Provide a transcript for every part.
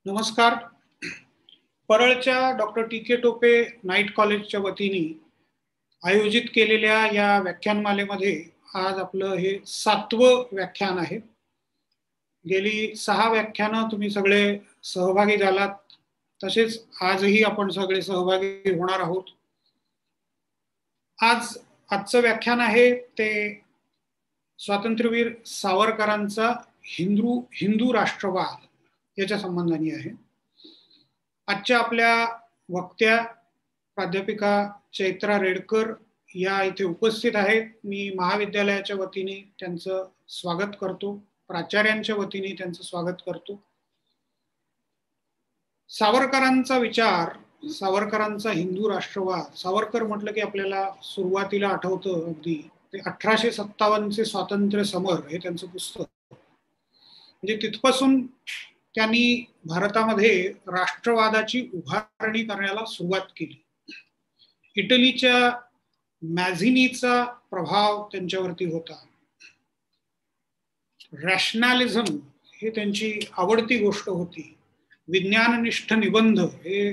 नमस्कार. परळच्या doctor T के Tope night कॉलेजच्या वतीने आयोजित केलेल्या या व्याख्यानमालेमध्ये आज आपलं हे 7वं व्याख्यान आहे. गेली 6 व्याख्यानं तुम्ही सगळे सहभागी झालात, तसेच आजही आपण सगळे सहभागी होणार आहोत. आजचं व्याख्यान आहे ते स्वातंत्र्यवीर सावरकरांचा हिंदू राष्ट्रवाद याच्या संबंधाने आहे. आजच्या आपल्या वक्त्या प्राध्यापिका चैत्रा रेडकर या इथे उपस्थित आहेत. मी महाविद्यालयाच्या वतीने त्यांचं स्वागत करतो, प्राचार्यांच्या वतीने त्यांचं स्वागत करतो. सावरकरांचा विचार, सावरकरांचा हिंदू राष्ट्रवाद, सावरकर म्हटलं की आपल्याला सुरुवातीला आठवतं अगदी ते 1857चे स्वातंत्र्य समर हे त्यांचं पुस्तक. म्हणजे तिथपासून त्यांनी भारतामध्ये राष्ट्रवादाची उभारणी करण्याला सुरुवात केली. इटलीच्या मॅझिनीचा प्रभाव त्यांच्यावरती होता. रॅशनॅलिझम हे त्यांची आवडती गोष्ट होती. विज्ञाननिष्ठ निबंध हे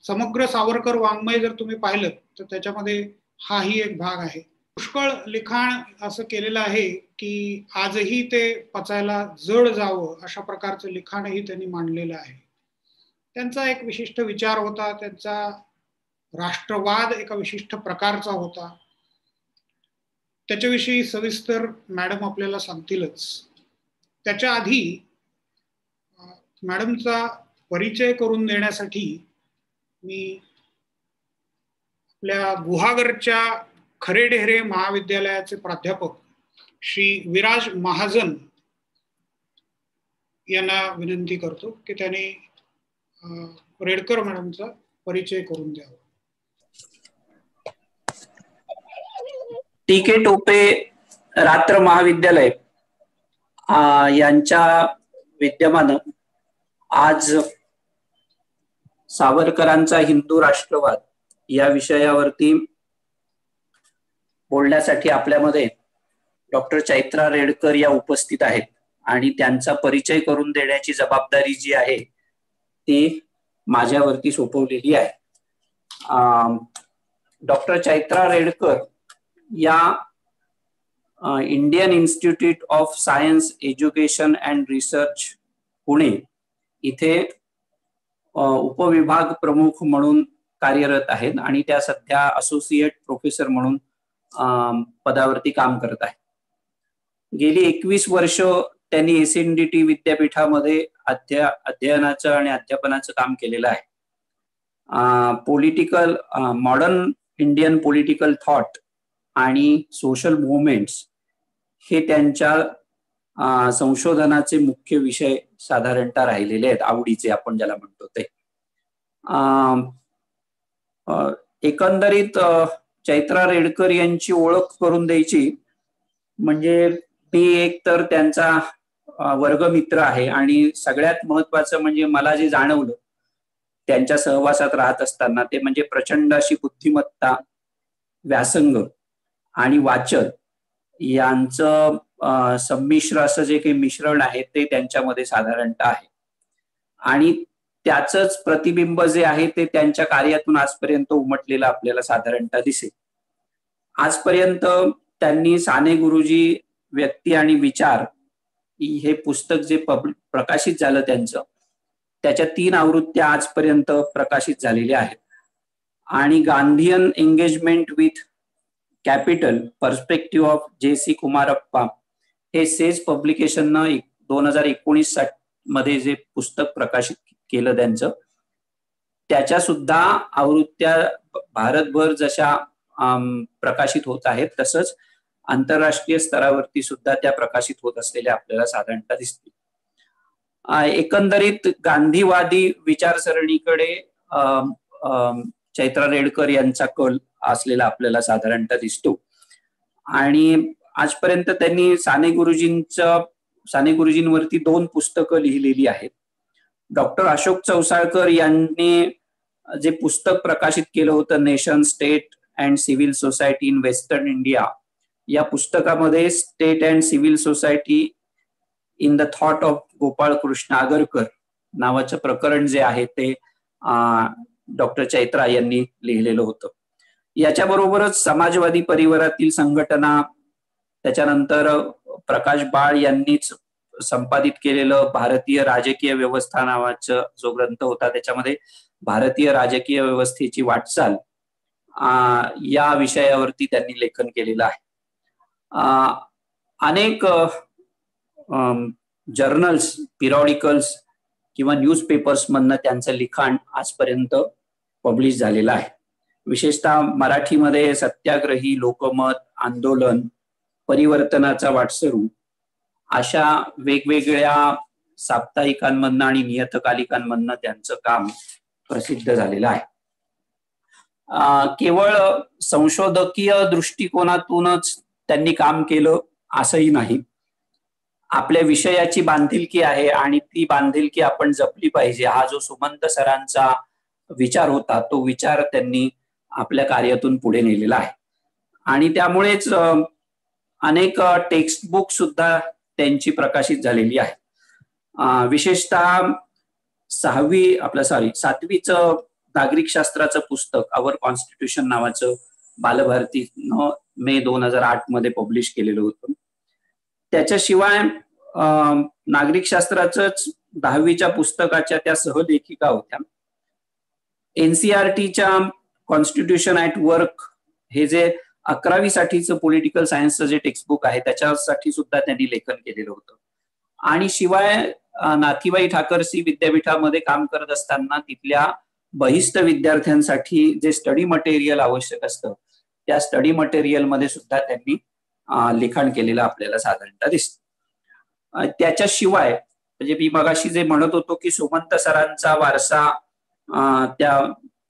समग्र सावरकर वाङ्मय जर तुम्ही पाहिलं तर त्याच्यामध्ये हाही एक भाग आहे. पुष्कळ लिखाण असं केलेलं आहे की आजही ते पचायला जड जावं अशा प्रकारचं लिखाणही त्यांनी मांडलेलं आहे. त्यांचा एक विशिष्ट विचार होता, त्यांचा राष्ट्रवाद एका विशिष्ट प्रकारचा होता. त्याच्याविषयी सविस्तर मॅडम आपल्याला सांगतीलच. त्याच्या आधी मॅडमचा परिचय करून देण्यासाठी मी आपल्या गुहागरच्या खरेढेरे महाविद्यालयाचे प्राध्यापक श्री विराज महाजन यांना विनंती करतो की त्यांनी रेडकर मॅडमचा परिचय करून द्यावा. टी के टोपे रात्र महाविद्यालय यांच्या विद्यमानं आज सावरकरांचा हिंदू राष्ट्रवाद या विषयावरती बोलण्यासाठी आपल्यामध्ये डॉक्टर चैत्रा रेडकर या उपस्थित आहेत आणि त्यांचा परिचय करून देण्याची जबाबदारी जी आहे ती माझ्यावरती सोपवलेली आहे. डॉक्टर चैत्रा रेडकर या Indian institute of science education and research Pune इथे उपविभाग प्रमुख म्हणून कार्यरत आहेत आणि त्या सध्या असोसिएट प्रोफेसर म्हणून पदावरती काम करत आहे. गेली 21 वर्ष त्यांनी SNDT विद्यापीठामध्ये अध्ययनाचं आणि अध्यापनाचं काम केलेलं आहे. Political modern Indian political thought आणि सोशल मुवमेंट्स हे त्यांच्या संशोधनाचे मुख्य विषय साधारणतः राहिलेले आहेत, आवडीचे आपण ज्याला म्हणतो ते. एकंदरीत चैत्रा रेडकर यांची ओळख करून द्यायची म्हणजे मी एक तर त्यांचा वर्गमित्र आहे आणि सगळ्यात महत्वाचं म्हणजे मला जे जाणवलं त्यांच्या सहवासात राहत असताना ते म्हणजे प्रचंड अशी बुद्धिमत्ता, व्यासंग आणि वाचन यांचं संमिश्र असं जे काही मिश्रण आहे ते त्यांच्यामध्ये साधारणतः आहे आणि त्याचंच प्रतिबिंब जे आहे ते त्यांच्या कार्यातून आजपर्यंत उमटलेलं आपल्याला साधारणतः दिसेल. आजपर्यंत त्यांनी साने गुरुजी व्यक्ती आणि विचार हे पुस्तक जे प्रकाशित झालं त्यांचं, त्याच्या 3 आवृत्त्या आजपर्यंत प्रकाशित झालेल्या आहेत आणि Gandhian engagement with capital perspective of JC Kumarappa हे सेज पब्लिकेशननं 2019 मध्ये जे पुस्तक प्रकाशित केलं त्यांचं, त्याच्या सुद्धा आवृत्त्या भारतभर जशा प्रकाशित होत आहेत तसंच आंतरराष्ट्रीय स्तरावरती सुद्धा त्या प्रकाशित होत असलेल्या आपल्याला साधारणतः दिसतील. एकंदरीत गांधीवादी विचारसरणीकडे चैत्रा रेडकर यांचा कल असलेला आपल्याला साधारणतः दिसतो आणि आजपर्यंत त्यांनी साने गुरुजींवरती 2 पुस्तकं लिहिलेली आहेत. डॉक्टर अशोक चौसाळकर यांनी जे पुस्तक प्रकाशित केलं होतं nation, state and civil society in western India, या पुस्तकामध्ये state and civil society in the thought of Gopal Krishna Agarkar नावाचं प्रकरण जे आहे ते डॉक्टर चैत्रा यांनी लिहिलेलं होतं. याच्याबरोबरच समाजवादी परिवारातील संघटना, त्याच्यानंतर प्रकाश बाळ यांनीच संपादित केलेलं भारतीय राजकीय व्यवस्था नावाचा जो ग्रंथ होता, त्याच्यामध्ये भारतीय राजकीय व्यवस्थेची वाटचाल या विषयावरती त्यांनी लेखन केलेलं आहे. अनेक जर्नल्स, पिरियॉडिकल्स किंवा न्यूजपेपर्स मधनं त्यांचं लिखाण आजपर्यंत पब्लिश झालेलं आहे. विशेषतः मराठीमध्ये सत्याग्रही, लोकमत, आंदोलन, परिवर्तनाचा वाटसरू अशा वेगवेगळ्या साप्ताहिकांमधनं आणि नियतकालिकांमधनं त्यांचं काम प्रसिद्ध झालेलं आहे. केवळ संशोधकीय दृष्टिकोनातूनच त्यांनी काम केलं असंही नाही. आपल्या विषयाची बांधिलकी आहे आणि ती बांधिलकी आपण जपली पाहिजे, हा जो सुमंत सरांचा विचार होता, तो विचार त्यांनी आपल्या कार्यातून पुढे नेलेला आहे. आणि त्यामुळेच अनेक टेक्स्टबुक सुद्धा त्यांची प्रकाशित झालेली आहे. विशेषतः सातवीचं नागरिक शास्त्राचं पुस्तक अवर कॉन्स्टिट्यूशन नावाचं बालभारतीनं मे 2008 मध्ये पब्लिश केलेलं होतं. त्याच्याशिवाय नागरिक शास्त्राचंच 10वीच्या पुस्तकाच्या त्या सहलेखिका होत्या. NCERTच्या कॉन्स्टिट्यूशन ऍट वर्क हे जे 11वी साठीचं पॉलिटिकल सायन्सचं जे टेक्स्टबुक आहे त्याच्यासाठी सुद्धा त्यांनी लेखन केलेलं होतं. आणि शिवाय नाथीबाई ठाकरसी विद्यापीठामध्ये काम करत असताना तिथल्या बहिस्थ विद्यार्थ्यांसाठी जे स्टडी मटेरियल आवश्यक असतं, त्या स्टडी मटेरियल मध्ये सुद्धा त्यांनी लिखाण केलेलं आपल्याला साधारणतः दिसतं. त्याच्याशिवाय म्हणजे मी मगाशी जे म्हणत होतो की सुमंत सरांचा वारसा त्या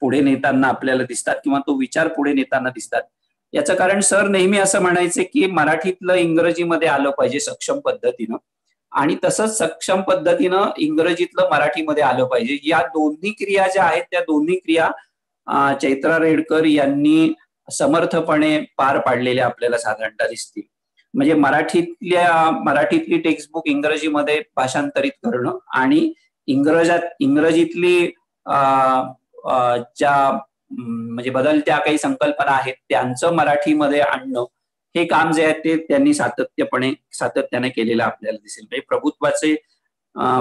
पुढे नेताना आपल्याला दिसतात किंवा तो विचार पुढे नेताना दिसतात. याचं कारण सर नेहमी असं म्हणायचे की मराठीतलं इंग्रजीमध्ये आलं पाहिजे सक्षम पद्धतीनं, आणि तसंच सक्षम पद्धतीनं इंग्रजीतलं मराठीमध्ये आलं पाहिजे. या दोन्ही क्रिया ज्या आहेत त्या दोन्ही क्रिया चैत्रा रेडकर यांनी समर्थपणे पार पाडलेल्या आपल्याला साधारणतः दिसतील. म्हणजे मराठीतली टेक्स्टबुक इंग्रजीमध्ये भाषांतरित करणं आणि इंग्रजीतली ज्या म्हणजे बदलत्या काही संकल्पना आहेत त्यांचं मराठीमध्ये आणणं, हे काम जे आहे ते त्यांनी सातत्याने केलेलं आपल्याला दिसेल. म्हणजे प्रभुत्वाचे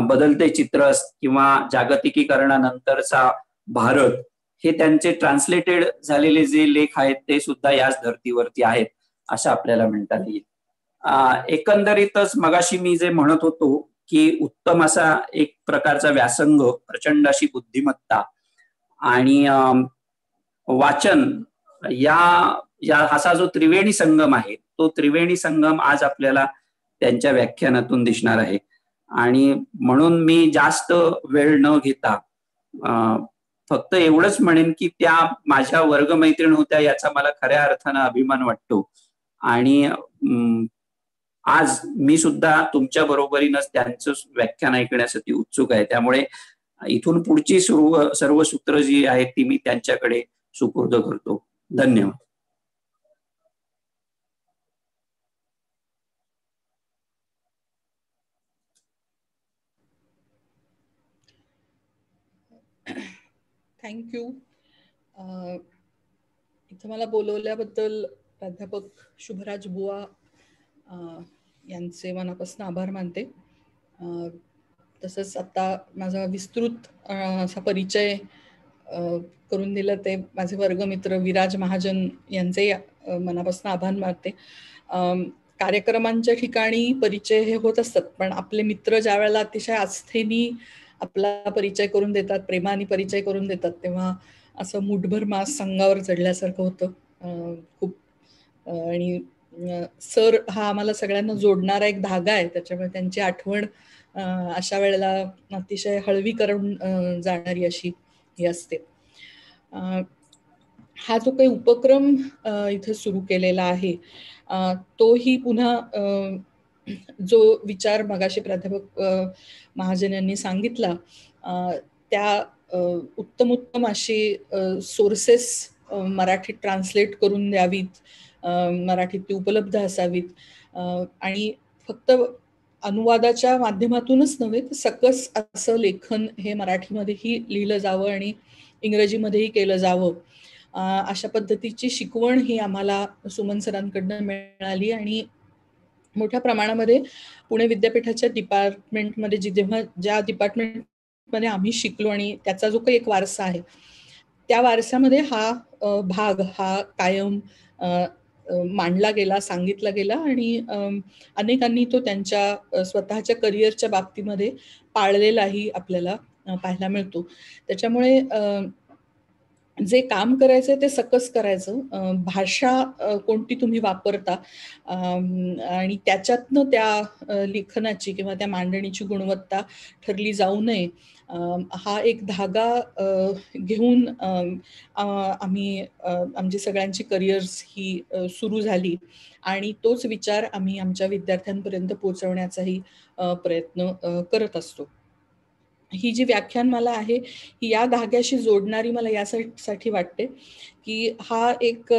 बदलते चित्र किंवा जागतिकीकरणानंतरचा भारत हे त्यांचे ट्रान्सलेटेड झालेले जे लेख आहेत ते सुद्धा याच धर्तीवरती आहेत असं आपल्याला म्हणता येईल. एकंदरीतच मगाशी मी जे म्हणत होतो की उत्तम असा एक प्रकारचा व्यासंग, प्रचंड अशी बुद्धिमत्ता आणि वाचन या असा जो त्रिवेणी संगम आहे, तो त्रिवेणी संगम आज आपल्याला त्यांच्या व्याख्यानातून दिसणार आहे. आणि म्हणून मी जास्त वेळ न घेता फक्त एवढंच म्हणेन की त्या माझ्या वर्गमैत्रीण होत्या याचा मला खऱ्या अर्थानं अभिमान वाटतो. आणि आज मी सुद्धा तुमच्या बरोबरीनंच त्यांचं व्याख्यान ऐकण्यासाठी उत्सुक आहे. त्यामुळे इथून पुढची सर्व सूत्र जी आहेत ती मी त्यांच्याकडे सुपूर्द करतो. धन्यवाद. थँक्यू. इथं मला बोलवल्याबद्दल प्राध्यापक शुभराज बुवा यांचे मनापासून आभार मानते. तसंच आता माझा विस्तृत असा परिचय करून दिला ते माझे वर्गमित्र विराज महाजन यांचे मनापासून आभार मानते. कार्यक्रमांच्या ठिकाणी परिचय हे होत असतात, पण आपले मित्र ज्या वेळेला अतिशय आस्थेनी आपला परिचय करून देतात, प्रेमाने परिचय करून देतात, तेव्हा असं मुठभर मास अंगावर चढल्यासारखं होतं खूप. आणि सर हा आम्हाला सगळ्यांना जोडणारा एक धागा आहे, त्याच्यामुळे त्यांची आठवण अशा वेळेला अतिशय हळवी करून जाणारी अशी ही असते. हा जो काही उपक्रम इथं सुरू केलेला आहे तोही पुन्हा जो विचार मगाशी प्राध्यापक महाजन यांनी सांगितला त्या उत्तम अशी सोर्सेस मराठीत ट्रान्सलेट करून द्यावीत, मराठीत ती उपलब्ध असावीत. आणि फक्त अनुवादाच्या माध्यमातूनच नव्हे तर सकस असं लेखन हे मराठीमध्येही लिहिलं जावं आणि इंग्रजीमध्येही केलं जावं, अशा पद्धतीची शिकवण ही आम्हाला सुमन सरांकडनं मिळाली. आणि मोठ्या प्रमाणामध्ये पुणे विद्यापीठाच्या डिपार्टमेंटमध्ये ज्या डिपार्टमेंटमध्ये आम्ही शिकलो आणि त्याचा जो काही एक वारसा आहे, त्या वारसामध्ये हा भाग हा कायम मांडला गेला, सांगितला गेला आणि अनेकांनी तो त्यांच्या स्वतःच्या करिअरच्या बाबतीमध्ये पाळलेलाही आपल्याला पाहायला मिळतो. त्याच्यामुळे जे काम करायचंय ते सकस करायचं. भाषा कोणती तुम्ही वापरता आणि त्याच्यातनं त्या लेखनाची किंवा त्या मांडणीची गुणवत्ता ठरली जाऊ नये, हा एक धागा घेऊन आम्ही आमची सगळ्यांची करिअर्स ही सुरू झाली आणि तोच विचार आम्ही आमच्या विद्यार्थ्यांपर्यंत पोहोचवण्याचाही प्रयत्न करत असतो. ही जी व्याख्यानमाला आहे ही या धाग्याशी जोडणारी मला यासाठी वाटते की हा एक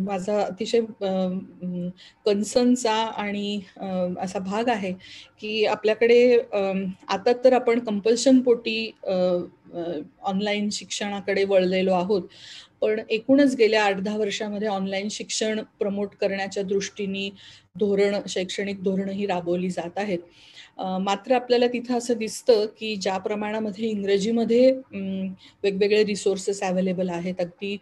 माझा अतिशय कन्सर्नचा आणि असा भाग आहे की आपल्याकडे आता तर आपण कंपल्शन पोटी ऑनलाईन शिक्षणाकडे वळलेलो आहोत, पण एकूणच गेल्या 8-10 वर्षामध्ये ऑनलाईन शिक्षण प्रमोट करण्याच्या दृष्टीने शैक्षणिक धोरणं ही राबवली जात आहेत. मात्र आपल्याला तिथं असं दिसतं की ज्या प्रमाणामध्ये इंग्रजीमध्ये वेगवेगळे रिसोर्सेस अवेलेबल आहेत, अगदी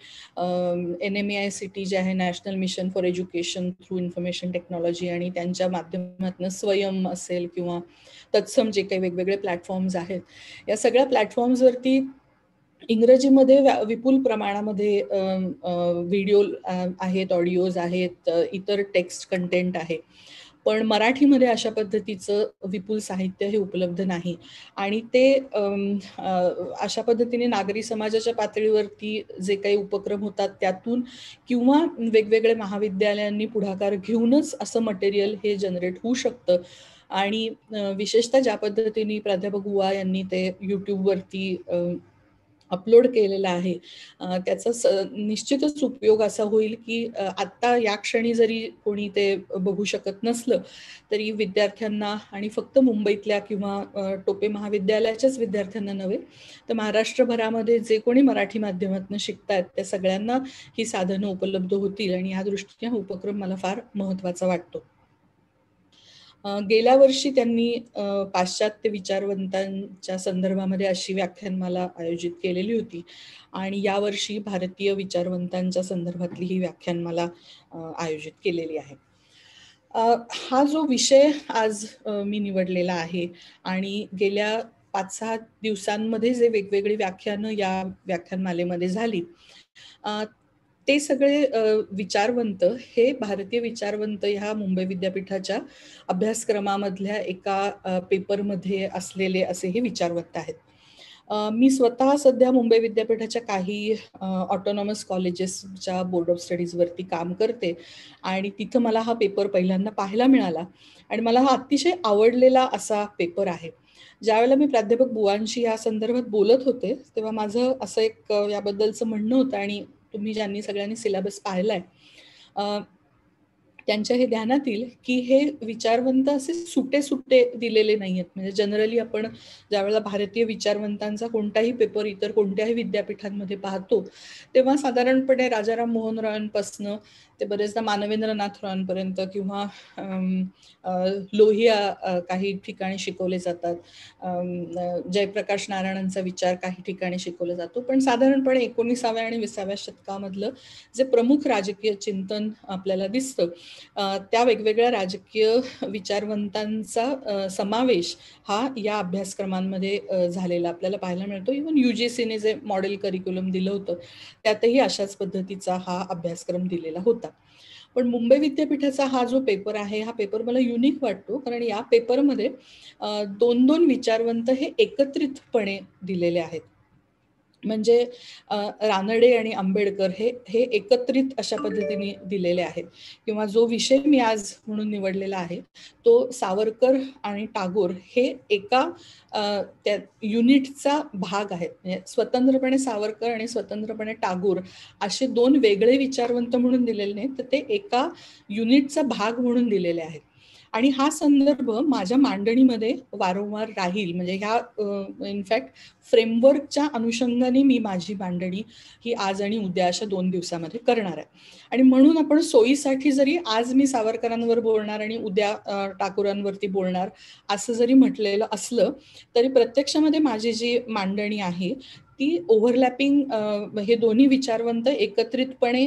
NMEICT जे आहे, national mission for education through information technology, आणि त्यांच्या माध्यमातून स्वयं असेल किंवा तत्सम जे काही वेगवेगळे प्लॅटफॉर्म्स आहेत, या सगळ्या प्लॅटफॉर्म्सवरती इंग्रजीमध्ये विपुल प्रमाणामध्ये व्हिडिओ आहेत, ऑडिओज आहेत, इतर टेक्स्ट कंटेंट आहे. पण मराठीमध्ये अशा पद्धतीचं विपुल साहित्य हे उपलब्ध नाही. आणि ते अशा पद्धतीने नागरी समाजाच्या पातळीवरती जे काही उपक्रम होतात त्यातून किंवा वेगवेगळे महाविद्यालयांनी पुढाकार घेऊनच असं मटेरियल हे जनरेट होऊ शकतं. आणि विशेषतः ज्या पद्धतीने प्राध्यापक बुवा यांनी ते यूट्यूबवरती अपलोड केलेला आहे, त्याचा निश्चितच उपयोग असा होईल की आत्ता या क्षणी जरी कोणी ते बघू शकत नसलं तरी विद्यार्थ्यांना, आणि फक्त मुंबईतल्या किंवा टोपे महाविद्यालयाच्याच विद्यार्थ्यांना नव्हे तर महाराष्ट्रभरामध्ये जे कोणी मराठी माध्यमातून शिकतायत त्या सगळ्यांना ही साधनं उपलब्ध होतील. आणि या दृष्टीने हा उपक्रम मला फार महत्त्वाचा वाटतो. गेल्या वर्षी त्यांनी पाश्चात्य विचारवंतांच्या संदर्भामध्ये अशी व्याख्यानमाला आयोजित केलेली होती आणि यावर्षी भारतीय विचारवंतांच्या संदर्भातली ही व्याख्यानमाला आयोजित केलेली आहे. हा जो विषय आज मी निवडलेला आहे आणि गेल्या 5-6 दिवसांमध्ये जे वेगवेगळी व्याख्यानं या व्याख्यानमालेमध्ये झाली, ते सगळे विचारवंत हे भारतीय विचारवंत ह्या मुंबई विद्यापीठाच्या अभ्यासक्रमामधल्या एका पेपरमध्ये असलेले असे हे विचारवंत आहेत. मी स्वतः सध्या मुंबई विद्यापीठाच्या काही ऑटोनॉमस कॉलेजेसच्या बोर्ड ऑफ स्टडीजवरती काम करते आणि तिथं मला हा पेपर पहिल्यांदा पाहायला मिळाला आणि मला हा अतिशय आवडलेला असा पेपर आहे. ज्यावेळेला मी प्राध्यापक बुवांशी या संदर्भात बोलत होते तेव्हा माझं असं एक याबद्दलचं म्हणणं होतं, आणि तुम्ही ज्यांनी सगळ्यांनी सिलेबस पाहिलाय त्यांच्या हे ध्यानात येईल की हे विचारवंत असे सुटे दिलेले नाहीयेत. म्हणजे जनरली आपण ज्यावेळेला भारतीय विचारवंतांचा कोणताही पेपर इतर कोणत्याही विद्यापीठांमध्ये पाहतो तेव्हा साधारणपणे राजाराम मोहन रॉयांपासनं ते बरेचदा मानवेंद्रनाथ रॉयांपर्यंत किंवा लोहिया काही ठिकाणी शिकवले जातात, जयप्रकाश नारायणांचा विचार काही ठिकाणी शिकवला जातो. पण साधारणपणे 19व्या आणि 20व्या शतकामधलं जे प्रमुख राजकीय चिंतन आपल्याला दिसतं त्या वेगवेगळ्या राजकीय विचारवंतांचा समावेश हा या अभ्यासक्रमांमध्ये झालेला आपल्याला पाहायला मिळतो. इव्हन UGCने जे मॉडेल करिक्युलम दिलं होतं त्यातही अशाच पद्धतीचा हा अभ्यासक्रम दिलेला होता. पण मुंबई विद्यापीठाचा हा जो पेपर आहे हा पेपर मला युनिक वाटतो, कारण या पेपरमध्ये 2 विचारवंत हे एकत्रितपणे दिलेले आहेत. म्हणजे रानडे आणि आंबेडकर हे एकत्रित अशा पद्धतीने दिलेले आहेत. किंवा जो विषय मी आज म्हणून निवडलेला आहे तो सावरकर आणि टागोर हे एका त्या युनिटचा भाग आहेत. म्हणजे स्वतंत्रपणे सावरकर आणि स्वतंत्रपणे टागोर असे 2 वेगळे विचारवंत म्हणून दिलेले नाहीत, तर ते एका युनिटचा भाग म्हणून दिलेले आहेत. आणि हा संदर्भ माझ्या मांडणीमध्ये वारंवार राहील. म्हणजे ह्या इनफॅक्ट फ्रेमवर्कच्या अनुषंगाने मी माझी मांडणी ही आज आणि उद्या अशा 2 दिवसामध्ये करणार आहे. आणि म्हणून आपण सोयीसाठी जरी आज मी सावरकरांवर बोलणार आणि उद्या टागोरांवरती बोलणार असं जरी म्हटलेलं असलं तरी प्रत्यक्षामध्ये माझी जी मांडणी आहे ती ओव्हरलॅपिंग हे दोन्ही विचारवंत एकत्रितपणे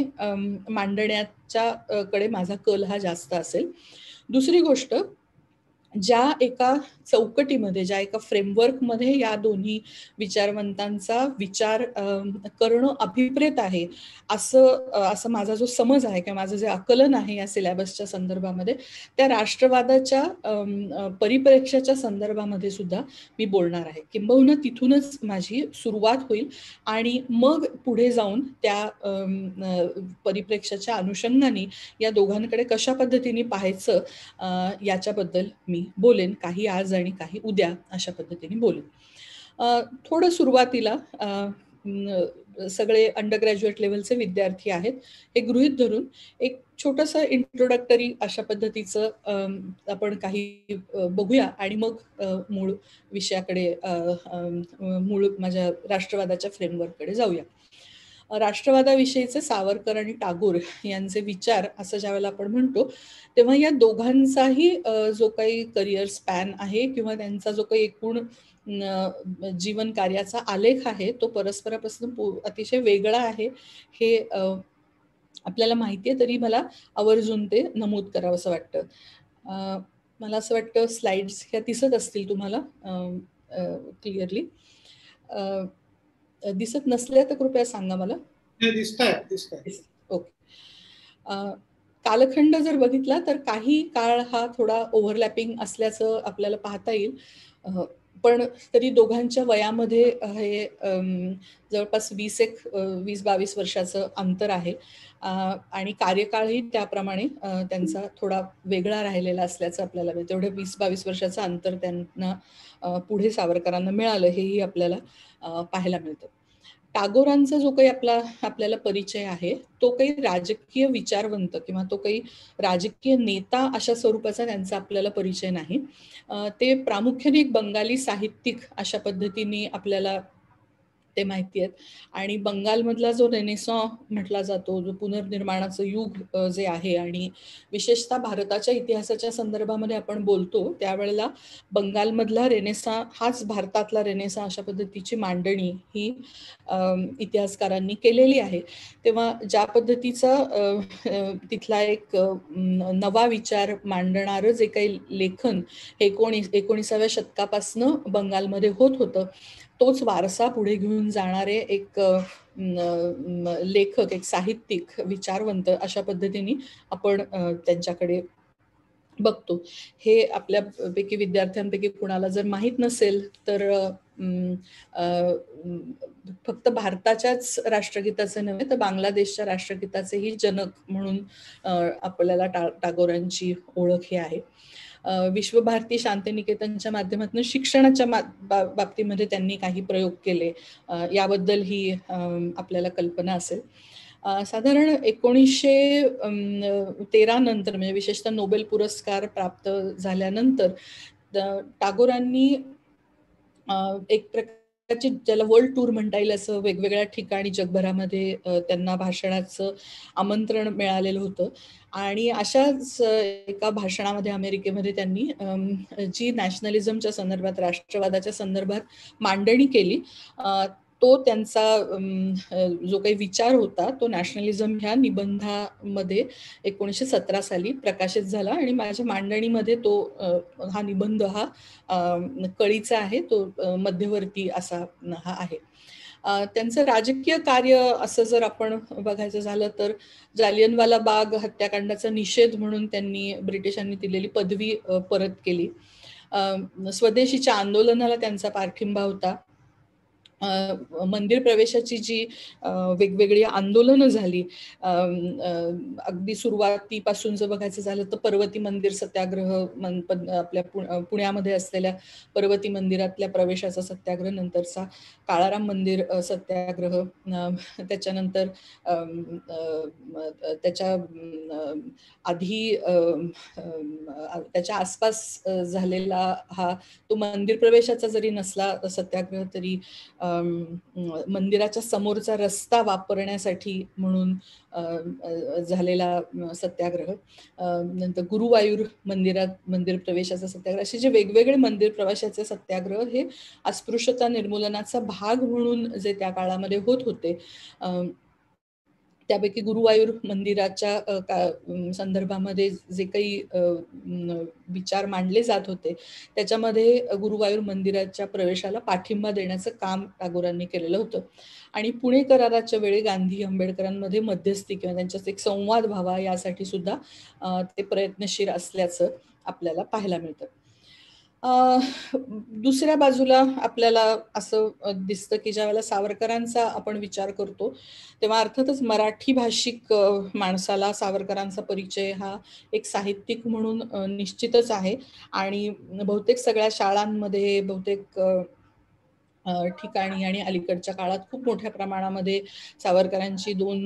मांडण्याच्या कडे माझा कल हा जास्त असेल. दुसरी गोष्ट, ज्या एका चौकटीमध्ये, ज्या एका फ्रेमवर्कमध्ये या दोन्ही विचारवंतांचा विचार करणं अभिप्रेत आहे असं माझा जो समज आहे किंवा माझं जे आकलन आहे या सिलेबसच्या संदर्भामध्ये, त्या राष्ट्रवादाच्या परिप्रेक्ष्याच्या संदर्भामध्ये सुद्धा मी बोलणार आहे. किंबहुना तिथूनच माझी सुरुवात होईल आणि मग पुढे जाऊन त्या परिप्रेक्ष्याच्या अनुषंगाने या दोघांकडे कशा पद्धतीने पाहायचं याच्याबद्दल मी बोलेन, काही आज आणि काही उद्या अशा पद्धतीने बोलेन. थोडं सुरुवातीला सगळे अंडर ग्रॅज्युएट लेवलचे विद्यार्थी आहेत हे गृहीत धरून एक छोटंसं इंट्रोडक्टरी अशा पद्धतीचं आपण काही बघूया आणि मग मूळ विषयाकडे, मूळ माझ्या राष्ट्रवादाच्या फ्रेमवर्ककडे जाऊया. राष्ट्रवादाविषयीचे सावरकर आणि टागोर यांचे विचार असं ज्यावेळेला आपण म्हणतो तेव्हा या दोघांचाही जो काही करिअर स्पॅन आहे किंवा त्यांचा जो काही एकूण जीवन कार्याचा आलेख आहे तो परस्परापासून अतिशय वेगळा आहे हे आपल्याला माहिती आहे, तरी मला आवर्जून ते नमूद करावं असं वाटतं. मला असं वाटतं स्लाइड्स ह्या दिसत असतील तुम्हाला क्लिअरली. दिसत नसल्या तर कृपया सांगा मला. ओके. कालखंड जर बघितला तर काही काळ हा थोडा ओव्हरलॅपिंग असल्याचं आपल्याला पाहता येईल, पण तरी दोघांच्या वयामध्ये हे जवळपास 20-22 वर्षाचं अंतर आहे आणि कार्यकाळही त्याप्रमाणे त्यांचा थोडा वेगळा राहिलेला असल्याचं आपल्याला मिळतं. तेवढं 20-22 वर्षाचं अंतर त्यांना पुढे सावरकरांना मिळालं हेही आपल्याला पाहायला मिळतं. टागोरांचा जो काही आपल्याला परिचय आहे तो काही राजकीय विचारवंत किंवा तो काही राजकीय नेता अशा स्वरूपाचा त्यांचा आपल्याला परिचय नाही. ते प्रामुख्याने एक बंगाली साहित्यिक अशा पद्धतीने आपल्याला ते माहिती आहेत आणि बंगालमधला जो रेनेसॉ म्हटला जातो, जो पुनर्निर्माणाचं युग जे आहे आणि विशेषतः भारताच्या इतिहासाच्या संदर्भामध्ये आपण बोलतो त्यावेळेला बंगालमधला रेनेसॉ हाच भारतातला रेनेसॉ अशा पद्धतीची मांडणी ही इतिहासकारांनी केलेली आहे. तेव्हा ज्या पद्धतीचा तिथला एक नवा विचार मांडणारं जे काही लेखन 19व्या शतकापासनं बंगालमध्ये होत होतं तोच वारसा पुढे घेऊन जाणारे एक लेखक, एक साहित्यिक, विचारवंत अशा पद्धतीने आपण त्यांच्याकडे बघतो. हे आपल्यापैकी विद्यार्थ्यांपैकी कुणाला जर माहीत नसेल तर फक्त भारताच्याच राष्ट्रगीताचे नव्हे तर बांगलादेशच्या राष्ट्रगीताचेही जनक म्हणून आपल्याला टागोरांची ओळख ही आहे. विश्वभारती शांतिनिकेतनच्या माध्यमातून शिक्षणाच्या बाबतीमध्ये त्यांनी काही प्रयोग केले याबद्दल ही आपल्याला कल्पना असेल. साधारण 1913 नंतर म्हणजे विशेषतः नोबेल पुरस्कार प्राप्त झाल्यानंतर टागोरांनी एक प्रकारची ज्याला वर्ल्ड टूर म्हणता येईल असं वेगवेगळ्या ठिकाणी जगभरामध्ये त्यांना भाषणाचं आमंत्रण मिळालेलं होतं आणि अशाच एका भाषणामध्ये अमेरिकेमध्ये त्यांनी जी नॅशनलिझमच्या संदर्भात, राष्ट्रवादाच्या संदर्भात मांडणी केली तो त्यांचा जो काही विचार होता तो नॅशनलिझम ह्या निबंधामध्ये 1917 साली प्रकाशित झाला आणि माझ्या मांडणीमध्ये तो हा निबंध हा कळीचा आहे, तो मध्यवर्ती असा हा आहे. त्यांचं राजकीय कार्य असं जर आपण बघायचं झालं तर जालियनवाला बाग हत्याकांडाचा निषेध म्हणून त्यांनी ब्रिटिशांनी दिलेली पदवी परत केली. स्वदेशीच्या आंदोलनाला त्यांचा पाठिंबा होता मंदिर प्रवेशाची जी वेगवेगळी आंदोलनं झाली, अगदी सुरुवातीपासून जर बघायचं झालं तर पर्वती मंदिर सत्याग्रह, आपल्या पुण्यामध्ये असलेल्या पर्वती मंदिरातल्या प्रवेशाचा सत्याग्रह, नंतरचा काळाराम मंदिर सत्याग्रह, त्याच्यानंतर त्याच्या आधी त्याच्या आसपास झालेला हा तो मंदिर प्रवेशाचा जरी नसला सत्याग्रह तरी मंदिराच्या समोरचा रस्ता वापरण्यासाठी म्हणून झालेला सत्याग्रह, नंतर गुरुवायूर मंदिर प्रवेशाचा सत्याग्रह, असे जे वेगवेगळे मंदिर प्रवेशाचे सत्याग्रह हे अस्पृश्यता निर्मूलनाचा भाग म्हणून जे त्या काळामध्ये होत होते, त्यापैकी गुरुवायूर मंदिराच्या संदर्भामध्ये जे काही विचार मांडले जात होते त्याच्यामध्ये गुरुवायूर मंदिराच्या प्रवेशाला पाठिंबा देण्याचं काम टागोरांनी केलेलं होतं. आणि पुणे कराराच्या वेळी गांधी आंबेडकरांमध्ये मध्यस्थी किंवा त्यांच्यात एक संवाद व्हावा यासाठी सुद्धा ते प्रयत्नशील असल्याचं आपल्याला पाहायला मिळतं. दुसऱ्या बाजूला आपल्याला असं दिसतं की ज्या वेळेला सावरकरांचा आपण विचार करतो तेव्हा अर्थातच मराठी भाषिक माणसाला सावरकरांचा परिचय हा एक साहित्यिक म्हणून निश्चितच आहे. आणि बहुतेक सगळ्या शाळांमध्ये, बहुतेक ठिकाणी आणि अलीकडच्या काळात खूप मोठ्या प्रमाणामध्ये सावरकरांची दोन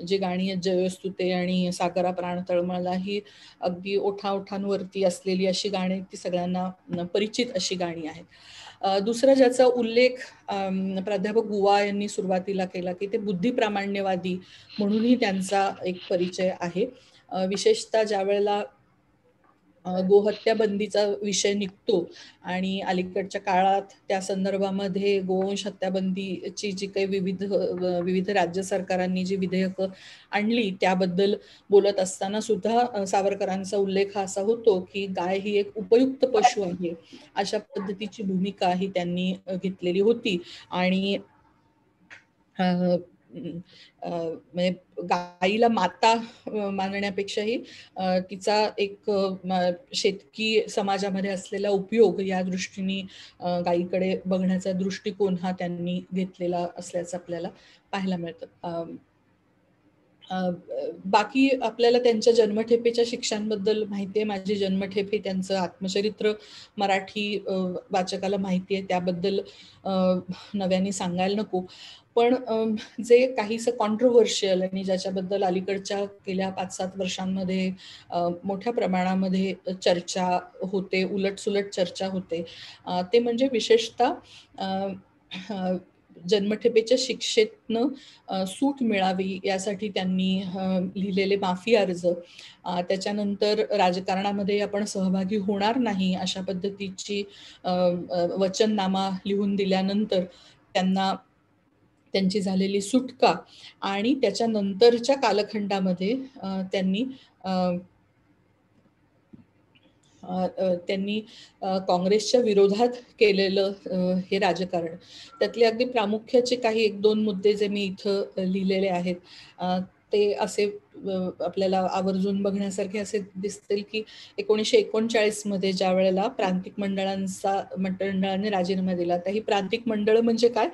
जी गाणी आहेत, जयोस्तुते आणि सागरा प्राण तळमळला, ही अगदी ओठांवरती असलेली अशी गाणी, ती सगळ्यांना परिचित अशी गाणी आहेत. दुसरा ज्याचा उल्लेख प्राध्यापक गुवा यांनी सुरुवातीला केला की ते बुद्धिप्रामाण्यवादी म्हणूनही त्यांचा एक परिचय आहे. विशेषतः ज्या वेळेला गोहत्या बंदीचा विषय निघतो आणि अलीकडच्या काळात त्या संदर्भामध्ये गोवंश हत्याबंदीची जी काही विविध राज्य सरकारांनी जी विधेयकं आणली त्याबद्दल बोलत असताना सुद्धा सावरकरांचा उल्लेख हा असा होतो की गाय ही एक उपयुक्त पशु आहे, अशा पद्धतीची भूमिका ही त्यांनी घेतलेली होती. आणि म्हणजे गाईला माता मानण्यापेक्षाही तिचा एक शेतकी समाजामध्ये असलेला उपयोग या दृष्टीने गायीकडे बघण्याचा दृष्टिकोन हा त्यांनी घेतलेला असल्याचं आपल्याला पाहायला मिळतं. बाकी आपल्याला त्यांच्या जन्मठेपेच्या शिक्षांबद्दल माहिती आहे. माझी जन्मठेप हे त्यांचं आत्मचरित्र मराठी वाचकाला माहिती आहे, त्याबद्दल नव्याने सांगायला नको. पण जे काहीसं कॉन्ट्रोवर्शियल आणि ज्याच्याबद्दल अलीकडच्या गेल्या 5-7 वर्षांमध्ये मोठ्या प्रमाणामध्ये चर्चा होते, उलटसुलट चर्चा होते, ते म्हणजे विशेषतः जन्मठेपेच्या शिक्षेतनं सूट मिळावी यासाठी त्यांनी लिहिलेले माफी अर्ज, त्याच्यानंतर राजकारणामध्ये आपण सहभागी होणार नाही अशा पद्धतीची वचननामा लिहून दिल्यानंतर त्यांना त्यांची झालेली सुटका, आणि त्याच्यानंतरच्या कालखंडामध्ये त्यांनी काँग्रेसच्या विरोधात केलेलं हे राजकारण, त्यातले अगदी प्रामुख्याचे काही 1-2 मुद्दे जे मी इथं लिहिलेले आहेत ते असे आपल्याला आवर्जून बघण्यासारखे असे दिसतील की 1939 मध्ये ज्या वेळेला प्रांतिक मंडळाने राजीनामा दिला, तर ही प्रांतिक मंडळ म्हणजे काय,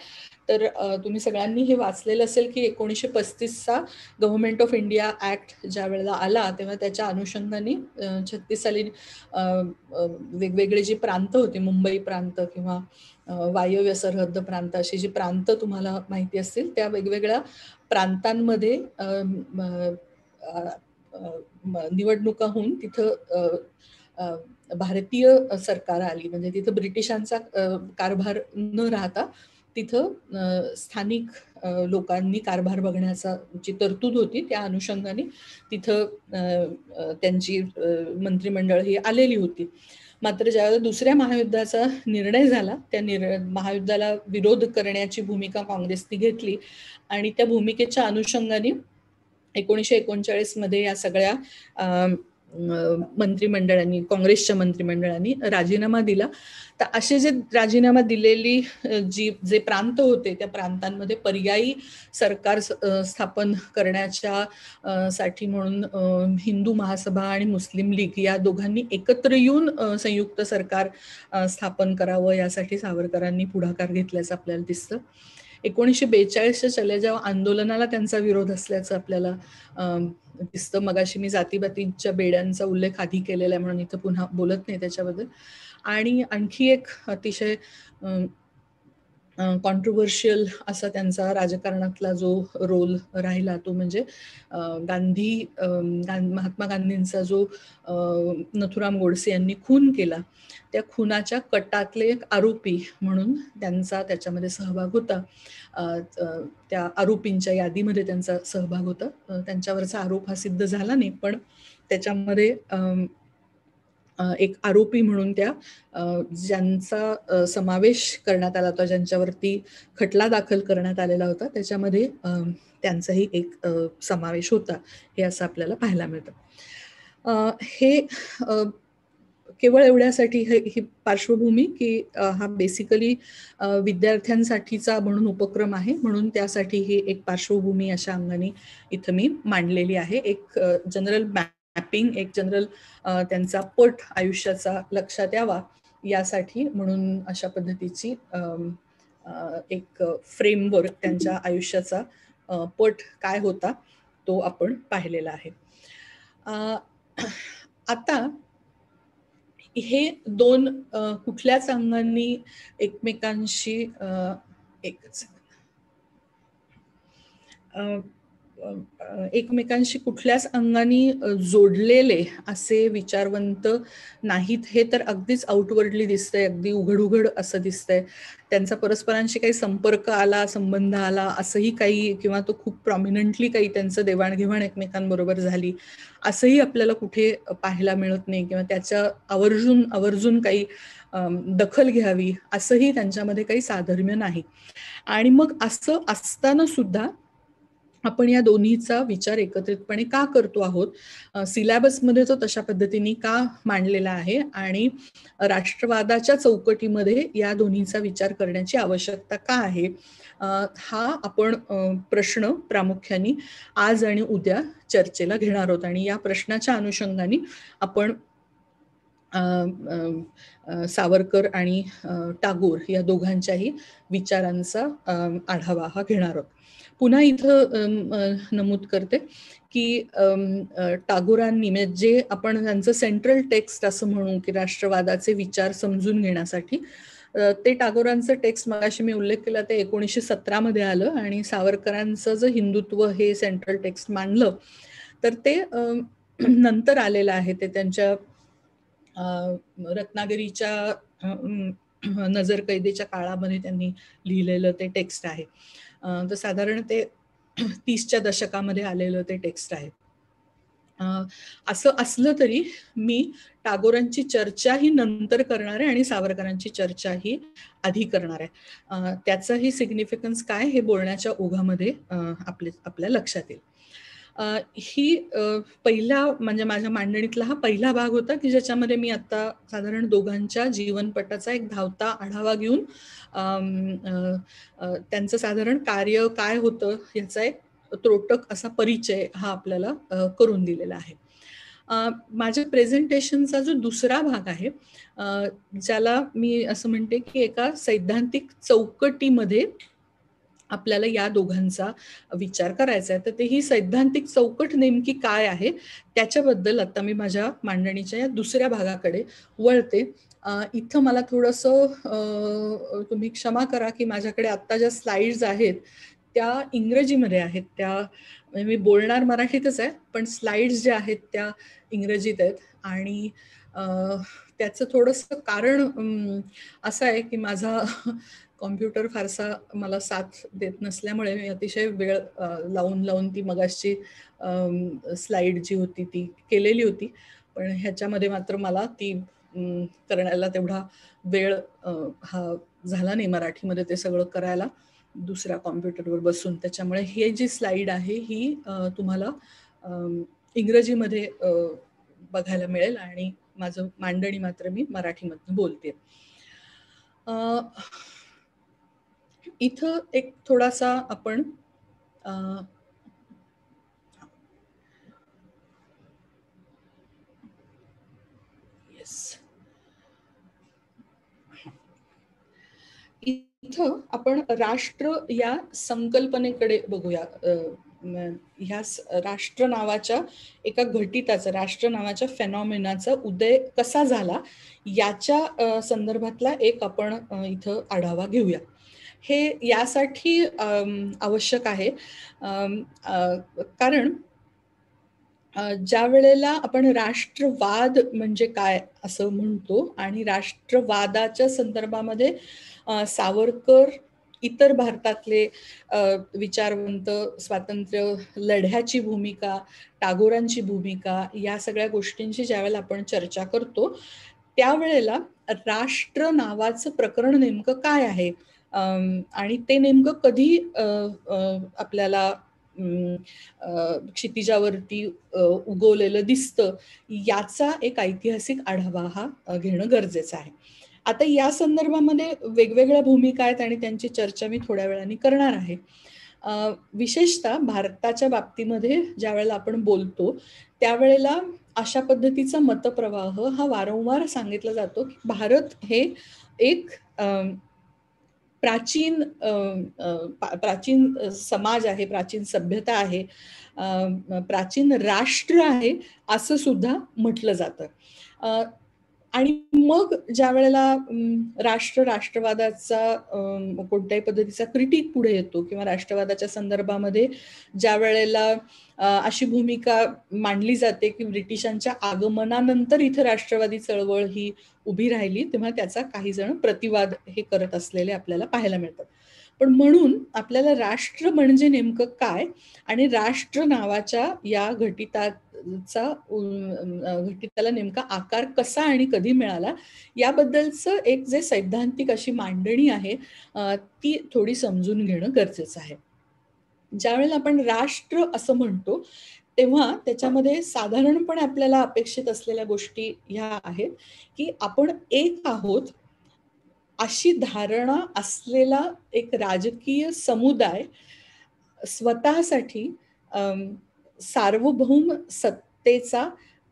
तर तुम्ही सगळ्यांनी हे वाचलेलं असेल की 1935चा गव्हर्नमेंट ऑफ इंडिया ऍक्ट ज्या वेळेला आला तेव्हा त्याच्या अनुषंगाने 36 साली वेगवेगळे जे प्रांत होते, मुंबई प्रांत किंवा वायव्य सरहद्द प्रांत, अशी जी प्रांत तुम्हाला माहिती असतील, त्या वेगवेगळ्या प्रांतांमध्ये निवडणुका होऊन तिथं भारतीय सरकार आली. म्हणजे तिथं ब्रिटिशांचा कारभार न राहता तिथं स्थानिक लोकांनी कारभार बघण्याचा जी तरतूद होती त्या अनुषंगाने तिथं त्यांची मंत्रिमंडळ ही आलेली होती. मात्र ज्यावेळेला दुसऱ्या महायुद्धाचा निर्णय झाला त्या महायुद्धाला विरोध करण्याची भूमिका काँग्रेसने घेतली आणि त्या भूमिकेच्या अनुषंगाने 1939 मध्ये या सगळ्या मंत्रिमंडळांनी, काँग्रेसच्या मंत्रिमंडळांनी राजीनामा दिला. तर असे जे राजीनामा दिलेली जे प्रांत होते त्या प्रांतांमध्ये पर्यायी सरकार स्थापन करण्याच्या साठी म्हणून हिंदू महासभा आणि मुस्लिम लीग या दोघांनी एकत्र येऊन संयुक्त सरकार स्थापन करावं यासाठी सावरकरांनी पुढाकार घेतल्याचं आपल्याला दिसतं. 1942च्या चले जाव आंदोलनाला त्यांचा विरोध असल्याचं आपल्याला दिसतं. मगाशी मी जातीपातीच्या बेड्यांचा उल्लेख आधी केलेला आहे म्हणून इथं पुन्हा बोलत नाही त्याच्याबद्दल. आणि आणखी एक अतिशय कॉन्ट्रोवर्शियल असा त्यांचा राजकारणातला जो रोल राहिला तो म्हणजे महात्मा गांधींचा जो नथुराम गोडसे यांनी खून केला त्या खुनाच्या कटातले एक आरोपी म्हणून त्यांचा त्याच्यामध्ये सहभाग होता. त्या आरोपींच्या यादीमध्ये त्यांचा सहभाग होता. त्यांच्यावरचा आरोप हा सिद्ध झाला नाही, पण त्याच्यामध्ये एक आरोपी म्हणून त्या ज्यांचा समावेश करण्यात आला होता, ज्यांच्यावरती खटला दाखल करण्यात आलेला होता, त्याच्यामध्ये त्यांचाही एक समावेश होता हे असं आपल्याला पाहायला मिळतं. हे केवळ एवढ्यासाठी ही पार्श्वभूमी की हा बेसिकली विद्यार्थ्यांसाठीचा म्हणून उपक्रम आहे, म्हणून त्यासाठी ही एक पार्श्वभूमी अशा अंगाने इथं मी मांडलेली आहे. एक जनरल मॅपिंग, एक जनरल त्यांचा पट आयुष्याचा लक्षात यावा यासाठी म्हणून अशा पद्धतीची एक फ्रेमवर्क त्यांच्या आयुष्याचा पट काय होता तो आपण पाहिलेला आहे. आता हे दोन कुठल्याच अंगांनी एकमेकांशी एकमेकांशी कुठल्याच अंगाने जोडलेले असे विचारवंत नाहीत हे तर अगदीच आउटवर्डली दिसतंय, अगदी उघड उघड असं दिसतंय. त्यांचा परस्परांशी काही संपर्क आला, संबंध आला असंही काही, किंवा तो खूप प्रॉमिनंटली काही त्यांचं देवाणघेवाण एकमेकांबरोबर झाली असंही आपल्याला कुठे पाहायला मिळत नाही, किंवा त्याच्या आवर्जून काही दखल घ्यावी असंही त्यांच्यामध्ये काही साधर्म्य नाही. आणि मग असं असताना सुद्धा आपण या दोन्हीचा विचार एकत्रितपणे का करतो आहोत, सिलॅबसमध्ये तो तशा पद्धतीने का मांडलेला आहे आणि राष्ट्रवादाच्या चौकटीमध्ये या दोन्हीचा विचार करण्याची आवश्यकता का आहे, हा आपण प्रश्न प्रामुख्याने आज आणि उद्या चर्चेला घेणार आहोत. आणि या प्रश्नाच्या अनुषंगाने आपण सावरकर आणि टागोर या दोघांच्याही विचारांचा आढावा हा घेणार आहोत. पुन्हा इथं नमूद करते की टागोरांनी म्हणजे जे आपण त्यांचं सेंट्रल टेक्स्ट असं म्हणू की राष्ट्रवादाचे विचार समजून घेण्यासाठी, ते टागोरांचं टेक्स्ट मगाशी मी उल्लेख केला ते 1917 मध्ये आलं आणि सावरकरांचं जे हिंदुत्व हे सेंट्रल टेक्स्ट मांडलं तर ते नंतर आलेलं आहे. ते त्यांच्या रत्नागिरीच्या नजरकैदेच्या काळामध्ये त्यांनी लिहिलेलं ते टेक्स्ट आहे. तर साधारण ते 30च्या दशकामध्ये आलेलं ते टेक्स्ट आहे. असं असलं तरी मी टागोरांची चर्चा ही नंतर करणार आहे आणि सावरकरांची चर्चा ही आधी करणार आहे. त्याचंही सिग्निफिकन्स काय हे बोलण्याच्या ओघामध्ये आपल्या लक्षात येईल. ही पहिला म्हणजे माझ्या मांडणीतला हा पहिला भाग होता की ज्याच्यामध्ये मी आता साधारण दोघांच्या जीवनपटाचा एक धावता आढावा घेऊन त्यांचं साधारण कार्य काय होतं याचा एक त्रोटक असा परिचय हा आपल्याला करून दिलेला आहे. माझ्या प्रेझेंटेशनचा जो दुसरा भाग आहे ज्याला मी असं म्हणते की एका सैद्धांतिक चौकटीमध्ये आपल्याला या दोघांचा विचार करायचा आहे. तर ते ही सैद्धांतिक चौकट नेमकी काय आहे त्याच्याबद्दल आता मी माझ्या मांडणीच्या या दुसऱ्या भागाकडे वळते. इथं मला थोडंसं तुम्ही क्षमा करा की माझ्याकडे आत्ता ज्या स्लाइड्स आहेत त्या इंग्रजीमध्ये आहेत. त्या मी बोलणार मराठीतच आहे पण स्लाइड्स ज्या आहेत त्या इंग्रजीत आहेत. आणि त्याचं थोडंसं कारण असं आहे की माझा कॉम्प्युटर फारसा मला साथ देत नसल्यामुळे मी अतिशय वेळ लावून ती मगाशी स्लाइड जी होती ती केलेली होती, पण ह्याच्यामध्ये मात्र मला ती करण्याला तेवढा वेळ हा झाला नाही मराठीमध्ये ते सगळं करायला दुसऱ्या कॉम्प्युटरवर बसून. त्याच्यामुळे ही जी स्लाइड आहे ही तुम्हाला इंग्रजीमध्ये बघायला मिळेल आणि माझं मांडणी मात्र मी मराठीमधनं बोलते. इथं एक थोडासा आपण इथं आपण राष्ट्र या संकल्पनेकडे बघूया. ह्या राष्ट्र नावाच्या एका घटिताचा, राष्ट्र नावाच्या फेनॉमेनाचा उदय कसा झाला याच्या संदर्भातला एक आपण इथं आढावा घेऊया. हे यासाठी आवश्यक आहे कारण ज्या वेळेला आपण राष्ट्रवाद म्हणजे काय असं म्हणतो आणि राष्ट्रवादाच्या संदर्भामध्ये सावरकर, इतर भारतातले विचारवंत, स्वातंत्र्य लढ्याची भूमिका, टागोरांची भूमिका, या सगळ्या गोष्टींची ज्यावेळेला आपण चर्चा करतो त्यावेळेला राष्ट्र नावाचं प्रकरण नेमकं काय आहे आणि ते नेमकं कधी आपल्याला क्षितिजावरती उगवलेलं दिसतं याचा एक ऐतिहासिक आढावा हा घेणं गरजेचं आहे. आता या संदर्भामध्ये वेगवेगळ्या भूमिका आहेत आणि त्यांची चर्चा मी थोड्या वेळाने करणार आहे. विशेषतः भारताच्या बाबतीमध्ये ज्या वेळेला आपण बोलतो त्यावेळेला अशा पद्धतीचा मतप्रवाह हा वारंवार सांगितला जातो की भारत हे एक प्राचीन समाज आहे, प्राचीन सभ्यता आहे, प्राचीन राष्ट्र आहे असं सुद्धा म्हटलं जातं. आणि मग ज्या वेळेला राष्ट्रवादाचा कोणत्याही पद्धतीचा क्रिटिक पुढे येतो किंवा राष्ट्रवादाच्या संदर्भामध्ये ज्या वेळेला अशी भूमिका मांडली जाते की ब्रिटिशांच्या आगमनानंतर इथं राष्ट्रवादी चळवळ ही उभी राहिली, तेव्हा त्याचा काही जण प्रतिवाद हे करत असलेले आपल्याला पाहायला मिळतात. पण म्हणून आपल्याला राष्ट्र म्हणजे नेमकं काय आणि राष्ट्र नावाच्या या घटिताला नेमका आकार कसा आणि कधी मिळाला याबद्दलचं एक जे सैद्धांतिक अशी मांडणी आहे ती थोडी समजून घेणं गरजेचं आहे. ज्यावेळेला आपण राष्ट्र असं म्हणतो तेव्हा त्याच्यामध्ये साधारणपणे आपल्याला अपेक्षित असलेल्या गोष्टी ह्या आहेत की आपण एक आहोत अशी धारणा असलेला एक राजकीय समुदाय स्वतःसाठी सार्वभौम सत्तेचा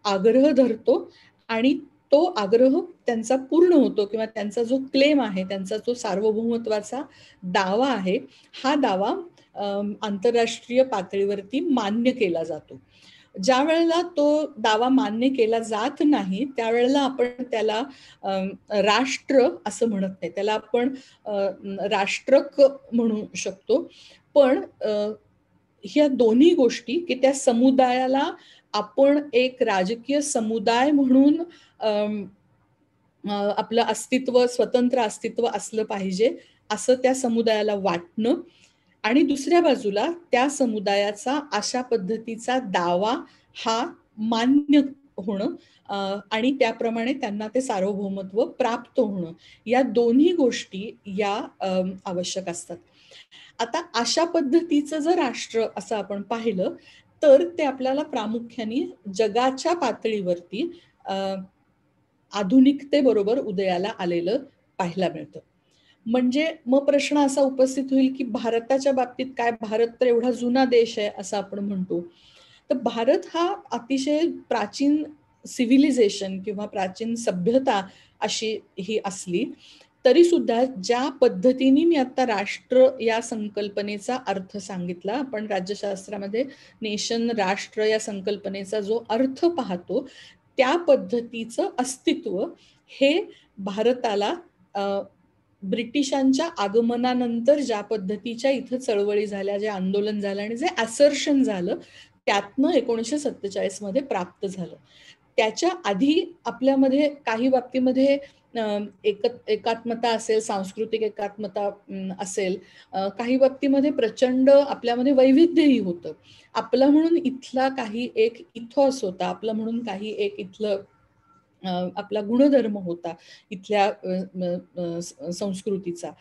आग्रह धरतो आणि तो आग्रह त्यांचा पूर्ण होतो किंवा त्यांचा जो क्लेम आहे, त्यांचा जो सार्वभौमत्वाचा दावा आहे, हा दावा आंतरराष्ट्रीय पातळीवरती मान्य केला जातो. ज्या वेळेला तो दावा मान्य केला जात नाही त्यावेळेला आपण त्याला राष्ट्र असं म्हणत नाही, त्याला आपण राष्ट्रक म्हणू शकतो. पण ह्या दोन्ही गोष्टी की त्या समुदायाला आपण एक राजकीय समुदाय म्हणून आपलं अस्तित्व, स्वतंत्र अस्तित्व असलं पाहिजे असं त्या समुदायाला वाटणं आणि दुसऱ्या बाजूला त्या समुदायाचा अशा पद्धतीचा दावा हा मान्य होणं आणि त्याप्रमाणे त्यांना ते सार्वभौमत्व प्राप्त होणं, या दोन्ही गोष्टी या आवश्यक असतात. आता अशा पद्धतीचं जर राष्ट्र असं आपण पाहिलं तर ते आपल्याला प्रामुख्याने जगाच्या पातळीवरती आधुनिकतेबरोबर उदयाला आलेलं पाहायला मिळतं. म्हणजे मग प्रश्न असा उपस्थित होईल की भारताच्या बाबतीत काय, भारत तर एवढा जुना देश आहे असं आपण म्हणतो. तर भारत हा अतिशय प्राचीन सिव्हिलायझेशन किंवा प्राचीन सभ्यता अशी ही असली तरी सुद्धा ज्या पद्धतीने मी आता राष्ट्र या संकल्पनेचा अर्थ सांगितला, आपण राज्यशास्त्रामध्ये नेशन, राष्ट्र या संकल्पनेचा जो अर्थ पाहतो त्या पद्धतीचं अस्तित्व हे भारताला ब्रिटिशांच्या आगमनानंतर ज्या पद्धतीच्या इथं चळवळी झाल्या, जे आंदोलन झालं आणि जे असर्शन झालं त्यातनं 1947 मध्ये प्राप्त झालं. त्याच्या आधी आपल्यामध्ये काही बाबतीमध्ये एकात्मता असेल, सांस्कृतिक एकात्मता असेल, काही बाबतीमध्ये प्रचंड आपल्यामध्ये वैविध्यही होतं. आपलं म्हणून इथला काही एक इथॉस होता, आपलं म्हणून काही एक इथलं आपला गुणधर्म होता इथल्या संस्कृतीचा.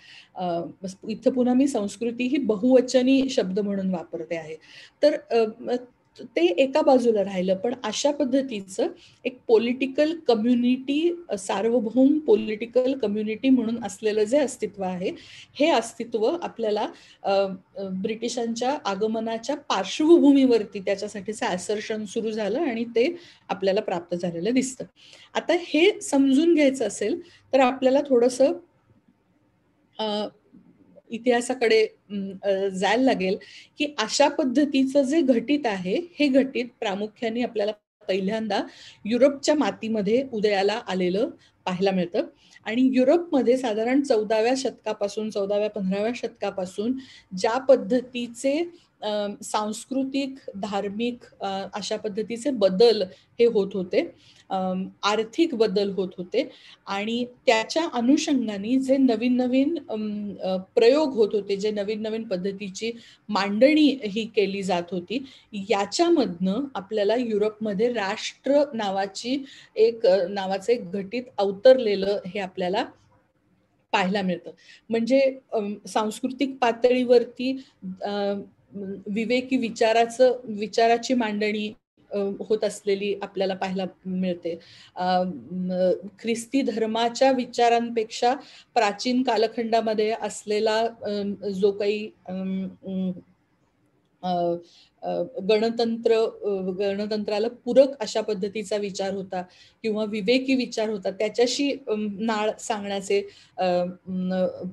इथं पुन्हा मी संस्कृती ही बहुवचनी शब्द म्हणून वापरते आहे. तर ते एका बाजूला राहिलं. पण अशा पद्धतीचं एक पॉलिटिकल कम्युनिटी, सार्वभौम पॉलिटिकल कम्युनिटी म्हणून असलेलं जे अस्तित्व आहे, हे अस्तित्व आपल्याला ब्रिटिशांच्या आगमनाच्या पार्श्वभूमीवरती त्याच्यासाठीचं असर्शन सुरू झालं आणि ते आपल्याला प्राप्त झालेलं दिसतं. आता हे समजून घ्यायचं असेल तर आपल्याला थोडंसं इतिहासाकडे जायला लागेल की अशा पद्धतीचं जे घटित आहे, हे घटित प्रामुख्याने आपल्याला पहिल्यांदा युरोपच्या मातीमध्ये उदयाला आलेलं पाहायला मिळतं. आणि युरोपमध्ये साधारण 14व्या शतकापासून 14व्या-15व्या शतकापासून ज्या पद्धतीचे सांस्कृतिक, धार्मिक अशा पद्धतीचे बदल हे होत होते, आर्थिक बदल होत होते आणि त्याच्या अनुषंगाने जे नवीन नवीन प्रयोग होत होते, जे नवीन नवीन पद्धतीची मांडणी ही केली जात होती, याच्यामधनं आपल्याला युरोपमध्ये राष्ट्र नावाचं एक घटित अवतरलेलं हे आपल्याला पाहायला मिळतं. म्हणजे सांस्कृतिक पातळीवरती विवेकी विचाराची मांडणी होत असलेली आपल्याला पाहायला मिळते. ख्रिस्ती धर्माच्या विचारांपेक्षा प्राचीन कालखंडामध्ये असलेला जो काही गणतंत्राला पूरक अशा पद्धतीचा विचार होता किंवा विवेकी विचार होता, त्याच्याशी नाळ सांगण्याचे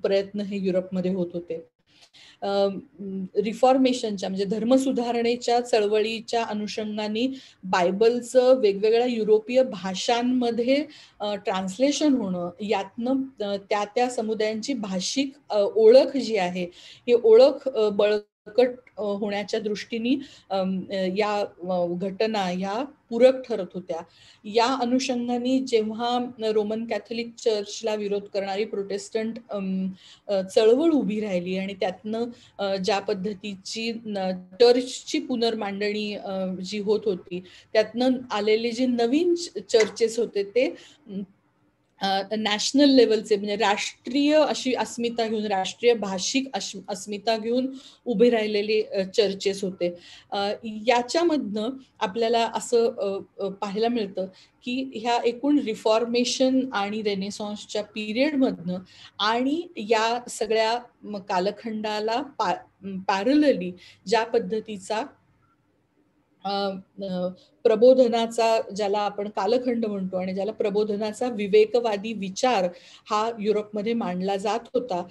प्रयत्न हे युरोपमध्ये होत होते. रिफॉर्मेशनच्या म्हणजे धर्मसुधारणेच्या चळवळीच्या अनुषंगाने बायबलचं वेगवेगळ्या युरोपीय भाषांमध्ये ट्रान्सलेशन होणं, यातनं त्या समुदायांची भाषिक ओळख जी आहे, ही ओळख बळकट होण्याच्या दृष्टीने या घटना ह्या पूरक ठरत होत्या. या अनुषंगाने जेव्हा रोमन कॅथलिक चर्चला विरोध करणारी प्रोटेस्टंट चळवळ उभी राहिली आणि त्यातनं ज्या पद्धतीची चर्चची पुनर्मांडणी जी होत होती, त्यातनं आलेले जे नवीन चर्चेस होते ते नॅशनल लेवलचे म्हणजे राष्ट्रीय अशी अस्मिता घेऊन, राष्ट्रीय भाषिक अस्मिता घेऊन उभे राहिलेले चर्चेस होते. याच्यामधनं आपल्याला असं पाहायला मिळतं की ह्या एकूण रिफॉर्मेशन आणि रेनेसॉन्सच्या पिरियडमधनं आणि या सगळ्या कालखंडाला पॅरलली ज्या पद्धतीचा प्रबोधनाचा, ज्याला आपण कालखंड म्हणतो आणि ज्याला प्रबोधनाचा विवेकवादी विचार हा युरोपमध्ये मांडला जात होता,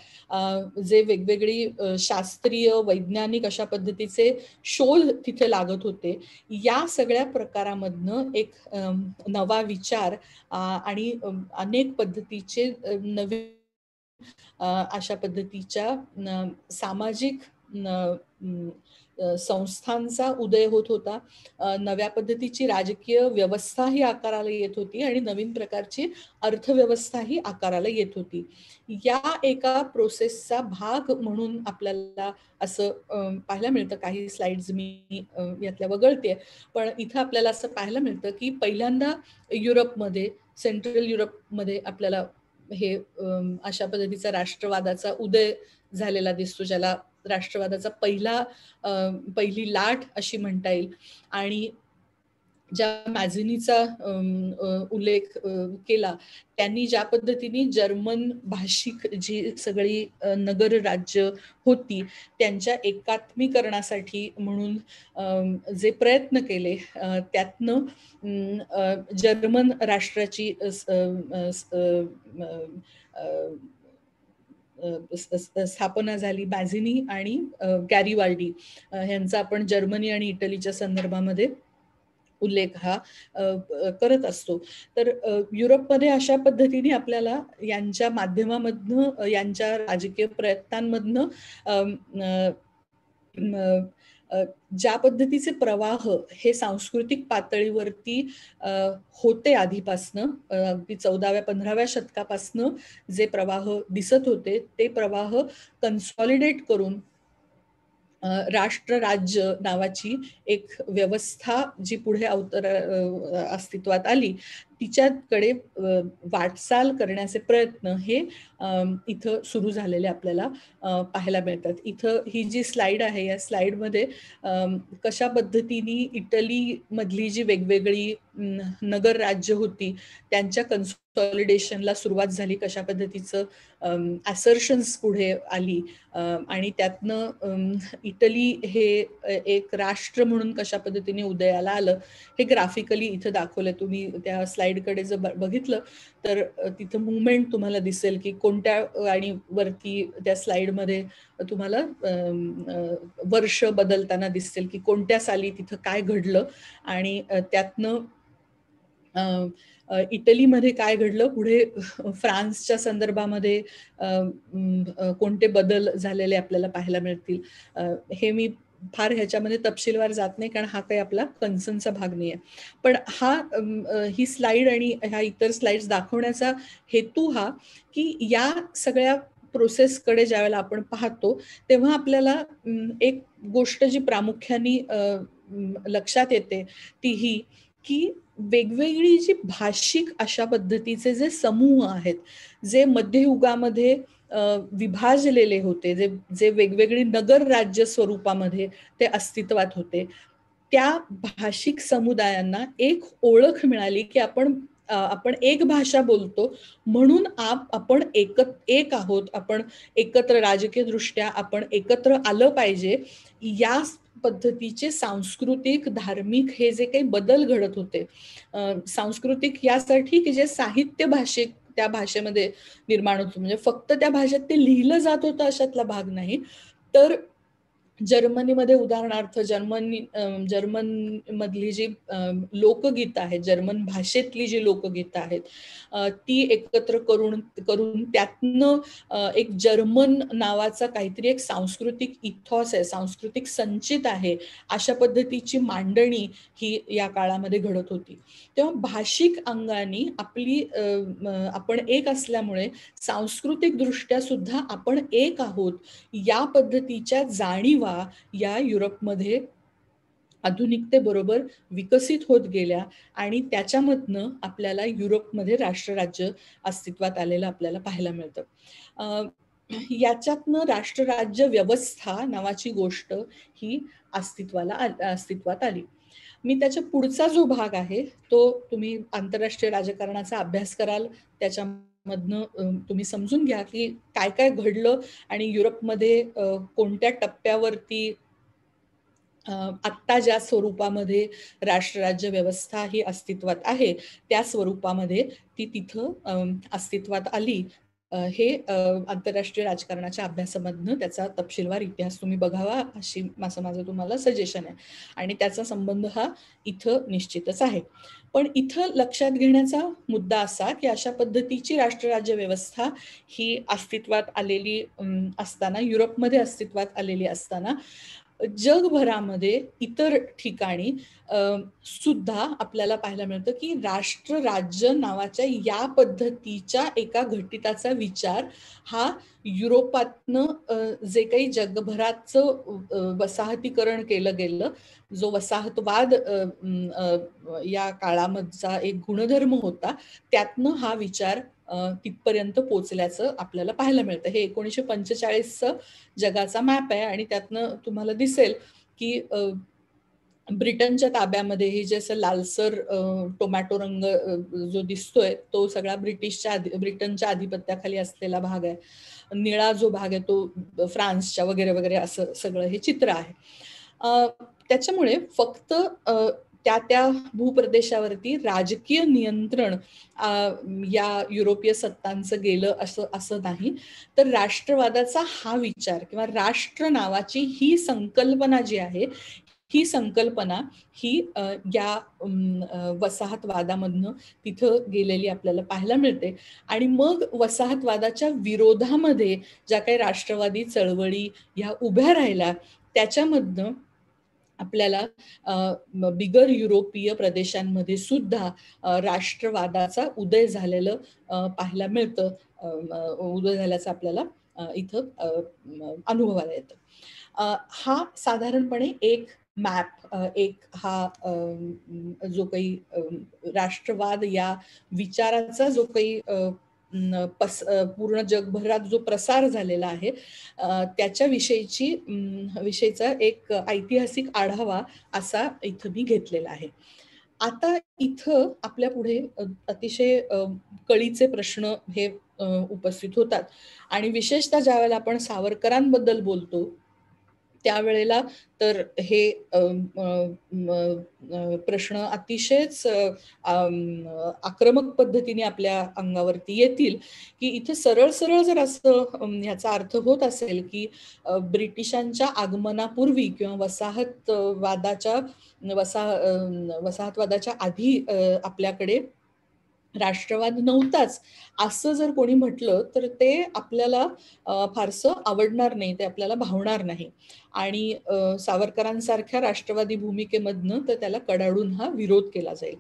जे वेगवेगळी शास्त्रीय वैज्ञानिक अशा पद्धतीचे शोध तिथे लागत होते, या सगळ्या प्रकारामधनं एक नवा विचार आणि अनेक पद्धतीचे नवीन अशा पद्धतीच्या सामाजिक संस्थांचा उदय होत होता. नव्या पद्धतीची राजकीय व्यवस्था ही आकाराला येत होती आणि नवीन प्रकारची अर्थव्यवस्था ही आकाराला येत होती. या एका प्रोसेसचा भाग म्हणून आपल्याला असं पाहायला मिळतं. काही स्लाइड्स मी यातल्या वगळते, पण इथं आपल्याला असं पाहायला मिळतं की पहिल्यांदा युरोपमध्ये, सेंट्रल युरोपमध्ये आपल्याला हे अशा पद्धतीचा राष्ट्रवादाचा उदय झालेला दिसतो, ज्याला राष्ट्रवादाचा पहिली लाट अशी म्हणता येईल. आणि ज्या मॅझिनीचा उल्लेख केला, त्यांनी ज्या पद्धतीने जर्मन भाषिक जी सगळी नगर राज्य होती त्यांच्या एकात्मीकरणासाठी म्हणून जे प्रयत्न केले, त्यातनं जर्मन राष्ट्राची स्थापना झाली. मॅझिनी आणि गॅरिबाल्डी यांचा आपण जर्मनी आणि इटलीच्या संदर्भामध्ये उल्लेख हा करत असतो. तर युरोपमध्ये अशा पद्धतीने आपल्याला यांच्या माध्यमामधनं, यांच्या राजकीय प्रयत्नांमधनं ज्या पद्धतीचे प्रवाह हे सांस्कृतिक पातळीवरती होते आधीपासनं, अगदी 14व्या-15व्या शतकापासनं जे प्रवाह दिसत होते, ते प्रवाह कन्सॉलिडेट करून राष्ट्र राज्य नावाची एक व्यवस्था जी पुढे अस्तित्वात आली, तिच्याकडे वाटचाल करण्याचे प्रयत्न हे इथं सुरू झालेले आपल्याला पाहायला मिळतात. इथं ही जी स्लाइड आहे, या स्लाइडमध्ये कशा पद्धतीने इटली मधली जी वेगवेगळी नगर राज्य होती त्यांच्या कन्सॉलिडेशनला सुरुवात झाली, कशा पद्धतीचं असर्शन्स पुढे आली आणि त्यातनं इटली हे एक राष्ट्र म्हणून कशा पद्धतीने उदयाला आलं हे ग्राफिकली इथं दाखवलं. तुम्ही त्या स्लाइडकडे जर बघितलं तर तिथं मुवमेंट तुम्हाला दिसेल की कोणत्या, आणि वरती त्या स्लाइडमध्ये तुम्हाला वर्ष बदलताना दिसेल की कोणत्या साली तिथं काय घडलं आणि त्यातनं इटलीमध्ये काय घडलं, पुढे फ्रान्सच्या संदर्भामध्ये कोणते बदल झालेले आपल्याला पाहायला मिळतील. हे मी फार ह्याच्यामध्ये तपशीलवार जात नाही कारण हा काही आपला कन्सर्नचा भाग नाही आहे. पण ही स्लाइड आणि ह्या इतर स्लाइड्स दाखवण्याचा हेतू हा की या सगळ्या प्रोसेसकडे ज्यावेळेला आपण पाहतो तेव्हा आपल्याला एक गोष्ट जी प्रामुख्याने लक्षात येते ती ही की वेगवेगळी जी भाषिक अशा पद्धतीचे जे समूह आहेत, जे मध्ययुगामध्ये विभाजलेले होते, जे वेगवेगळी नगर राज्य स्वरूपामध्ये ते अस्तित्वात होते, त्या भाषिक समुदायांना एक ओळख मिळाली की आपण एक भाषा बोलतो म्हणून आपण एक आहोत, आपण एकत्र राजकीय दृष्ट्या आपण एकत्र आलं पाहिजे. या पद्धतीचे सांस्कृतिक धार्मिक हे जे काही बदल घडत होते, सांस्कृतिक यासाठी की जे साहित्य भाषिक त्या भाषेमध्ये निर्माण होतं, म्हणजे फक्त त्या भाषेत ते लिहिलं जात होतं अशातला भाग नाही, तर जर्मनीमध्ये उदाहरणार्थ जर्मन मधली जी लोकगीतं आहेत, जर्मन भाषेतली जी लोकगीतं आहेत ती एकत्र करून त्यातनं एक जर्मन नावाचा काहीतरी एक सांस्कृतिक इथॉस आहे, सांस्कृतिक संचित आहे, अशा पद्धतीची मांडणी ही या काळामध्ये घडत होती. तेव्हा भाषिक अंगाने आपण एक असल्यामुळे सांस्कृतिक दृष्ट्या सुद्धा आपण एक आहोत या पद्धतीच्या जाणीवा या युरोपमध्ये आधुनिकतेबरोबर विकसित होत गेल्या आणि त्याच्यामधनं आपल्याला युरोपमध्ये राष्ट्रराज्य अस्तित्वात आलेलं आपल्याला पाहायला मिळतं. याच्यातनं राष्ट्रराज्य व्यवस्था नावाची गोष्ट ही अस्तित्वात आली. मी त्याच्या पुढचा जो भाग आहे तो तुम्ही आंतरराष्ट्रीय राजकारणाचा अभ्यास कराल, त्याच्यामधनं तुम्ही समजून घ्या की काय काय घडलं आणि युरोपमध्ये कोणत्या टप्प्यावरती आत्ता ज्या स्वरूपामध्ये राष्ट्रराज्य व्यवस्था ही अस्तित्वात आहे त्या स्वरूपामध्ये ती तिथं अस्तित्वात आली. हे आंतरराष्ट्रीय राजकारणाच्या अभ्यासामधनं त्याचा तपशीलवार इतिहास तुम्ही बघावा अशी माझं तुम्हाला सजेशन आहे आणि त्याचा संबंध हा इथं निश्चितच आहे. पण इथं लक्षात घेण्याचा मुद्दा असा की अशा पद्धतीची राष्ट्रराज्य व्यवस्था ही अस्तित्वात आलेली असताना, युरोपमध्ये अस्तित्वात आलेली असताना जगभरामध्ये इतर ठिकाणी सुद्धा आपल्याला पाहायला मिळतं की राष्ट्र राज्य नावाच्या या पद्धतीच्या एका घटिताचा विचार हा युरोपातनं जे काही जगभराचं वसाहतीकरण केलं गेलं, जो वसाहतवाद या काळामधचा एक गुणधर्म होता, त्यातनं हा विचार तिथपर्यंत पोचल्याचं आपल्याला पाहायला मिळतं. हे 1945चं जगाचा मॅप आहे आणि त्यातनं तुम्हाला दिसेल की ब्रिटनच्या ताब्यामध्ये हे जे असं लालसर टोमॅटो रंग जो दिसतोय तो सगळा ब्रिटनच्या आधिपत्याखाली असलेला भाग आहे. निळा जो भाग आहे तो फ्रान्सच्या वगैरे वगैरे असं सगळं हे चित्र आहे. त्याच्यामुळे फक्त त्या भूप्रदेशावरती राजकीय नियंत्रण या युरोपीय सत्तांचं गेलं असं नाही, तर राष्ट्रवादाचा हा विचार किंवा राष्ट्र नावाची ही संकल्पना जी आहे, ही संकल्पना ही या वसाहतवादामधनं तिथं गेलेली आपल्याला पाहायला मिळते. आणि मग वसाहतवादाच्या विरोधामध्ये ज्या काही राष्ट्रवादी चळवळी ह्या उभ्या राहिल्या त्याच्यामधनं आपल्याला बिगर युरोपीय प्रदेशांमध्ये सुद्धा राष्ट्रवादाचा उदय झालेलं पाहायला मिळतं. उदय झाल्याचं आपल्याला इथं अनुभवायला येतं. हा साधारणपणे एक मॅप, एक हा जो काही राष्ट्रवाद या विचाराचा जो काही पूर्ण जगभरात जो प्रसार झालेला आहे त्याच्या विषयीचा एक ऐतिहासिक आढावा असा इथं मी घेतलेला आहे. आता इथं आपल्या पुढे अतिशय कळीचे प्रश्न हे उपस्थित होतात आणि विशेषतः ज्यावेळेला आपण सावरकरांबद्दल बोलतो त्यावेळेला तर हे प्रश्न अतिशयच आक्रमक पद्धतीने आपल्या अंगावरती येतील की इथे सरळ सरळ जर असं ह्याचा अर्थ होत असेल की ब्रिटिशांच्या आगमनापूर्वी किंवा वसाहतवादाच्या आधी आपल्याकडे राष्ट्रवाद नव्हताच असं जर कोणी म्हटलं तर ते आपल्याला फारसं आवडणार नाही, ते आपल्याला भावणार नाही. आणि सावरकरांसारख्या राष्ट्रवादी भूमिकेमधनं तर त्याला कडाडून हा विरोध केला जाईल.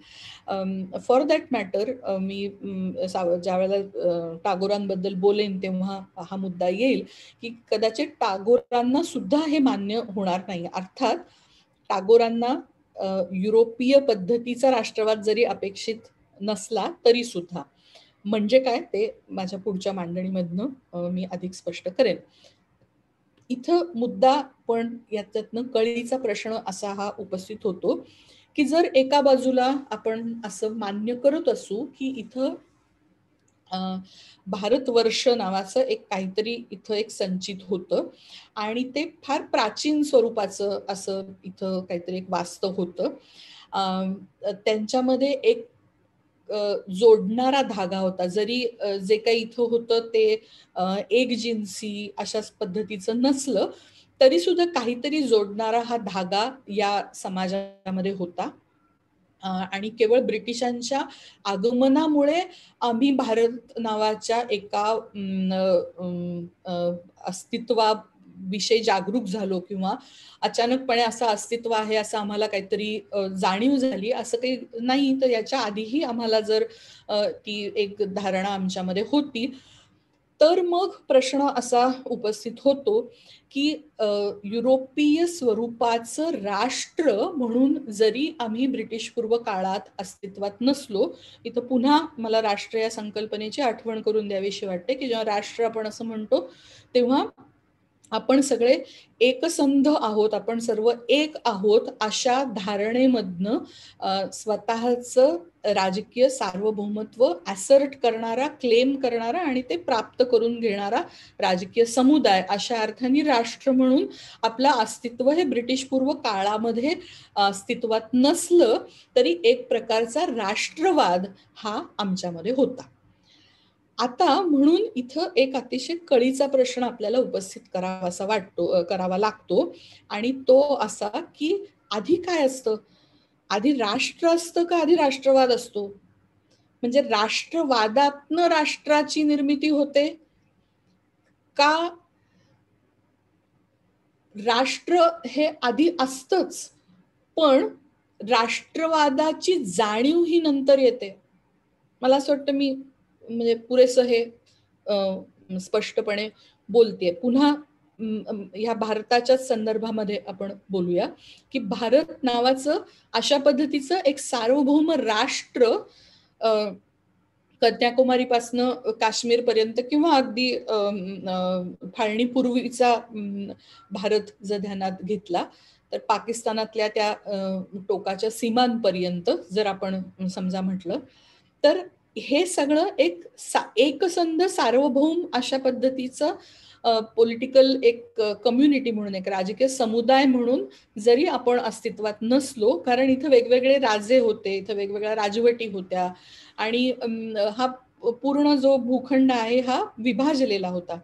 फॉर दॅट मॅटर मी ज्या वेळेला टागोरांबद्दल बोलेन तेव्हा हा मुद्दा येईल की कदाचित टागोरांना सुद्धा हे मान्य होणार नाही. अर्थात टागोरांना युरोपीय पद्धतीचा राष्ट्रवाद जरी अपेक्षित नसला तरी सुद्धा, म्हणजे काय ते माझ्या पुढच्या मांडणीमधनं मी अधिक स्पष्ट करेन. इथं मुद्दा पण याच्यातनं कळीचा प्रश्न असा हा उपस्थित होतो की जर एका बाजूला आपण असं मान्य करत असू की इथं भारतवर्ष नावाचं एक काहीतरी इथं एक संचित होतं आणि ते फार प्राचीन स्वरूपाचं असं इथं काहीतरी एक वास्तव होतं. त्यांच्यामध्ये एक जोडणारा धागा होता. जरी जे काही इथं होतं ते एक जिन्सी अशाच पद्धतीचं नसलं तरी सुद्धा काहीतरी जोडणारा हा धागा या समाजामध्ये होता. आणि केवळ ब्रिटिशांच्या आगमनामुळे आम्ही भारत नावाच्या एका अस्तित्वाविषयी जागरूक झालो किंवा अचानकपणे असं अस्तित्व आहे असं आम्हाला काहीतरी जाणीव झाली असं काही नाही. तर याच्या आधीही आम्हाला जर ती एक धारणा आमच्यामध्ये होती तर मग प्रश्न असा उपस्थित होतो की युरोपीय स्वरूपाचं राष्ट्र म्हणून जरी आम्ही ब्रिटिशपूर्व काळात अस्तित्वात नसलो, इथं पुन्हा मला राष्ट्र या संकल्पनेची आठवण करून द्यावीशी वाटते की जेव्हा राष्ट्र आपण असं म्हणतो तेव्हा आपण सगळे एकसंध आहोत, आपण सर्व एक आहोत अशा धारणेमधनं स्वतःचं राजकीय सार्वभौमत्व असर्ट करणारा, क्लेम करणारा आणि ते प्राप्त करून घेणारा राजकीय समुदाय अशा अर्थाने राष्ट्र म्हणून आपलं अस्तित्व हे ब्रिटिशपूर्व काळामध्ये अस्तित्वात नसलं तरी एक प्रकारचा राष्ट्रवाद हा आमच्यामध्ये होता. आता म्हणून इथं एक अतिशय कळीचा प्रश्न आपल्याला उपस्थित करावा लागतो आणि तो असा की आधी काय असतं? आधी राष्ट्र असतं का आधी राष्ट्रवाद असतो? म्हणजे राष्ट्रवादातनं राष्ट्राची निर्मिती होते का राष्ट्र हे आधी असतंच पण राष्ट्रवादाची जाणीव ही नंतर येते? मला असं वाटतं मी म्हणजे पुरेसं हे स्पष्टपणे बोलतेय. पुन्हा ह्या भारताच्या संदर्भामध्ये आपण बोलूया की भारत नावाचं अशा पद्धतीचं एक सार्वभौम राष्ट्र कन्याकुमारीपासनं काश्मीर पर्यंत किंवा अगदी फाळणीपूर्वीचा भारत जर ध्यानात घेतला तर पाकिस्तानातल्या त्या टोकाच्या सीमांपर्यंत जर आपण समजा म्हटलं तर हे सगळं एक एकसंध सार्वभौम अशा पद्धतीचं पॉलिटिकल एक कम्युनिटी म्हणून एक राजकीय समुदाय म्हणून जरी आपण अस्तित्वात नसलो, कारण इथं वेगवेगळे राजे होते, इथं वेगवेगळ्या राजवटी होत्या आणि हा पूर्ण जो भूखंड आहे हा विभाजलेला होता.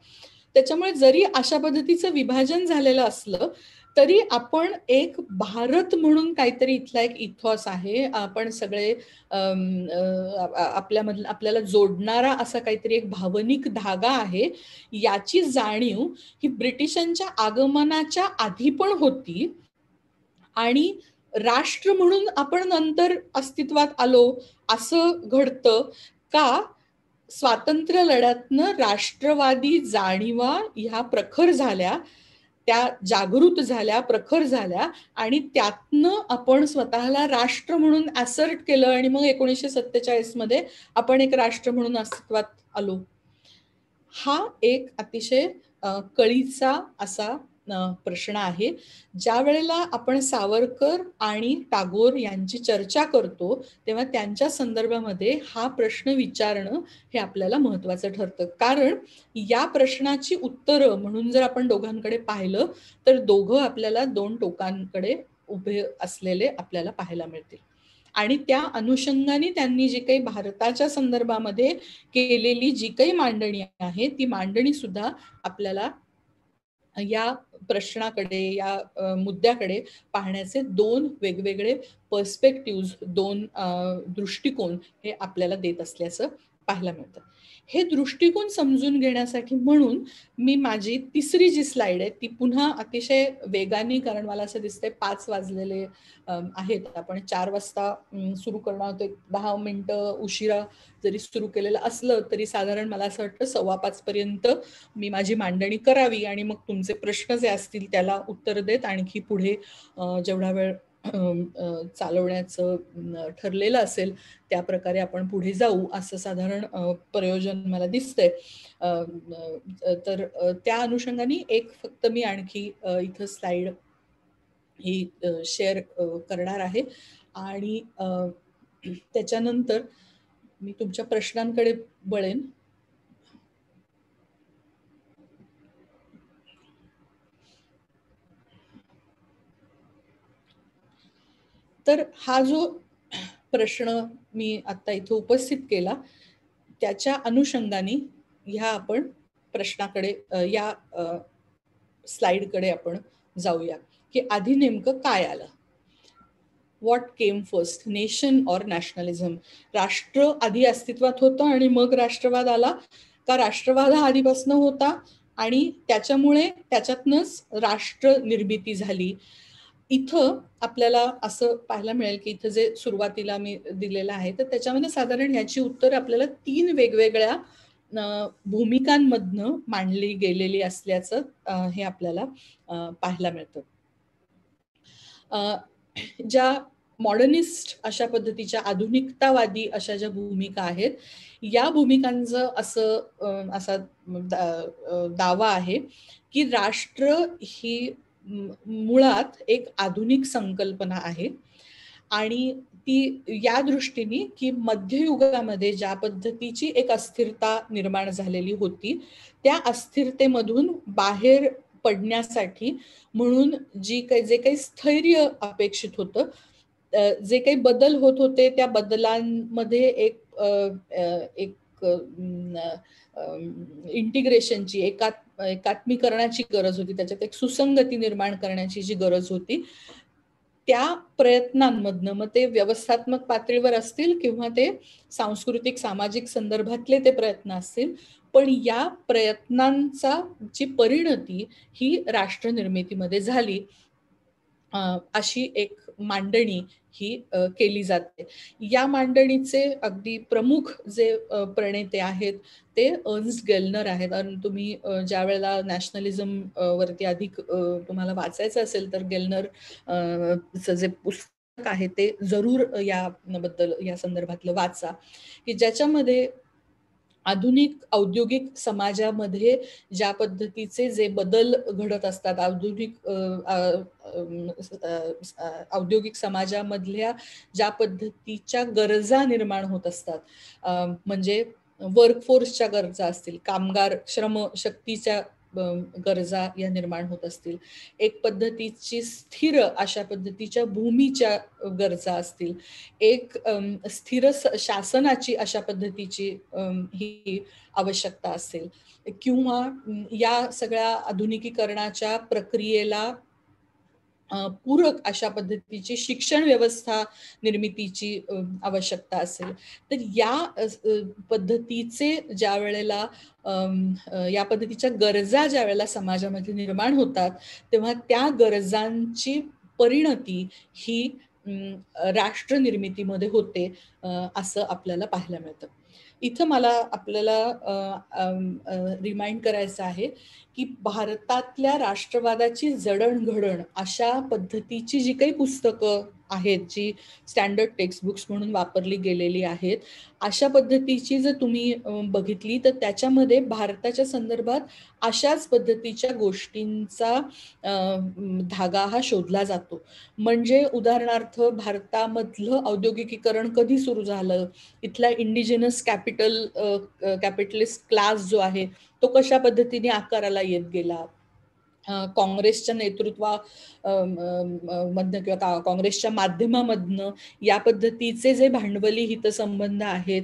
त्याच्यामुळे जरी अशा पद्धतीचं विभाजन झालेलं असलं तरी आपण एक भारत म्हणून काहीतरी इथला एक इथॉस आहे, आपण सगळे आपल्याला जोडणारा असा काहीतरी एक भावनिक धागा आहे याची जाणीव ही ब्रिटिशांच्या आगमनाच्या आधी पण होती आणि राष्ट्र म्हणून आपण नंतर अस्तित्वात आलो असं घडतं का स्वातंत्र्य लढ्यातनं राष्ट्रवादी जाणीवा ह्या प्रखर झाल्या, त्या जागृत झाल्या, प्रखर झाल्या आणि त्यातनं आपण स्वतःला राष्ट्र म्हणून असर्ट केलं आणि मग 1947 मध्ये आपण एक राष्ट्र म्हणून अस्तित्वात आलो. हा एक अतिशय कळीचा असा प्रश्न आहे. ज्या वेळेला आपण सावरकर आणि टागोर यांची चर्चा करतो तेव्हा त्यांच्या संदर्भामध्ये हा प्रश्न विचारणं हे आपल्याला महत्वाचं ठरतं. कारण या प्रश्नाची उत्तरं म्हणून जर आपण दोघांकडे पाहिलं तर दोघं आपल्याला दोन टोकांकडे उभे असलेले आपल्याला पाहायला मिळतील. आणि त्या अनुषंगाने त्यांनी जी काही भारताच्या संदर्भामध्ये केलेली जी काही मांडणी आहे ती मांडणी सुद्धा आपल्याला या प्रश्नाकडे, या मुद्द्याकडे पाहण्याचे दोन वेगवेगळे पर्स्पेक्टिव्ह, दोन दृष्टिकोन हे आपल्याला देत असल्याचं पाहायला मिळतं. हे दृष्टिकोन समजून घेण्यासाठी म्हणून मी माझी तिसरी जी स्लाइड आहे ती पुन्हा अतिशय वेगाने, कारण मला असं दिसतंय 5 वाजलेले आहेत, आपण 4 वाजता सुरू करणार होतो. 10 मिनिटं उशिरा जरी सुरू केलेलं असलं तरी साधारण मला असं वाटतं 4:15 पर्यंत मी माझी मांडणी करावी आणि मग तुमचे प्रश्न जे असतील त्याला उत्तर देत आणखी पुढे जेवढा वेळ चालवण्याचं ठरलेलं असेल त्या प्रकारे आपण पुढे जाऊ असं साधारण प्रयोजन मला दिसतंय. तर त्या अनुषंगाने एक फक्त मी आणखी इथं स्लाइड ही शेअर करणार आहे आणि त्याच्यानंतर मी तुमच्या प्रश्नांकडे वळेन. तर हा जो प्रश्न मी आता इथं उपस्थित केला त्याच्या अनुषंगाने ह्या आपण प्रश्नाकडे, या स्लाइडकडे आपण जाऊया की आधी नेमकं काय आलं. What came first, nation or nationalism? राष्ट्र आधी अस्तित्वात होतं आणि मग राष्ट्रवाद आला का राष्ट्रवाद हा आधीपासून होता आणि त्याच्यामुळे त्याच्यातनंच राष्ट्र निर्मिती झाली? इथं आपल्याला असं पाहायला मिळेल की इथं जे सुरुवातीला मी दिलेलं आहे तर त्याच्यामध्ये साधारण ह्याची उत्तर आपल्याला 3 वेगवेगळ्या भूमिकांमधनं मांडली गेलेली असल्याचं हे आपल्याला पाहायला मिळतं. ज्या मॉडर्निस्ट अशा पद्धतीच्या, आधुनिकतावादी अशा ज्या भूमिका आहेत या भूमिकांचं असा दावा आहे की राष्ट्र ही मुळात एक आधुनिक संकल्पना आहे आणि ती या दृष्टीने की मध्ययुगामध्ये ज्या पद्धतीची एक अस्थिरता निर्माण झालेली होती त्या अस्थिरतेमधून बाहेर पडण्यासाठी म्हणून जे काही स्थैर्य अपेक्षित होतं, जे काही बदल होत होते त्या बदलांमध्ये एक इंटिग्रेशनची, एकात्मीकरणाची गरज होती, त्याच्यात एक सुसंगती निर्माण करण्याची जी गरज होती, त्या प्रयत्नांमधनं, मग ते व्यवस्थात्मक पातळीवर असतील किंवा ते सांस्कृतिक सामाजिक संदर्भातले ते प्रयत्न असतील, पण या प्रयत्नांचा ची परिणती ही राष्ट्र निर्मितीमध्ये झाली अशी एक मांडणी ही केली जाते. या मांडणीचे अगदी प्रमुख जे प्रणेते आहेत ते अर्न्स्ट गेलनर आहेत. आणि तुम्ही ज्या वेळेला नॅशनलिझम वरती अधिक तुम्हाला वाचायचं असेल तर गेलनर जे पुस्तक आहे ते जरूर याबद्दल, या संदर्भातलं वाचा, की ज्याच्यामध्ये आधुनिक औद्योगिक समाजामध्ये ज्या पद्धतीचे जे बदल घडत असतात, औद्योगिक समाजामधल्या ज्या पद्धतीच्या गरजा निर्माण होत असतात, म्हणजे वर्कफोर्सच्या गरजा असतील, कामगार श्रमशक्तीच्या गरजा या निर्माण होत असतील, एक पद्धतीची स्थिर अशा पद्धतीच्या भूमीच्या गरजा असतील, एक स्थिर शासनाची अशा पद्धतीची ही आवश्यकता असेल, किंवा या सगळ्या आधुनिकीकरणाच्या प्रक्रियेला पूरक अशा पद्धतीची शिक्षण व्यवस्था निर्मितीची आवश्यकता असेल, तर या पद्धतीचे ज्या वेळेला या पद्धतीच्या गरजा ज्या वेळेला समाजामध्ये निर्माण होतात तेव्हा त्या गरजांची परिणती ही राष्ट्र निर्मितीमध्ये होते असं आपल्याला पाहायला मिळतं. इथं मला आपल्याला रिमाइंड करायचं आहे की भारतातल्या राष्ट्रवादाची जडणघडण अशा पद्धतीची जी काही पुस्तकं आहेत, जी स्टँडर्ड टेक्स्टबुक्स म्हणून वापरली गेलेली आहेत, अशा पद्धतीची जर तुम्ही बघितली तर त्याच्यामध्ये भारताच्या संदर्भात अशाच पद्धतीच्या गोष्टींचा धागा हा शोधला जातो. म्हणजे उदाहरणार्थ भारतामधलं औद्योगिकीकरण कधी सुरू झालं, इथला इंडिजिनस कॅपिटलिस्ट क्लास जो आहे तो कशा पद्धतीने आकाराला येत गेला, काँग्रेसच्या नेतृत्वामधनं किंवा काँग्रेसच्या माध्यमामधनं या पद्धतीचे जे भांडवली हितसंबंध आहेत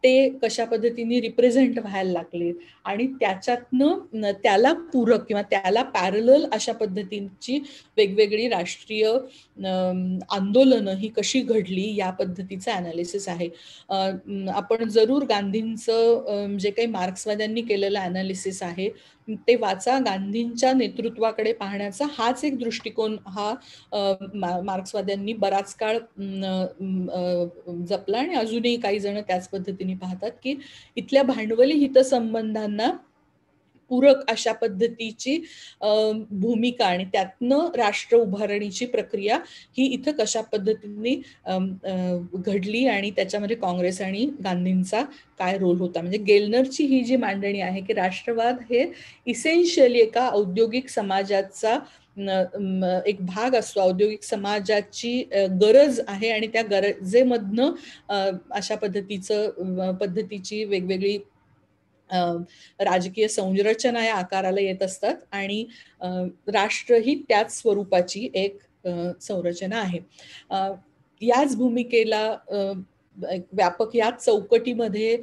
ते कशा पद्धतीने रिप्रेझेंट व्हायला लागले आणि त्याच्यातनं त्याला पूरक किंवा त्याला पॅरलल अशा पद्धतीची वेगवेगळी राष्ट्रीय आंदोलनं ही कशी घडली या पद्धतीचं अनालिसिस आहे. आपण जरूर गांधींचं जे काही मार्क्सवाद्यांनी केलेलं अनालिसिस आहे ते वाचा. गांधींच्या नेतृत्वाकडे पाहण्याचा हाच एक दृष्टिकोन हा मार्क्सवाद्यांनी बराच काळ जपला आणि अजूनही काही जण त्याच पद्धतीने पाहतात की इथल्या भांडवली हितसंबंधांना पूरक अशा पद्धतीची भूमिका आणि त्यातनं राष्ट्र उभारणीची प्रक्रिया ही इथं कशा पद्धतीने घडली आणि त्याच्यामध्ये काँग्रेस आणि गांधींचा काय रोल होता. म्हणजे गेलनरची ही जी मांडणी आहे की राष्ट्रवाद हे इसेन्शियली एका औद्योगिक समाजाचा एक भाग असतो, औद्योगिक समाजाची गरज आहे आणि त्या गरजेमधनं अशा पद्धतीची वेगवेगळी राजकीय संरचना या आकाराला येत असतात आणि राष्ट्र ही त्याच स्वरूपाची एक संरचना आहे. याच भूमिकेला व्यापक या चौकटीमध्ये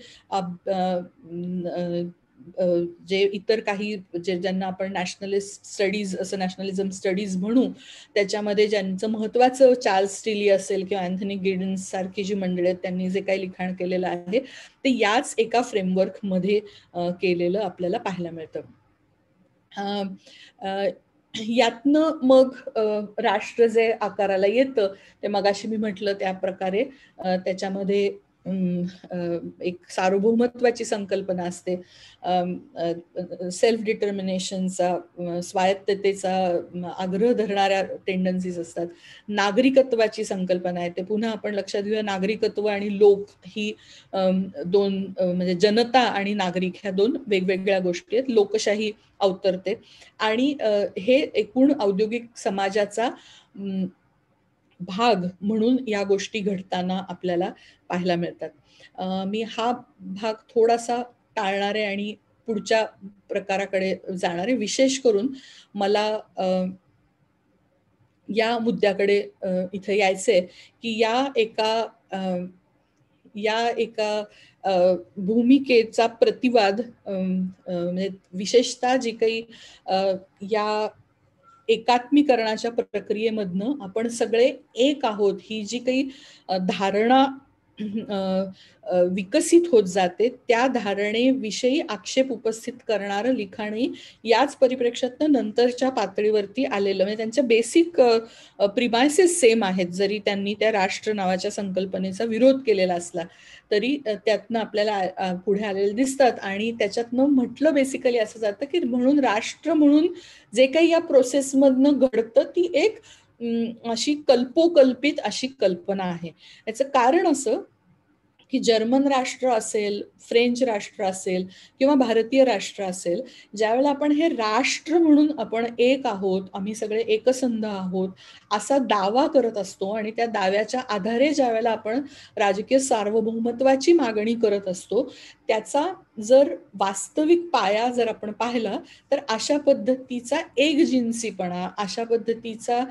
जे इतर काही ज्यांना आपण नॅशनलिस्ट स्टडीज असं नॅशनलिझम स्टडीज म्हणू त्याच्यामध्ये ज्यांचं महत्वाचं चार्ल्स स्टिली असेल किंवा अँथनी गिडन्स सारखी जी मंडळी आहेत त्यांनी जे काही लिखाण केलेलं आहे ते याच एका फ्रेमवर्क मध्ये केलेलं आपल्याला पाहायला मिळतं. यातनं मग राष्ट्र जे आकाराला येतं ते मगाशी मी म्हटलं त्या प्रकारे त्याच्यामध्ये एक सार्वभौमत्वाची संकल्पना असते, सेल्फ डिटर्मिनेशनचा स्वायत्ततेचा आग्रह धरणाऱ्या टेंडन्सीज असतात, नागरिकत्वाची संकल्पना आहे. ते पुन्हा आपण लक्षात घेऊया, नागरिकत्व आणि लोक ही दोन म्हणजे जनता आणि नागरिक ह्या दोन वेगवेगळ्या गोष्टी आहेत. लोकशाही अवतरते आणि हे एकूण औद्योगिक समाजाचा भाग म्हणून या गोष्टी घडताना आपल्याला पाहायला मिळतात. मी हा भाग थोडासा टाळणार आहे आणि पुढच्या प्रकाराकडे जाणार आहे. विशेष करून मला या मुद्द्याकडे इथे यायचंय की या एका भूमिकेचा प्रतिवाद म्हणजे विशेषतः जी काही या एकात्मीकरणाच्या प्रक्रियेमधनं आपण सगळे एक आहोत ही जी काही धारणा विकसित होत जाते त्या धारणेविषयी आक्षेप उपस्थित करणारं लिखाणही याच परिप्रेक्ष्यातनं नंतरच्या पातळीवरती आलेलं. म्हणजे त्यांच्या बेसिक प्रिमायसेस सेम आहेत. जरी त्यांनी त्या राष्ट्र नावाच्या संकल्पनेचा विरोध केलेला असला तरी त्यातनं आपल्याला पुढे आलेले दिसतात आणि त्याच्यातनं म्हटलं बेसिकली असं जातं की म्हणून राष्ट्र म्हणून जे काही या प्रोसेसमधनं घडतं ती एक अशी कल्पोकल्पित अशी कल्पना आहे. याचं कारण असं की जर्मन राष्ट्र असेल, फ्रेंच राष्ट्र असेल किंवा भारतीय राष्ट्र असेल, ज्यावेळेला आपण हे राष्ट्र म्हणून आपण एक आहोत, आम्ही सगळे एकसंध आहोत असा दावा करत असतो आणि त्या दाव्याच्या आधारे ज्यावेळेला आपण राजकीय सार्वभौमत्वाची मागणी करत असतो त्याचा जर वास्तविक पाया जर आपण पाहिला तर अशा पद्धतीचा एकजिन्सीपणा, अशा पद्धतीचा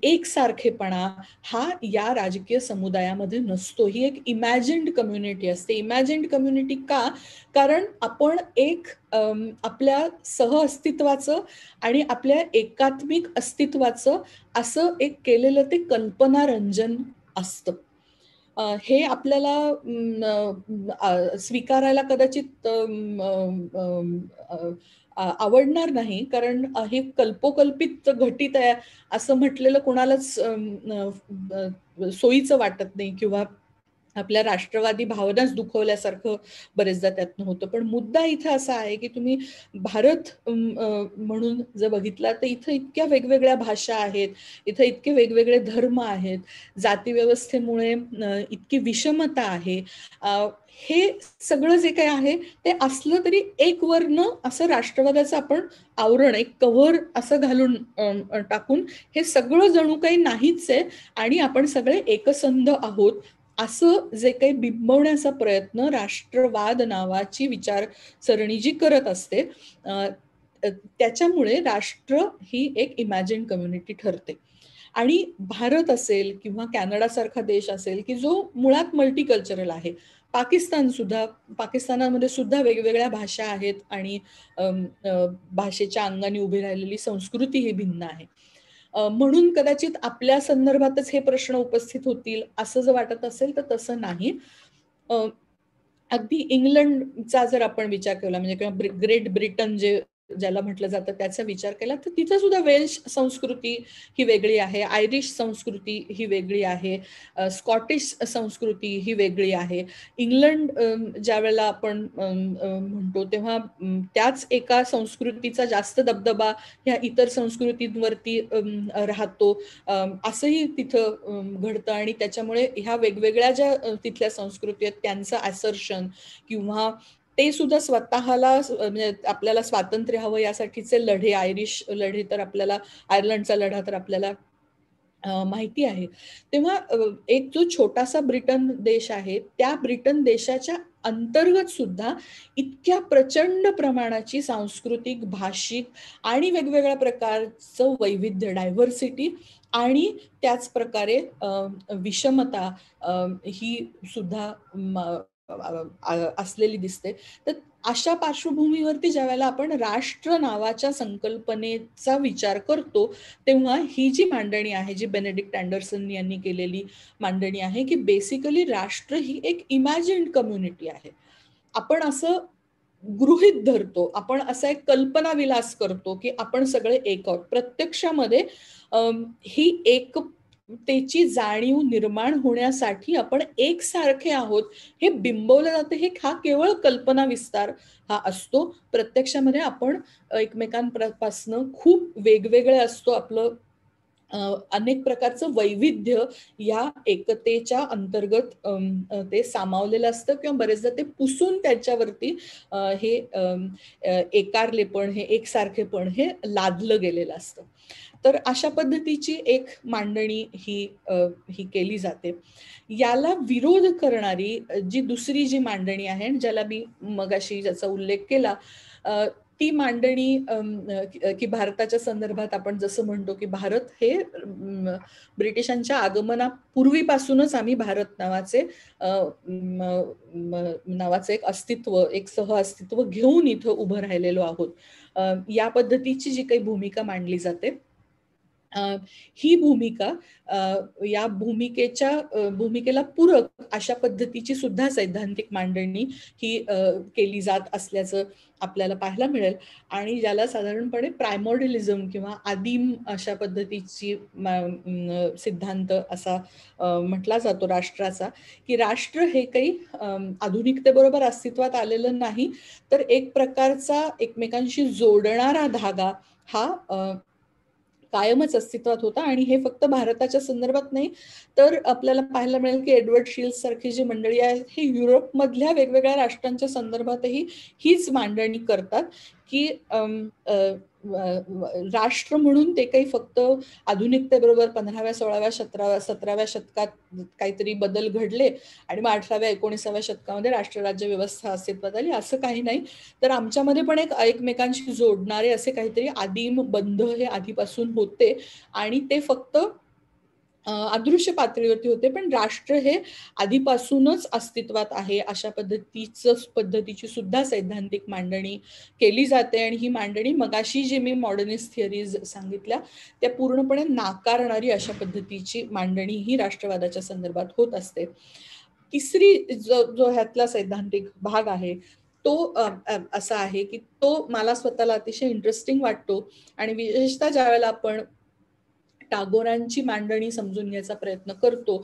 एकसारखेपणा हा या राजकीय समुदायामध्ये नसतो. ही एक इमॅजिन्ड कम्युनिटी असते. इमॅजिन्ड कम्युनिटी का? कारण आपण एक आपल्या सहअस्तित्वाचं आणि आपल्या एकात्मिक अस्तित्वाचं असं एक केलेलं ते कल्पनारंजन असतं. हे आपल्याला स्वीकारायला कदाचित आवडणार नाही कारण हे कल्पोकल्पित घटित आहे असं म्हटलेलं कोणालाच सोयीचं वाटत नाही किंवा आपल्या राष्ट्रवादी भावनाच दुखवल्यासारखं बरेचदा त्यातनं होतं. पण मुद्दा इथं असा आहे की तुम्ही भारत म्हणून जर बघितला तर इथं इतक्या वेगवेगळ्या भाषा आहेत, इथं इतके वेगवेगळे धर्म आहेत, जाती व्यवस्थेमुळे इतकी विषमता आहे. हे सगळं जे काही आहे ते असलं तरी एक वर्ण असं राष्ट्रवादाचं आपण आवरण, एक कव्हर असं घालून टाकून हे सगळं जणू काही नाहीच आहे आणि आपण सगळे एकसंध आहोत असं जे काही बिंबवण्याचा प्रयत्न राष्ट्रवाद नावाची विचारसरणी जी करत असते, त्याच्यामुळे राष्ट्र ही एक इमॅजिन कम्युनिटी ठरते. आणि भारत असेल किंवा कॅनडा सारखा देश असेल की जो मुळात मल्टीकल्चरल आहे, पाकिस्तानामध्ये सुद्धा वेगवेगळ्या भाषा आहेत आणि भाषेच्या अंगाने उभी राहिलेली संस्कृती ही भिन्न आहे. म्हणून कदाचित आपल्या संदर्भातच हे प्रश्न उपस्थित होतील असं जर वाटत असेल तर तसं नाही. अगदी इंग्लंडचा जर आपण विचार केला म्हणजे किंवा ग्रेट ब्रिटन जे ज्याला म्हटलं जातं त्याचा विचार केला तर तिथं सुद्धा वेल्श संस्कृती ही वेगळी आहे, आयरिश संस्कृती ही वेगळी आहे, स्कॉटिश संस्कृती ही वेगळी आहे. इंग्लंड ज्या वेळेला आपण म्हणतो तेव्हा त्याच एका संस्कृतीचा जास्त दबदबा ह्या इतर संस्कृतींवरती राहतो असंही तिथं घडतं आणि त्याच्यामुळे ह्या वेगवेगळ्या ज्या तिथल्या संस्कृती आहेत त्यांचं ॲसर्शन किंवा ते सुद्धा स्वतःला म्हणजे आपल्याला स्वातंत्र्य हवं यासाठीचे लढे, आयरिश लढे तर आपल्याला, आयर्लंडचा लढा तर आपल्याला माहिती आहे. तेव्हा एक जो छोटासा ब्रिटन देश आहे त्या ब्रिटन देशाच्या अंतर्गत सुद्धा इतक्या प्रचंड प्रमाणाची सांस्कृतिक, भाषिक आणि वेगवेगळ्या प्रकारचं वैविध्य, डायव्हर्सिटी आणि त्याच प्रकारे विषमता ही सुद्धा असलेली दिसते. तर अशा पार्श्वभूमीवरती ज्या वेळेला आपण राष्ट्र नावाच्या संकल्पनेचा विचार करतो तेव्हा ही जी मांडणी आहे, जी बेनेडिक्ट अँडरसन यांनी केलेली मांडणी आहे की बेसिकली राष्ट्र ही एक इमॅजिन्ड कम्युनिटी आहे. आपण असं गृहीत धरतो, आपण असा एक कल्पना विलास करतो की आपण सगळे एक आहोत. प्रत्यक्षामध्ये ही एकतेची जाणीव निर्माण होण्यासाठी आपण एकसारखे आहोत हे बिंबवलं जातं. हा केवळ कल्पना विस्तार हा असतो. प्रत्यक्षामध्ये आपण एकमेकांपासून खूप वेगवेगळे असतो. आपलं अनेक प्रकारचं वैविध्य या एकतेच्या अंतर्गत ते सामावलेलं असतं किंवा बरेचदा ते पुसून त्याच्यावरती हे एकारलेपण, हे एकसारखेपण हे लादलं गेलेलं असतं. तर अशा पद्धतीची एक मांडणी ही केली जाते. याला विरोध करणारी जी दुसरी जी मांडणी आहे ज्याला मी मगाशी ज्याचा उल्लेख केला ती मांडणी की भारताच्या संदर्भात आपण जसं म्हणतो की भारत हे ब्रिटिशांच्या आगमनापूर्वीपासूनच आम्ही भारत नावाचे एक अस्तित्व, एक सह अस्तित्व घेऊन इथं उभं राहिलेलो आहोत. या पद्धतीची जी काही भूमिका मांडली जाते ही भूमिका या भूमिकेला पूरक अशा पद्धतीची सुद्धा सैद्धांतिक मांडणी ही केली जात असल्याचं आपल्याला पाहायला मिळेल आणि ज्याला साधारणपणे प्रायमॉर्डिलिझम किंवा आदिम अशा पद्धतीची सिद्धांत असा म्हटला जातो राष्ट्राचा, की राष्ट्र हे काही आधुनिकतेबरोबर अस्तित्वात आलेलं नाही तर एक प्रकारचा एकमेकांशी जोडणारा धागा हा कायमच अस्तित्वात होता. आणि हे फक्त भारताच्या संदर्भात नाही तर आपल्याला पाहायला मिळेल की एडवर्ड शिल्स सारखी जी मंडळी आहेत हे युरोपमधल्या वेगवेगळ्या राष्ट्रांच्या संदर्भातही हीच मांडणी करतात की राष्ट्र म्हणून ते काही फक्त आधुनिकतेबरोबर 15व्या, 16व्या, 17व्या शतकात काहीतरी बदल घडले आणि मग 18व्या, 19व्या शतकामध्ये राष्ट्रराज्य व्यवस्था अस्तित्वात आली असं काही नाही. तर आमच्यामध्ये पण एकमेकांशी जोडणारे असे काहीतरी आदिम बंध हे आधीपासून होते आणि ते फक्त अदृश्य पातळीवरती होते, पण राष्ट्र हे आधीपासूनच अस्तित्वात आहे अशा पद्धतीची सुद्धा सैद्धांतिक मांडणी केली जाते. आणि ही मांडणी मगाशी जे मी मॉडर्निस्ट थिअरीज सांगितल्या त्या पूर्णपणे नाकारणारी अशा पद्धतीची मांडणी ही राष्ट्रवादाच्या संदर्भात होत असते. तिसरी जो ह्यातला सैद्धांतिक भाग आहे तो असा आहे की तो मला स्वतःला अतिशय इंटरेस्टिंग वाटतो आणि विशेषतः ज्या वेळेला आपण टागोरांची मांडणी समजून घ्यायचा प्रयत्न करतो,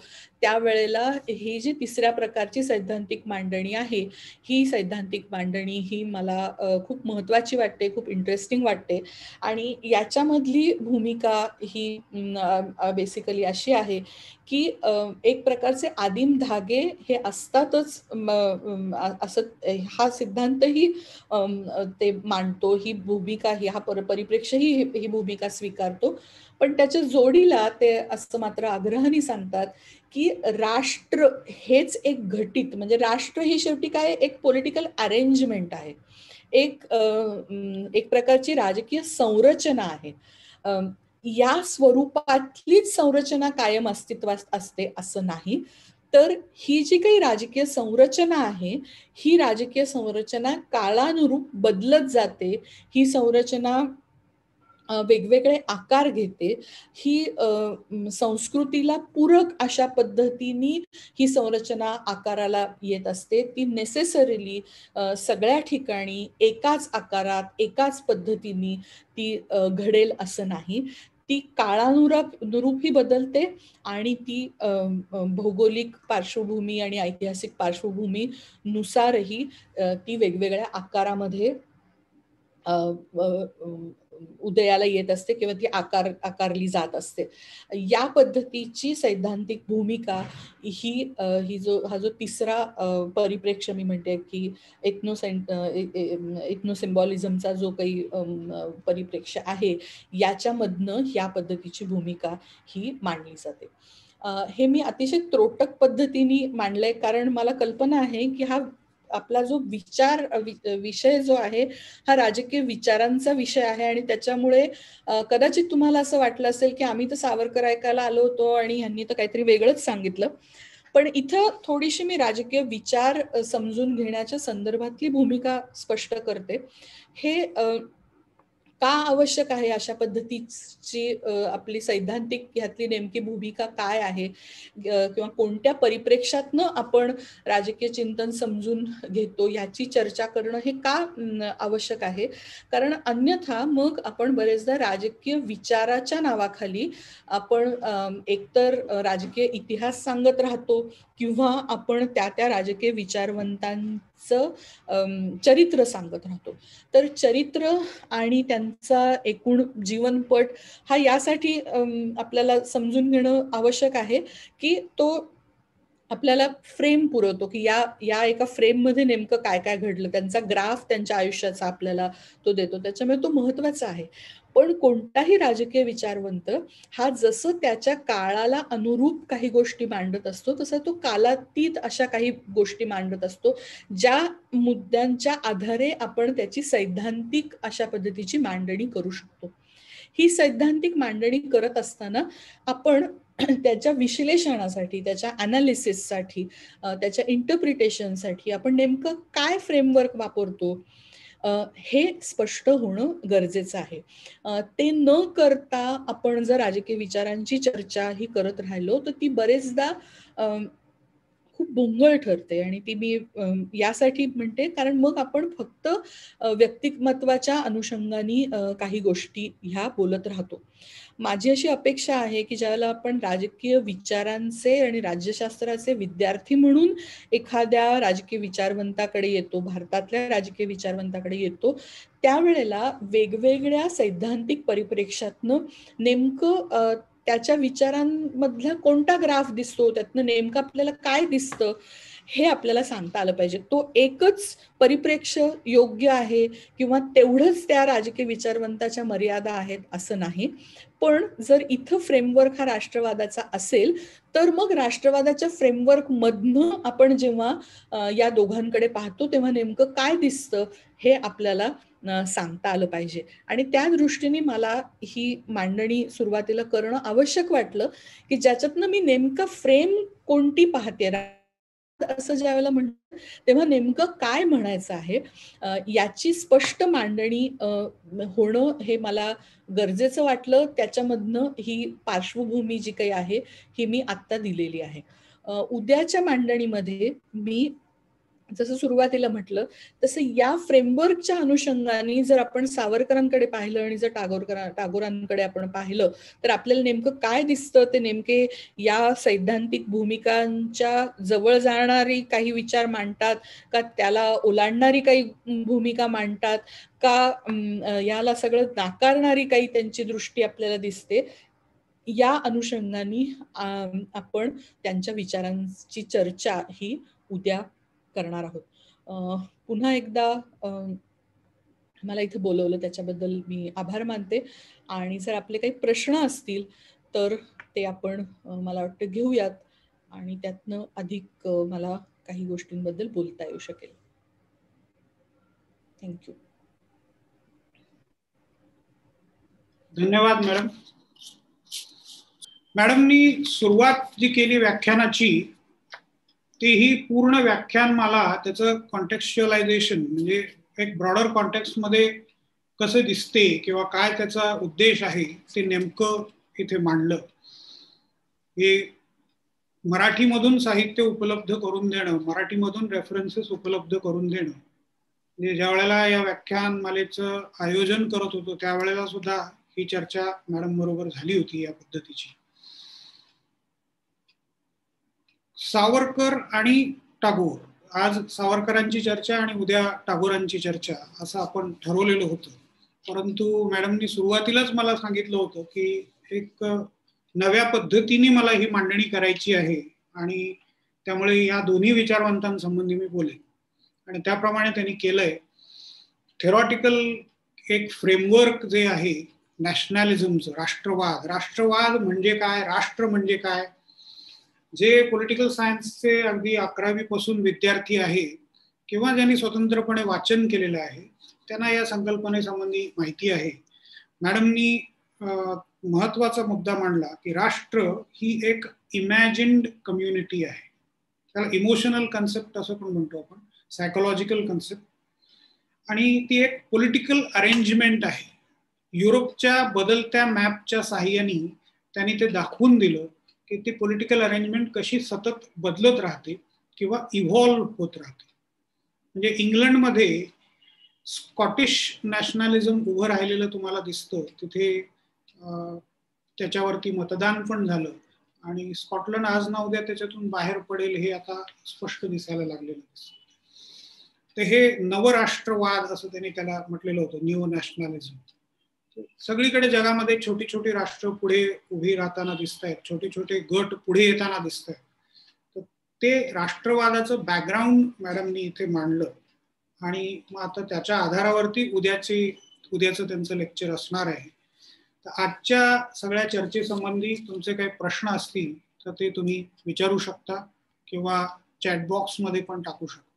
त्यावेळेला ही जी तिसऱ्या प्रकारची सैद्धांतिक मांडणी आहे, ही सैद्धांतिक मांडणी ही मला खूप महत्त्वाची वाटते, खूप इंटरेस्टिंग वाटते. आणि याच्यामधली भूमिका ही बेसिकली अशी आहे की एक प्रकारचे आदिम धागे हे असतातच, असं हा सिद्धांतही ते मांडतो, ही भूमिका, ही हा परिप्रेक्ष्यही ही भूमिका स्वीकारतो. पण त्याच्या जोडीला ते असं मात्र आग्रहाने सांगतात की राष्ट्र हेच एक घटित, म्हणजे राष्ट्र ही शेवटी काय एक पॉलिटिकल अरेंजमेंट आहे, एक प्रकारची राजकीय संरचना आहे. या स्वरूपातलीच संरचना कायम अस्तित्वात असते असं नाही, तर ही जी काही राजकीय संरचना आहे, ही राजकीय संरचना काळानुरूप बदलत जाते, ही संरचना वेगवेगळे आकार घेते, ही संस्कृतीला पूरक अशा पद्धतीने ही संरचना आकाराला येत असते. ती नेसेसरीली सगळ्या ठिकाणी एकाच आकारात एकाच पद्धतीने ती घडेल असं नाही. ती काळानुरूपही बदलते आणि ती भौगोलिक पार्श्वभूमी आणि ऐतिहासिक पार्श्वभूमी नुसारही ती वेगवेगळ्या आकारामध्ये उदयाला येत असते किंवा ती आकारली जात असते. या पद्धतीची सैद्धांतिक भूमिका ही हा जो तिसरा परिप्रेक्ष्य मी म्हणते की इथनोसिम्बॉलिझमचा जो काही परिप्रेक्ष्य आहे, याच्यामधनं या पद्धतीची भूमिका ही मांडली जाते. हे मी अतिशय त्रोटक पद्धतीने मांडलंय, कारण मला कल्पना आहे की हा आपला जो विषय जो आहे हा राजकीय विचारांचा विषय आहे, आणि त्याच्यामुळे कदाचित तुम्हाला असं वाटलं असेल की आम्ही तर सावरकर ऐकायला आलो होतो आणि ह्यांनी तर काहीतरी वेगळंच सांगितलं. पण इथं थोडीशी मी राजकीय विचार समजून घेण्याच्या संदर्भातली भूमिका स्पष्ट करते. हे का आवश्यक आहे, अशा पद्धतीची आपली सैद्धांतिक ह्यातली नेमकी भूमिका काय आहे, किंवा कोणत्या परिप्रेक्ष्यातनं आपण राजकीय चिंतन समजून घेतो याची चर्चा करणं हे का आवश्यक आहे. कारण अन्यथा मग आपण बरेचदा राजकीय विचाराच्या नावाखाली आपण एकतर राजकीय इतिहास सांगत राहतो किंवा आपण त्या राजकीय विचारवंतांचं चरित्र सांगत राहतो. तर चरित्र आणि त्यांचा एकूण जीवनपट हा यासाठी आपल्याला समजून घेणं आवश्यक आहे की तो आपल्याला फ्रेम पुरवतो की या एका फ्रेममध्ये नेमकं काय काय घडलं, त्यांचा ग्राफ त्यांच्या आयुष्याचा आपल्याला तो देतो, त्याच्यामुळे तो महत्वाचा आहे. पण कोणताही राजकीय विचारवंत हा जसं त्याच्या काळाला अनुरूप काही गोष्टी मांडत असतो, तसं तो कालातीत अशा काही गोष्टी मांडत असतो, ज्या मुद्द्यांच्या आधारे आपण त्याची सैद्धांतिक अशा पद्धतीची मांडणी करू शकतो. ही सैद्धांतिक मांडणी करत असताना आपण त्याच्या विश्लेषणासाठी, त्याच्या अनालिसिससाठी, त्याच्या इंटरप्रिटेशनसाठी आपण नेमकं काय फ्रेमवर्क वापरतो हे स्पष्ट होणं गरजेचं आहे. ते न करता आपण जर राजकीय विचारांची चर्चा ही करत राहिलो तर ती बरेचदा खूप भोंगळ ठरते, आणि ती मी यासाठी म्हणते कारण मग आपण फक्त व्यक्तिमत्वाच्या अनुषंगाने काही गोष्टी ह्या बोलत राहतो. माझी अशी अपेक्षा आहे की ज्यावेळेला आपण राजकीय विचारांचे आणि राज्यशास्त्राचे विद्यार्थी म्हणून एखाद्या राजकीय विचारवंताकडे येतो, भारतातल्या राजकीय विचारवंताकडे येतो, त्यावेळेला वेगवेगळ्या सैद्धांतिक परिप्रेक्ष्यातनं नेमकं त्याच्या विचारांमधला कोणता ग्राफ दिसतो, त्यातनं नेमकं आपल्याला काय दिसतं हे आपल्याला सांगता आलं पाहिजे. तो एकच परिप्रेक्ष्य योग्य आहे किंवा तेवढंच त्या राजकीय विचारवंताच्या मर्यादा आहेत असं नाही. पण जर इथं फ्रेमवर्क हा राष्ट्रवादाचा असेल तर मग राष्ट्रवादाच्या फ्रेमवर्क मधनं आपण जेव्हा या दोघांकडे पाहतो तेव्हा नेमकं काय दिसतं हे आपल्याला सांगता आलं पाहिजे. आणि त्या दृष्टीने मला ही मांडणी सुरुवातीला करणं आवश्यक वाटलं की ज्याच्यातनं मी नेमकं फ्रेम कोणती पाहते, असं ज्यावेळेला म्हणतो तेव्हा नेमकं काय म्हणायचं आहे याची स्पष्ट मांडणी होणं हे मला गरजेचं वाटलं. त्याच्यामधनं ही पार्श्वभूमी जी काही आहे ही मी आत्ता दिलेली आहे. उद्याच्या मांडणीमध्ये मी जसं सुरुवातीला म्हटलं तसं या फ्रेमवर्कच्या अनुषंगाने जर आपण सावरकरांकडे पाहिलं आणि जर टागोरांकडे आपण पाहिलं तर आपल्याला नेमकं काय दिसतं, ते नेमके या सैद्धांतिक भूमिकांच्या जवळ जाणारी काही विचार मांडतात का त्याला ओलांडणारी काही भूमिका मांडतात का याला सगळं नाकारणारी काही त्यांची दृष्टी आपल्याला दिसते. या अनुषंगाने आपण त्यांच्या विचारांची चर्चा ही उद्या करणार आहोत. पुन्हा एकदा मला इथे बोलवलं त्याच्याबद्दल मी आभार मानते. आणि जर आपले काही प्रश्न असतील तर ते आपण मला वाटतं घेऊयात आणि त्यातनं अधिक मला काही गोष्टींबद्दल बोलता येऊ शकेल. थँक्यू. धन्यवाद मॅडम. मॅडमनी सुरुवात जी केली व्याख्यानाची ती ही पूर्ण व्याख्यानमाला त्याचं कॉन्टेक्स्च्युअलायझेशन म्हणजे एक ब्रॉडर कॉन्टेक्स्ट मध्ये कसं दिसते किंवा काय त्याचा उद्देश आहे ते नेमकं इथे मांडलं. हे मराठीमधून साहित्य उपलब्ध करून देणं, मराठीमधून रेफरन्सेस उपलब्ध करून देणं. म्हणजे ज्या वेळेला या व्याख्यानमालेचं आयोजन करत होतो त्यावेळेला सुद्धा ही चर्चा मॅडम बरोबर झाली होती या पद्धतीची. सावरकर आणि टागोर, आज सावरकरांची चर्चा आणि उद्या टागोरांची चर्चा असं आपण ठरवलेलं होतं. परंतु मॅडमनी सुरुवातीलाच मला सांगितलं होतं की एक नव्या पद्धतीने मला ही मांडणी करायची आहे आणि त्यामुळे या दोन्ही विचारवंतांसंबंधी मी बोलेन आणि त्याप्रमाणे त्यांनी केलंय. थेरॉटिकल एक फ्रेमवर्क जे आहे नॅशनॅलिझमचं, राष्ट्रवाद म्हणजे काय, राष्ट्र म्हणजे काय, जे पॉलिटिकल सायन्सचे अगदी 11वी पासून विद्यार्थी आहे किंवा ज्यांनी स्वतंत्रपणे वाचन केलेलं आहे त्यांना या संकल्पनेसंबंधी माहिती आहे. मॅडमनी महत्वाचा मुद्दा मांडला की राष्ट्र ही एक इमॅजिन्ड कम्युनिटी आहे. त्याला इमोशनल कन्सेप्ट असं पण म्हणतो आपण, सायकोलॉजिकल कन्सेप्ट, आणि ती एक पॉलिटिकल अरेंजमेंट आहे. युरोपच्या बदलत्या मॅपच्या साहाय्याने त्यांनी ते दाखवून दिलं की ती पॉलिटिकल अरेंजमेंट कशी सतत बदलत राहते किंवा इव्हॉल्व्ह होत राहते. म्हणजे इंग्लंडमध्ये स्कॉटिश नॅशनॅलिझम उभं राहिलेलं तुम्हाला दिसतं. तिथे त्याच्यावरती मतदान पण झालं आणि स्कॉटलंड आज ना उद्या त्याच्यातून बाहेर पडेल हे आता स्पष्ट दिसायला लागलेलं दिसतं. तर हे नवराष्ट्रवाद असं त्यांनी त्याला म्हटलेलं होतं, न्यू नॅशनॅलिझम. सगळीकडे जगामध्ये छोटी छोटी राष्ट्र पुढे उभी राहताना दिसत आहेत, छोटे छोटे गट पुढे येताना दिसत आहेत. तर ते राष्ट्रवादाचं बॅकग्राऊंड मॅडमनी इथे मांडलं आणि मग आता त्याच्या आधारावरती उद्याचं त्यांचं लेक्चर असणार आहे. तर आजच्या सगळ्या चर्चेसंबंधी तुमचे काही प्रश्न असतील तर ते तुम्ही विचारू शकता किंवा चॅट बॉक्समध्ये पण टाकू शकता.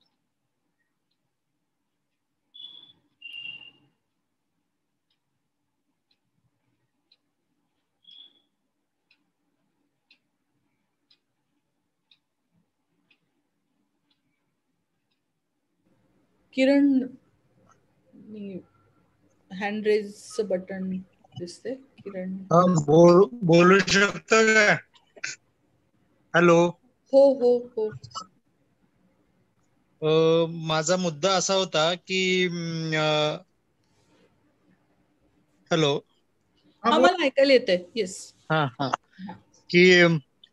किरण हँड रेजचं बटन दिसते. किरण बोलू शकतो का? हॅलो. हो हो हो. माझा मुद्दा असा होता की हॅलो. मला ऐकायला येतंय. येस. हा की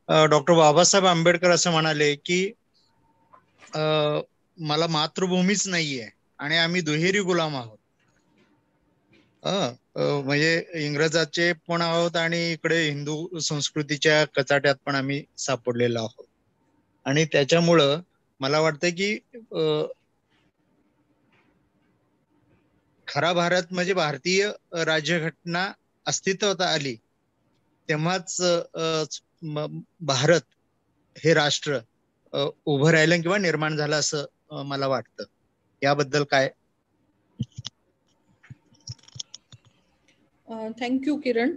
डॉक्टर बाबासाहेब आंबेडकर असं म्हणाले की मला मातृभूमीच नाहीये आणि आम्ही दुहेरी गुलाम आहोत. म्हणजे इंग्रजाचे पण आहोत आणि इकडे हिंदू संस्कृतीच्या कचाट्यात पण आम्ही सापडलेलो आहोत. आणि त्याच्यामुळं मला वाटतं की खरा भारत म्हणजे भारतीय राज्यघटना अस्तित्वात आली तेव्हाच भारत हे राष्ट्र उभं राहिलं किंवा निर्माण झालं असं मला वाटतं. याबद्दल काय? थँक्यू किरण.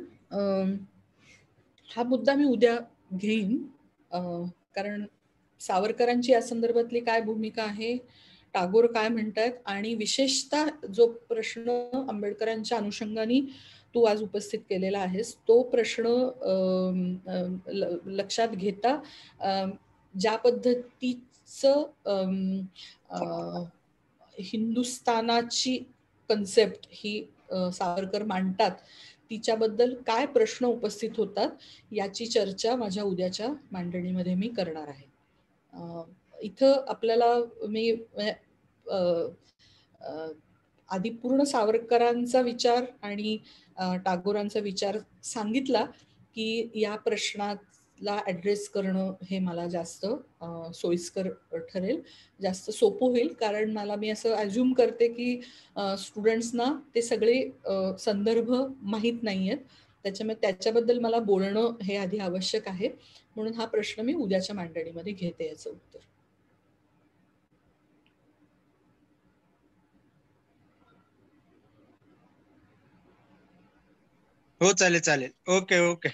हा मुद्दा मी उद्या घेईन कारण सावरकरांची या संदर्भातली काय भूमिका आहे, टागोर काय म्हणतात आणि विशेषतः जो प्रश्न आंबेडकरांच्या अनुषंगाने तू आज उपस्थित केलेला आहेस तो प्रश्न लक्षात घेता ज्या पद्धती हिंदुस्थानाची कन्सेप्ट ही सावरकर मांडतात, तिच्याबद्दल काय प्रश्न उपस्थित होतात याची चर्चा माझ्या उद्याच्या मांडणीमध्ये मी करणार आहे. इथं आपल्याला मी आधी पूर्ण सावरकरांचा विचार आणि टागोरांचा विचार सांगितला की या प्रश्नाला ॲड्रेस करणं हे मला जास्त सोयीस्कर ठरेल, जास्त सोपं होईल. कारण मी असं ॲज्युम करते की स्टुडंट्सना ते सगळे संदर्भ माहीत नाही आहेत, त्याच्यामुळे त्याच्याबद्दल मला बोलणं हे आधी आवश्यक आहे. म्हणून हा प्रश्न मी उद्याच्या मांडणीमध्ये घेते याचं उत्तर. हो चालेल चालेल. Okay okay.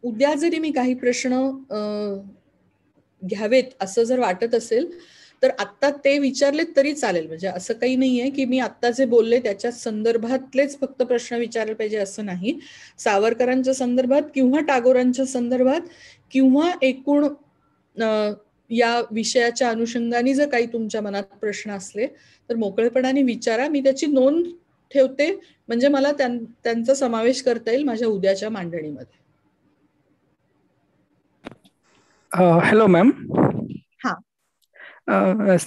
उद्या जरी मी काही प्रश्न घ्यावेत असं जर वाटत असेल तर आत्ता ते विचारलेत तरी चालेल. म्हणजे असं काही नाहीये की मी आत्ता जे बोलले त्याच्या संदर्भातलेच फक्त प्रश्न विचारले पाहिजे असं नाही. सावरकरांच्या संदर्भात किंवा टागोरांच्या संदर्भात किंवा एकूण या विषयाच्या अनुषंगाने जर काही तुमच्या मनात प्रश्न असले तर मोकळेपणाने विचारा. मी त्याची नोंद ठेवते, म्हणजे मला त्यांचा समावेश करता येईल माझ्या उद्याच्या मांडणीमध्ये. Hello ma'am. हा,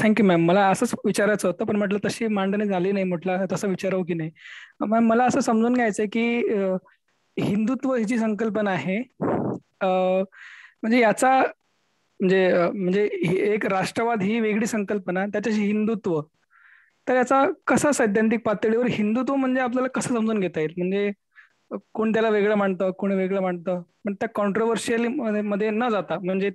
थँक्यू मॅम. मला असंच विचारायचं होतं, पण म्हटलं तशी मांडणी झाली नाही, म्हटलं तसं विचारावं की नाही. मॅम मला असं समजून घ्यायचंय की हिंदुत्व ही जी संकल्पना आहे, म्हणजे याचा म्हणजे एक राष्ट्रवाद ही वेगळी संकल्पना, त्याच्याशी हिंदुत्व, तर याचा कसा सैद्धांतिक पातळीवर हिंदुत्व म्हणजे आपल्याला कसं समजून घेता येईल? म्हणजे कोण त्याला वेगळं मांडतं, कोणी वेगळं मांडतं, पण त्या कॉन्ट्रोवर्शियल मध्ये न जाता म्हणजे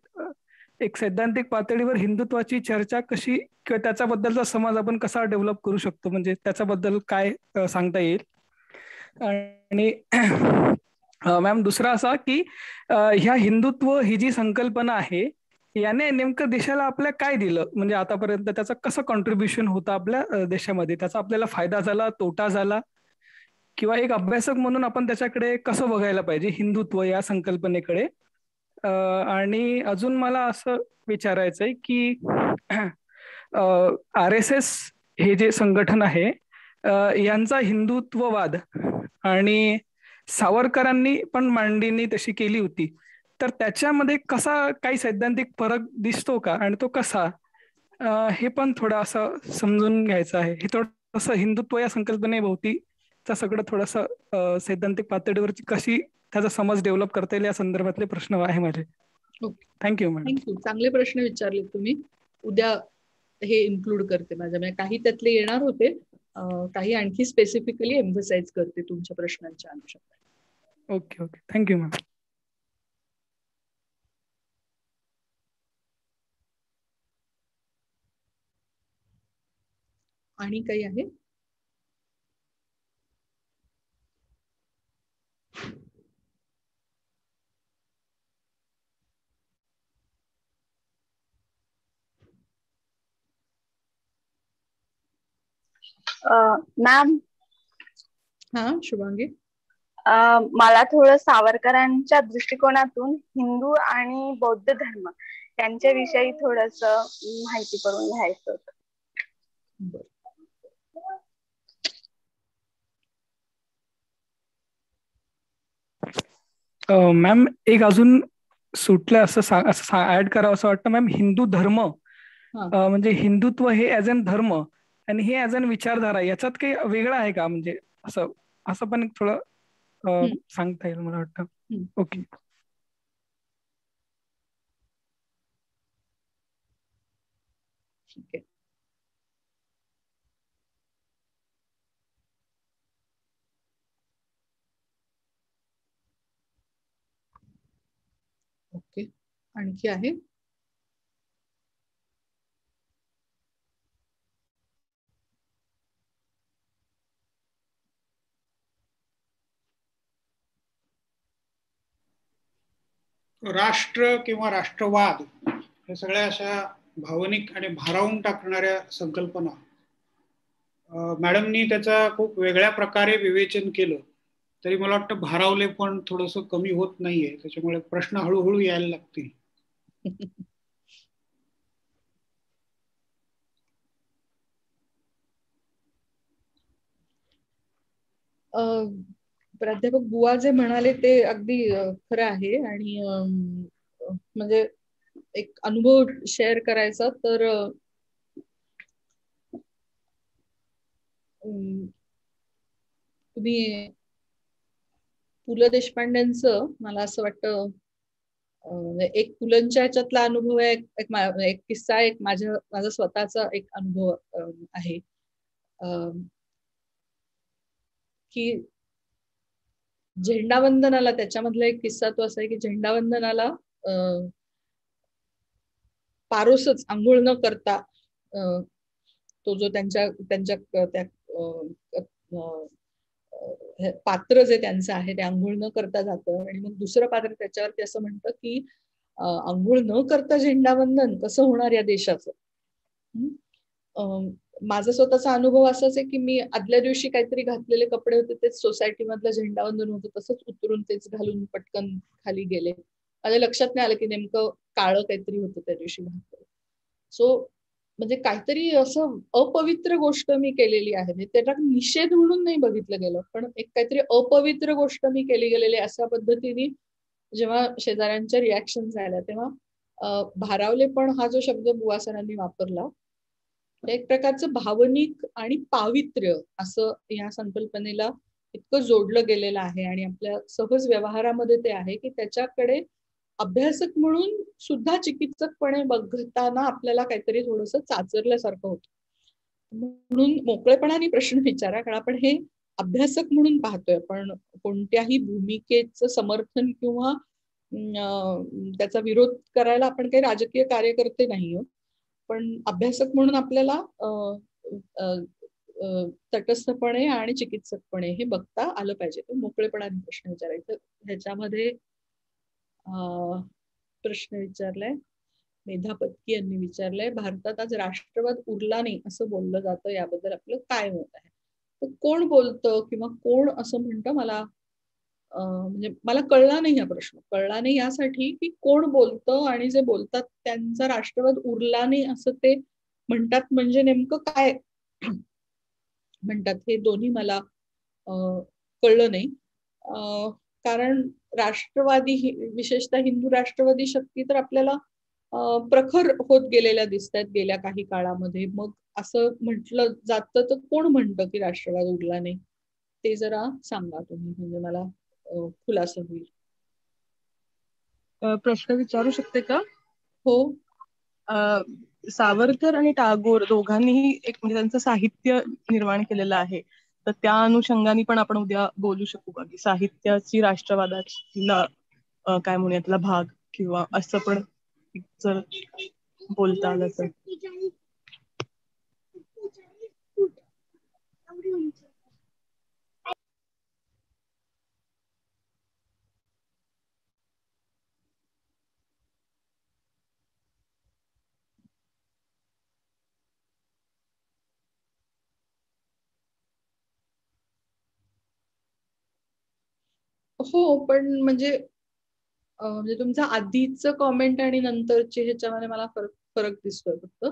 एक सैद्धांतिक पातळीवर हिंदुत्वाची चर्चा कशी किंवा त्याच्याबद्दलचा समज आपण कसा डेव्हलप करू शकतो, म्हणजे त्याच्याबद्दल काय सांगता येईल? आणि मॅम दुसरा असा की ह्या हिंदुत्व ही जी संकल्पना आहे याने नेमकं देशाला आपल्या काय दिलं, म्हणजे आतापर्यंत त्याचं कसं कॉन्ट्रीब्युशन होतं आपल्या देशामध्ये, त्याचा आपल्याला फायदा झाला, तोटा झाला, किंवा एक अभ्यासक म्हणून आपण त्याच्याकडे कसं बघायला पाहिजे हिंदुत्व या संकल्पनेकडे? आणि अजून मला असं विचारायचंय की RSS हे जे संघटन आहे यांचा हिंदुत्ववाद आणि सावरकरांनी पण मांडणी तशी केली होती, तर त्याच्यामध्ये कसा काही सैद्धांतिक फरक दिसतो का, आणि तो कसा, हे पण थोडं असं समजून घ्यायचं आहे. हे थोडंसं हिंदुत्व या संकल्पनेभोवती सगळं थोडंसं सैद्धांतिक पातळीवरची कशी त्याचा समज डेव्हलप करता येईल या संदर्भातले प्रश्न आहे माझे. Thank you madam. थँक्यू. चांगले प्रश्न विचारले तुम्ही. उद्या हे इन्क्लूड करते माझ्या, काही त्यातले येणार होते, काही आणखी स्पेसिफिकली एम्फसाइज करते तुमच्या प्रश्नांच्या अनुषंगाने. Okay okay. Thank you ma'am. आणि काही आहे? मॅम. हा शुभांगी. मला थोडं सावरकरांच्या दृष्टिकोनातून हिंदू आणि बौद्ध धर्म यांच्याविषयी थोडस माहिती करून घ्यायचं होतं. मॅम एक अजून सुटलं असं ऍड करावं असं वाटतं मॅम. हिंदू धर्म म्हणजे हिंदुत्व हे ऍज अन धर्म आणि हे ऍज अन विचारधारा, याच्यात काही वेगळं आहे का? म्हणजे असं पण थोडं सांगता येईल मला वाटतं. ओके. ठीक आहे. ओके. आणखी आहे? राष्ट्र किंवा राष्ट्रवाद हे सगळ्या अशा भावनिक आणि भारावून टाकणाऱ्या संकल्पना मॅडमनी त्याचा खूप वेगळ्या प्रकारे विवेचन केलं तरी मला वाटतं भारावले पण थोडस कमी होत नाहीये, त्याच्यामुळे प्रश्न हळूहळू यायला लागतील. प्राध्यापक बुवा जे म्हणाले ते अगदी खरं आहे. आणि म्हणजे एक अनुभव शेअर करायचा तर तुम्ही पु ल देशपांडेंचं मला असं वाटतं एक पुलंच्या ह्याच्यातला अनुभव आहे, एक किस्सा, एक माझा स्वतःचा एक अनुभव आहे की झेंडावंदनाला, त्याच्यामधला एक किस्सा तो असा आहे की झेंडावंदनाला पारोसच आंघोळ न करता तो जो त्यांच्या त्या पात्र जे त्यांचं आहे ते आंघोळ न करता जातं आणि मग दुसरं पात्र त्याच्यावरती असं म्हणतं की आंघोळ न करता झेंडावंदन कसं होणार या देशाचं. माझा स्वतःचा अनुभव असाच आहे की मी आदल्या दिवशी काहीतरी घातलेले कपडे होते तेच सोसायटी मधलं झेंडावंदन होतं, तसंच उतरून तेच घालून पटकन खाली गेले. माझ्या लक्षात नाही आलं की नेमकं काळं काहीतरी होतं त्या दिवशी घातलेलं. सो म्हणजे काहीतरी असं अपवित्र गोष्ट मी केलेली आहे, म्हणजे त्याचा निषेध म्हणून नाही बघितलं गेलं, पण एक काहीतरी अपवित्र गोष्ट मी केली गेलेली अशा पद्धतीने जेव्हा शेजाऱ्यांच्या रिॲक्शन झाल्या तेव्हा भारावले पण हा जो शब्द बुवा सरांनी वापरला एक प्रकारचं भावनिक आणि पावित्र्य असं या संकल्पनेला इतकं जोडलं गेलेलं आहे आणि आपल्या सहज व्यवहारामध्ये ते आहे की त्याच्याकडे अभ्यासक म्हणून सुद्धा चिकित्सकपणे बघताना आपल्याला काहीतरी थोडंसं चाचरल्यासारखं होतं. म्हणून मोकळेपणाने प्रश्न विचारा, कारण आपण हे अभ्यासक म्हणून पाहतोय, पण कोणत्याही भूमिकेचं समर्थन किंवा त्याचा विरोध करायला आपण काही राजकीय कार्यकर्ते नाही आहोत. पण अभ्यासक म्हणून आपल्याला तटस्थपणे आणि चिकित्सकपणे हे बघता आलं पाहिजे. तर मोकळेपणाने प्रश्न विचारायचं. ह्याच्यामध्ये प्रश्न विचारलाय मेधा पत्की यांनी विचारलंय, भारतात आज राष्ट्रवाद उरला नाही असं बोललं जातं, याबद्दल आपलं काय मत आहे? तर कोण बोलतं किंवा कोण असं म्हणतं, मला म्हणजे मला कळला नाही हा प्रश्न. कळला नाही यासाठी की कोण बोलतं आणि जे बोलतात त्यांचा राष्ट्रवाद उरला नाही असं ते म्हणतात, म्हणजे नेमकं काय म्हणतात हे दोन्ही मला कळलं नाही. कारण राष्ट्रवादी विशेषतः हिंदू राष्ट्रवादी शक्ती तर आपल्याला प्रखर होत गेलेल्या दिसत आहेत गेल्या काही काळामध्ये. मग असं म्हटलं जातं तर कोण म्हणतं की राष्ट्रवाद उरला नाही, ते जरा सांगा तुम्ही, म्हणजे मला खुलासा होईल. प्रश्न विचारू शकते का? हो. सावरकर आणि टागोर दोघांनीही एक म्हणजे त्यांचं साहित्य निर्माण केलेलं आहे, तर त्या अनुषंगाने पण आपण उद्या बोलू शकू का की साहित्याची राष्ट्रवादाला काय म्हणूया त्याला भाग किंवा असं पण जर बोलता आलं तर. हो, पण म्हणजे तुमचा आधीचं कॉमेंट आणि नंतरचे ह्याच्यामध्ये मला फरक दिसतोय फक्त,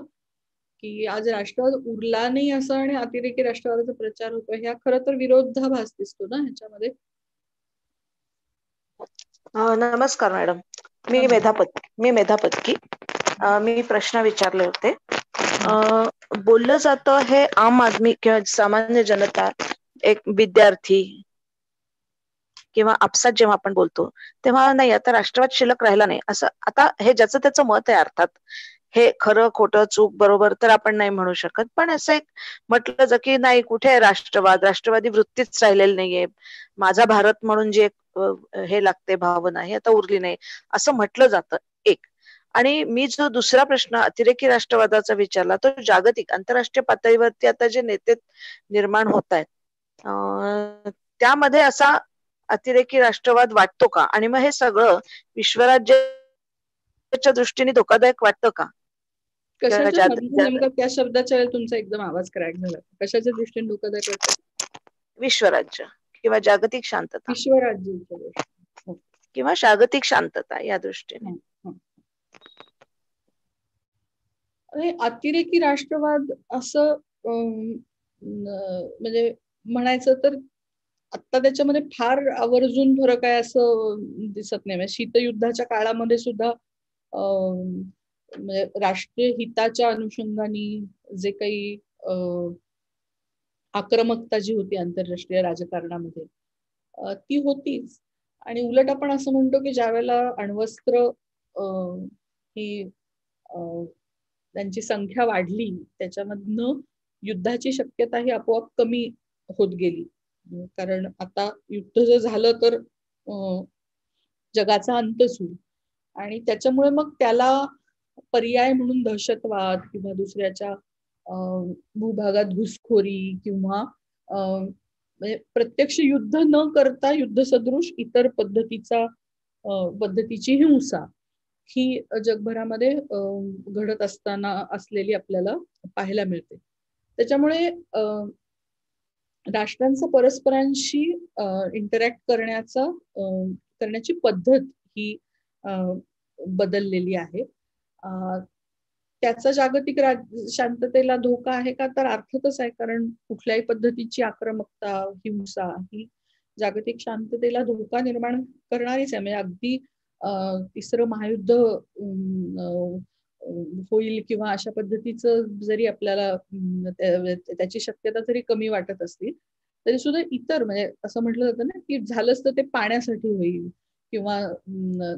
की आज राष्ट्रवाद उरला नाही असं आणि अतिरेकी राष्ट्रवादाचा प्रचार होतो, ह्या खरं तर विरोधाभास दिसतो ना ह्याच्यामध्ये. नमस्कार मॅडम, मी मेधा पत्की. मी प्रश्न विचारले होते. बोललं जातं हे आम आदमी किंवा सामान्य जनता, एक विद्यार्थी किंवा आपसात जेव्हा आपण बोलतो तेव्हा नाही आता राष्ट्रवाद शिल्लक राहिला नाही असं, आता हे ज्याचं त्याचं मत आहे, अर्थात हे खरं खोटं चूक बरोबर तर आपण नाही म्हणू शकत, पण असं एक म्हटलं जातं की नाही कुठे राष्ट्रवादी वृत्तीच राहिलेली नाहीये, माझा भारत म्हणून जे हे लागते भावना हे आता उरली नाही असं म्हटलं जातं एक. आणि मी जो दुसरा प्रश्न अतिरेकी राष्ट्रवादाचा विचारला तो जागतिक आंतरराष्ट्रीय पातळीवरती आता जे नेते निर्माण होत आहेत त्यामध्ये असा अतिरेकी राष्ट्रवाद वाटतो का, आणि मग हे सगळं विश्वराज्याच्या दृष्टीने धोकादायक वाटतं का? कशाच्या नेमका त्या शब्दाच्या वेळेला तुमचा एकदम आवाज क्रॅक झाला. कशाच्या दृष्टीने धोकादायक वाटतं? विश्वराज्य किंवा जागतिक शांतता. विश्वराज्य किंवा जागतिक शांतता या दृष्टीने. अतिरेकी राष्ट्रवाद असं म्हणजे म्हणायचं तर आता त्याच्यामध्ये फार आवर्जून फरक आहे असं दिसत नाही. म्हणजे शीतयुद्धाच्या काळामध्ये सुद्धा म्हणजे राष्ट्रीय हिताच्या अनुषंगाने जे काही आक्रमकता जी होती आंतरराष्ट्रीय राजकारणामध्ये ती होतीच. आणि उलट आपण असं म्हणतो की ज्यावेळेला अण्वस्त्र ही त्यांची संख्या वाढली त्याच्यामधनं युद्धाची शक्यता ही आपोआप कमी होत गेली. कारण आता युद्ध जर झालं तर जगाचा अंतच होईल. आणि त्याच्यामुळे मग त्याला पर्याय म्हणून दहशतवाद किंवा दुसऱ्याच्या भूभागात घुसखोरी किंवा म्हणजे प्रत्यक्ष युद्ध न करता युद्धसदृश इतर पद्धतीची हिंसा ही जगभरामध्ये घडत असताना असलेली आपल्याला पाहायला मिळते. त्याच्यामुळे राष्ट्रांचा परस्परांशी इंटरॅक्ट करण्याची पद्धत ही बदललेली आहे. त्याचा जागतिक शांततेला धोका आहे का? तर अर्थातच आहे. कारण कुठल्याही पद्धतीची आक्रमकता हिंसा ही जागतिक शांततेला धोका निर्माण करणारीच आहे. म्हणजे अगदी तिसरं महायुद्ध होईल किंवा अशा पद्धतीचं जरी आपल्याला त्याची शक्यता जरी कमी वाटत असली तरी सुद्धा इतर म्हणजे असं म्हटलं जातं ना की झालंच तर ते पाण्यासाठी होईल किंवा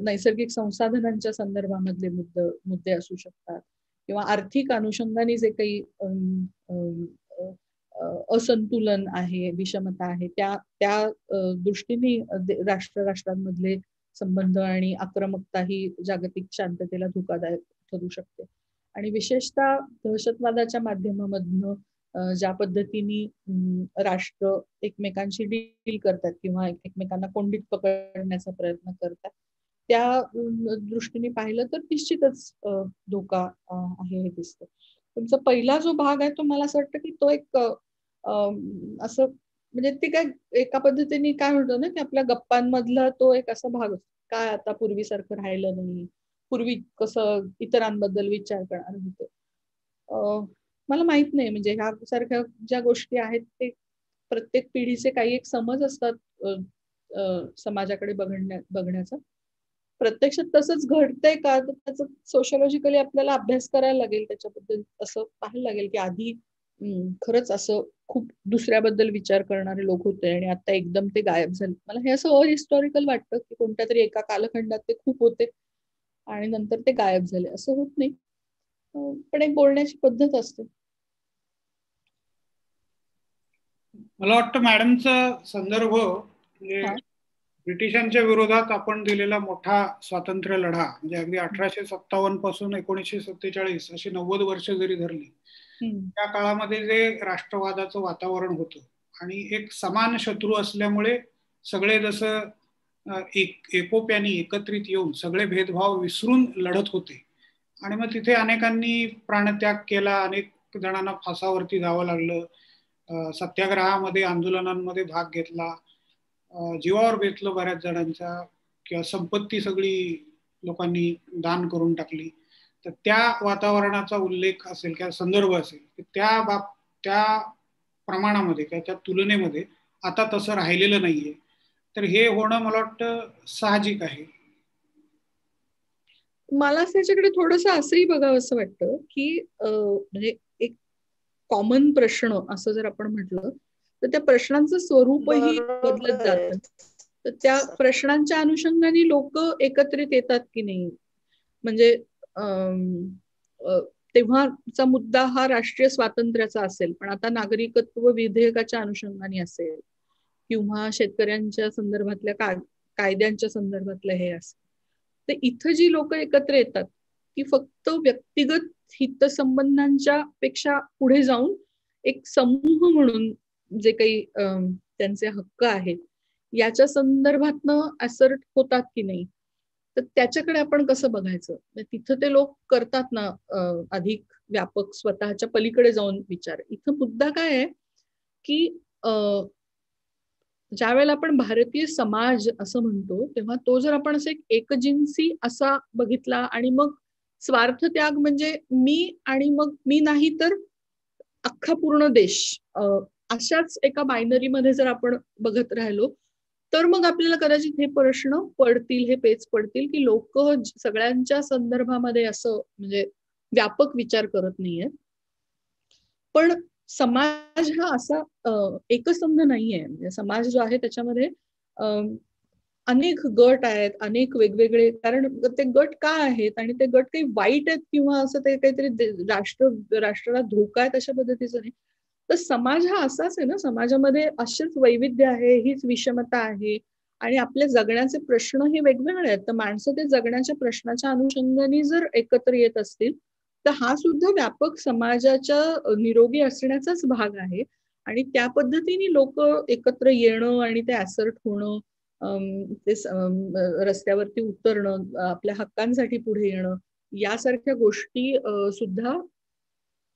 नैसर्गिक संसाधनांच्या संदर्भामधले मुद्दे असू शकतात किंवा आर्थिक अनुषंगाने जे काही असंतुलन आहे, विषमता आहे, त्या दृष्टीने राष्ट्रांमधले संबंध आणि आक्रमकता ही जागतिक शांततेला धोकादायक ठरू शकते. आणि विशेषतः दहशतवादाच्या माध्यमामधनं ज्या पद्धतीने राष्ट्र एकमेकांशी डील करतात किंवा एकमेकांना कोंडीत पकडण्याचा प्रयत्न करतात त्या दृष्टीने पाहिलं तर निश्चितच धोका आहे हे दिसतं. तुमचा पहिला जो भाग आहे तो मला असं वाटतं की तो एक असं म्हणजे ते काय एका पद्धतीने काय म्हणतो ना की आपल्या गप्पांमधला तो एक असा भाग काय आता पूर्वीसारखं राहिलं नाही, पूर्वी कसं इतरांबद्दल विचार करणार होते. मला माहित नाही म्हणजे ह्या सारख्या ज्या गोष्टी आहेत ते प्रत्येक पिढीचे काही एक समज असतात समाजाकडे बघण्याचा. प्रत्यक्षात तसंच घडतंय का तर त्याचा सोशिओलॉजिकली आपल्याला अभ्यास करायला लागेल, त्याच्याबद्दल असं पाहायला लागेल की आधी खरंच असं खूप दुसऱ्याबद्दल विचार करणारे लोक होते आणि आता एकदम ते गायब झाले. मला हे असं अहिस्टॉरिकल वाटतं की कोणत्या तरी एका कालखंडात ते खूप होते आणि नंतर ते गायब झाले. असं होत नाही, पण एक बोलण्याची पद्धत असते. मला वाटतं मॅडमचा संदर्भ म्हणजे ब्रिटिशांच्या विरोधात आपण दिलेला मोठा स्वातंत्र्य लढा म्हणजे अगदी 1857 पासून 1947 अशी 90 वर्ष जरी धरली त्या काळामध्ये जे राष्ट्रवादाचं वातावरण होतं आणि एक समान शत्रू असल्यामुळे सगळे जसं एकोप्याने एकत्रित येऊन सगळे भेदभाव विसरून लढत होते आणि मग तिथे अनेकांनी प्राणत्याग केला, अनेक जणांना फासावरती जावं लागलं, सत्याग्रहामध्ये आंदोलनांमध्ये भाग घेतला, जीवावर बेतलं बऱ्याच जणांच्या किंवा संपत्ती सगळी लोकांनी दान करून टाकली. तर त्या वातावरणाचा उल्लेख असेल किंवा संदर्भ असेल त्या प्रमाणामध्ये किंवा त्या तुलनेमध्ये आता तसं राहिलेलं नाहीये. तर हे होणं मला वाटतं साहजिक आहे. मला त्याच्याकडे थोडस असंही बघावं असं वाटतं की म्हणजे एक कॉमन प्रश्न असं जर आपण म्हटलं तर त्या प्रश्नांचं स्वरूपही बदलत जातं. तर त्या प्रश्नांच्या अनुषंगाने लोक एकत्रित येतात की नाही. म्हणजे तेव्हाचा मुद्दा हा राष्ट्रीय स्वातंत्र्याचा असेल पण आता नागरिकत्व विधेयकाच्या अनुषंगाने असेल किंवा शेतकऱ्यांच्या संदर्भातल्या कायद्यांच्या संदर्भातलं हे असेल. तर इथं जी लोक एकत्र येतात ती फक्त व्यक्तिगत हितसंबंधांच्या पेक्षा पुढे जाऊन एक समूह म्हणून जे काही त्यांचे हक्क आहेत याच्या संदर्भातनं असर्ट होतात की नाही तर त्याच्याकडे आपण कसं बघायचं? तिथं ते लोक करतात ना अधिक व्यापक स्वतःच्या पलीकडे जाऊन विचार. इथं मुद्दा काय आहे की ज्या वेळेला आपण भारतीय समाज असं म्हणतो तेव्हा तो जर आपण असं एकजिन्सी असा बघितला आणि मग स्वार्थ त्याग म्हणजे मी आणि मग मी नाही तर अख्खा पूर्ण देश अशाच एका बायनरी मध्ये जर आपण बघत राहिलो तर मग आपल्याला कदाचित हे प्रश्न पडतील, हे पेच पडतील की लोक सगळ्यांच्या संदर्भामध्ये असं म्हणजे व्यापक विचार करत नाहीये. पण समाज हा असा एकसंध नाहीये. म्हणजे समाज जो आहे त्याच्यामध्ये अनेक गट आहेत, अनेक वेगवेगळे, कारण ते गट का आहेत आणि ते गट काही वाईट आहेत किंवा असं ते काहीतरी राष्ट्राला धोका आहे तशा पद्धतीचं नाही. तर समाज हा असाच आहे ना, समाजामध्ये असेच वैविध्य आहे, हीच विषमता आहे आणि आपल्या जगण्याचे प्रश्न हे वेगवेगळे आहेत. तर माणसं ते जगण्याच्या प्रश्नाच्या अनुषंगाने जर एकत्र येत असतील तर हा सुद्धा व्यापक समाजाच्या निरोगी असण्याचाच भाग आहे. आणि त्या पद्धतीने लोक एकत्र येणं आणि ते असर्ट होणं, ते रस्त्यावरती उतरणं, आपल्या हक्कांसाठी पुढे येणं, यासारख्या गोष्टी सुद्धा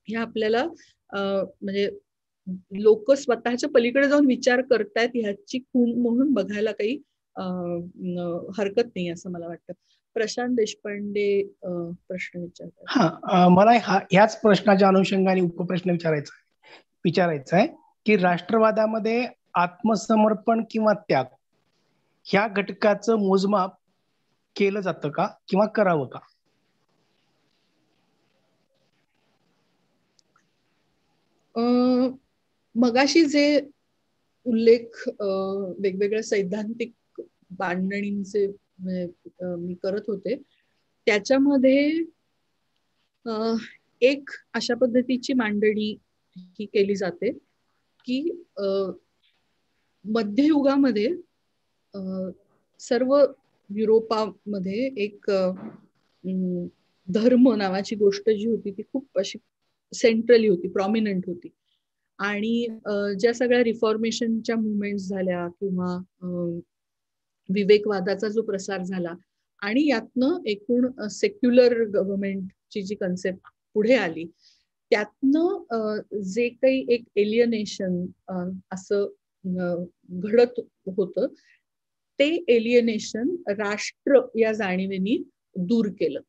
ह्या आपल्याला म्हणजे लोक स्वतःच्या पलीकडे जाऊन विचार करतायत ह्याची खूण म्हणून बघायला काही हरकत नाही असं मला वाटतं. प्रशांत देशपांडे प्रश्न विचारतात. मला ह्याच प्रश्नाच्या अनुषंगाने उपप्रश्न विचारायचा आहे की राष्ट्रवादामध्ये आत्मसमर्पण किंवा त्याग ह्या घटकाचं मोजमाप केलं जातं का किंवा करावं का? मगाशी जे उल्लेख वेगवेगळ्या सैद्धांतिक मांडणींचे मी करत होते त्याच्यामध्ये एक अशा पद्धतीची मांडणी ही केली जाते की मध्ययुगामध्ये सर्व युरोपामध्ये एक धर्म नावाची गोष्ट जी होती ती खूप अशी सेंट्रली होती, प्रॉमिनंट होती. आणि ज्या सगळ्या रिफॉर्मेशनच्या मुवमेंट्स झाल्या किंवा विवेकवादाचा जो प्रसार झाला आणि यातनं एकूण सेक्युलर गव्हर्नमेंटची जी कन्सेप्ट पुढे आली त्यातनं जे काही एक एलियनेशन असं घडत होतं ते एलियनेशन राष्ट्र या जाणीवेनी दूर केलं.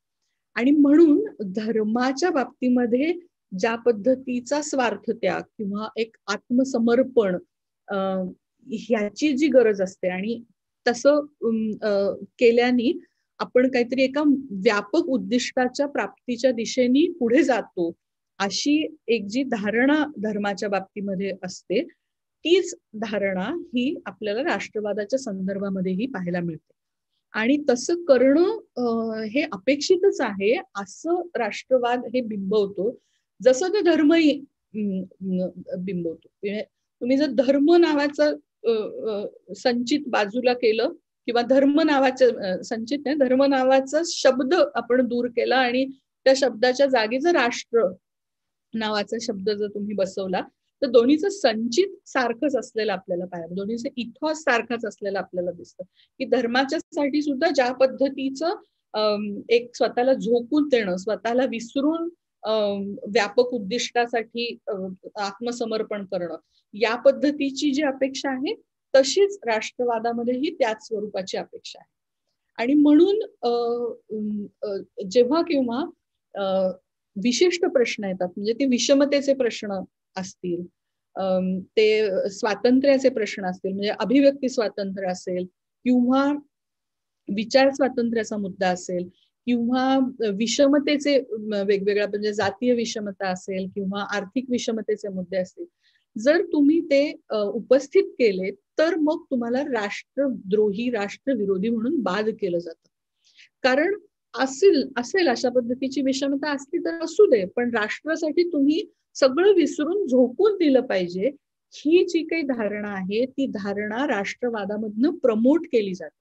आणि म्हणून धर्माच्या बाबतीमध्ये ज्या पद्धतीचा स्वार्थ त्याग किंवा एक आत्मसमर्पण ह्याची जी गरज असते आणि तसं केल्याने आपण काहीतरी एका व्यापक उद्दिष्टाच्या प्राप्तीच्या दिशेने पुढे जातो अशी एक जी धारणा धर्माच्या बाबतीमध्ये असते तीच धारणा ही आपल्याला राष्ट्रवादाच्या संदर्भामध्येही पाहायला मिळते. आणि तसं करणं हे अपेक्षितच आहे असं राष्ट्रवाद हे बिंबवतो, जसं ते धर्मही बिंबवतो. तुम्ही जर धर्म नावाचं संचित बाजूला केलं किंवा धर्म नावाचं संचित नाही, धर्म नावाचा शब्द आपण दूर केला आणि त्या शब्दाच्या जागी जर राष्ट्र नावाचा शब्द जर तुम्ही बसवला तर दोन्हीचं संचित सारखंच असलेलं आपल्याला पाहायला, दोन्हीचं इथॉस सारखाच असलेलं आपल्याला दिसतं की धर्माच्या साठी सुद्धा ज्या पद्धतीचं एक स्वतःला झोकून देणं, स्वतःला विसरून व्यापक उद्दिष्टासाठी आत्मसमर्पण करणं, या पद्धतीची जी अपेक्षा आहे तशीच राष्ट्रवादामध्येही त्याच स्वरूपाची अपेक्षा आहे. आणि म्हणून जेव्हा केव्हा विशिष्ट प्रश्न येतात, म्हणजे ते विषमतेचे प्रश्न असतील, ते स्वातंत्र्याचे प्रश्न असतील, म्हणजे अभिव्यक्ती स्वातंत्र्य असेल किंवा विचार स्वातंत्र्याचा मुद्दा असेल किंवा विषमतेचे वेगवेगळ्या म्हणजे जातीय विषमता असेल किंवा आर्थिक विषमतेचे मुद्दे असतील, जर तुम्ही ते उपस्थित केले तर मग तुम्हाला राष्ट्रद्रोही, राष्ट्रविरोधी म्हणून बाद केलं जातं. कारण असेल अशा पद्धतीची विषमता असली तर असू दे, पण राष्ट्रासाठी तुम्ही सगळं विसरून झोकून दिलं पाहिजे, ही जी काही धारणा आहे ती धारणा राष्ट्रवादामधनं प्रमोट केली जाते.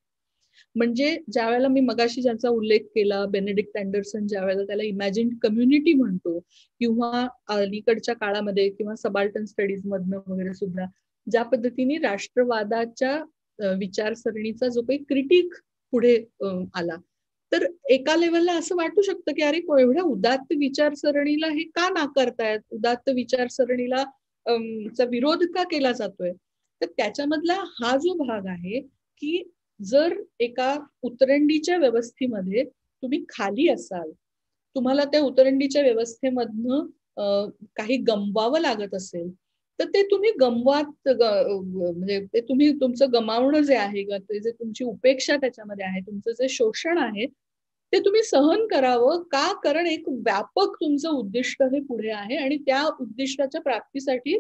म्हणजे ज्या वेळेला मी मगाशी ज्याचा उल्लेख केला, बेनेडिक्ट अँडरसन ज्या वेळेला त्याला इमॅजिन्ड कम्युनिटी म्हणतो किंवा अलीकडच्या काळामध्ये किंवा सबाल्टन स्टडीज मधनं वगैरे सुद्धा ज्या पद्धतीने राष्ट्रवादाच्या विचारसरणीचा जो काही क्रिटिक पुढे आला तर एका लेवलला असं वाटू शकतं की अरे एवढ्या उदात्त विचारसरणीला हे का नाकारतायत, उदात्त विचारसरणीला चा विरोध का केला जातोय. तर त्याच्यामधला हा जो भाग आहे की जर एका उतरंडीच्या व्यवस्थेमध्ये तुम्ही खाली असाल, तुम्हाला त्या उतरंडीच्या व्यवस्थेमधनं काही गमवावं लागत असेल, तर ते तुम्ही म्हणजे ते तुम्ही तुमचं गमावणं जे आहे ते जे तुमची उपेक्षा त्याच्यामध्ये आहे, तुमचं जे शोषण आहे ते तुम्ही सहन करावं का, कारण एक व्यापक तुमचं उद्दिष्ट हे पुढे आहे आणि त्या उद्दिष्टाच्या प्राप्तीसाठी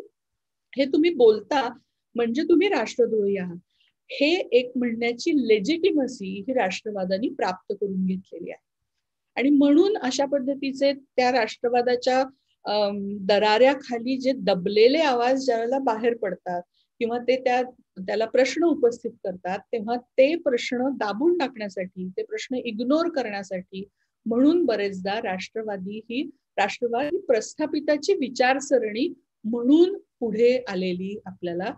हे तुम्ही बोलता म्हणजे तुम्ही राष्ट्रद्रोही आहात. हे एक म्हणण्याची लेजिटिमसी ही राष्ट्रवादानी प्राप्त करून घेतलेली आहे. आणि म्हणून अशा पद्धतीचे त्या राष्ट्रवादाच्या दराऱ्याखाली जे दबलेले आवाज ज्यावेळेला बाहेर पडतात किंवा ते त्याला प्रश्न उपस्थित करतात, तेव्हा ते प्रश्न दाबून टाकण्यासाठी, ते प्रश्न इग्नोर करण्यासाठी म्हणून बरेचदा राष्ट्रवादी प्रस्थापिताची विचारसरणी म्हणून पुढे आलेली आपल्याला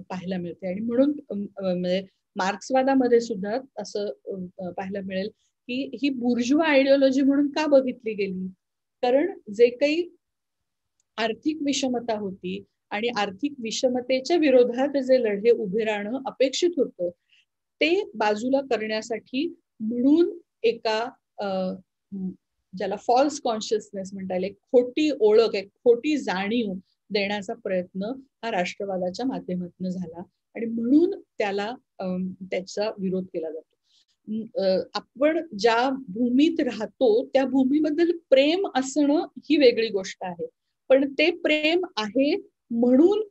पाहायला मिळते. आणि म्हणून म्हणजे मार्क्सवादामध्ये सुद्धा असं पाहायला मिळेल की ही बुर्जुआ आयडिओलॉजी म्हणून का बघितली गेली, कारण जे काही आर्थिक विषमता होती आणि आर्थिक विषमतेच्या विरोधात जे लढे उभे राहणं अपेक्षित होतं ते बाजूला करण्यासाठी म्हणून एका ज्याला फॉल्स कॉन्शियसनेस म्हणता येईल, एक खोटी ओळख, एक खोटी जाणीव देण्याचा प्रयत्न हा राष्ट्रवादाच्या माध्यमातून झाला आणि म्हणून त्याचा विरोध केला जातो. आपण ज्या भूमीत राहतो त्या भूमीबद्दल प्रेम असणं ही वेगळी गोष्ट आहे, पण ते प्रेम आहे म्हणून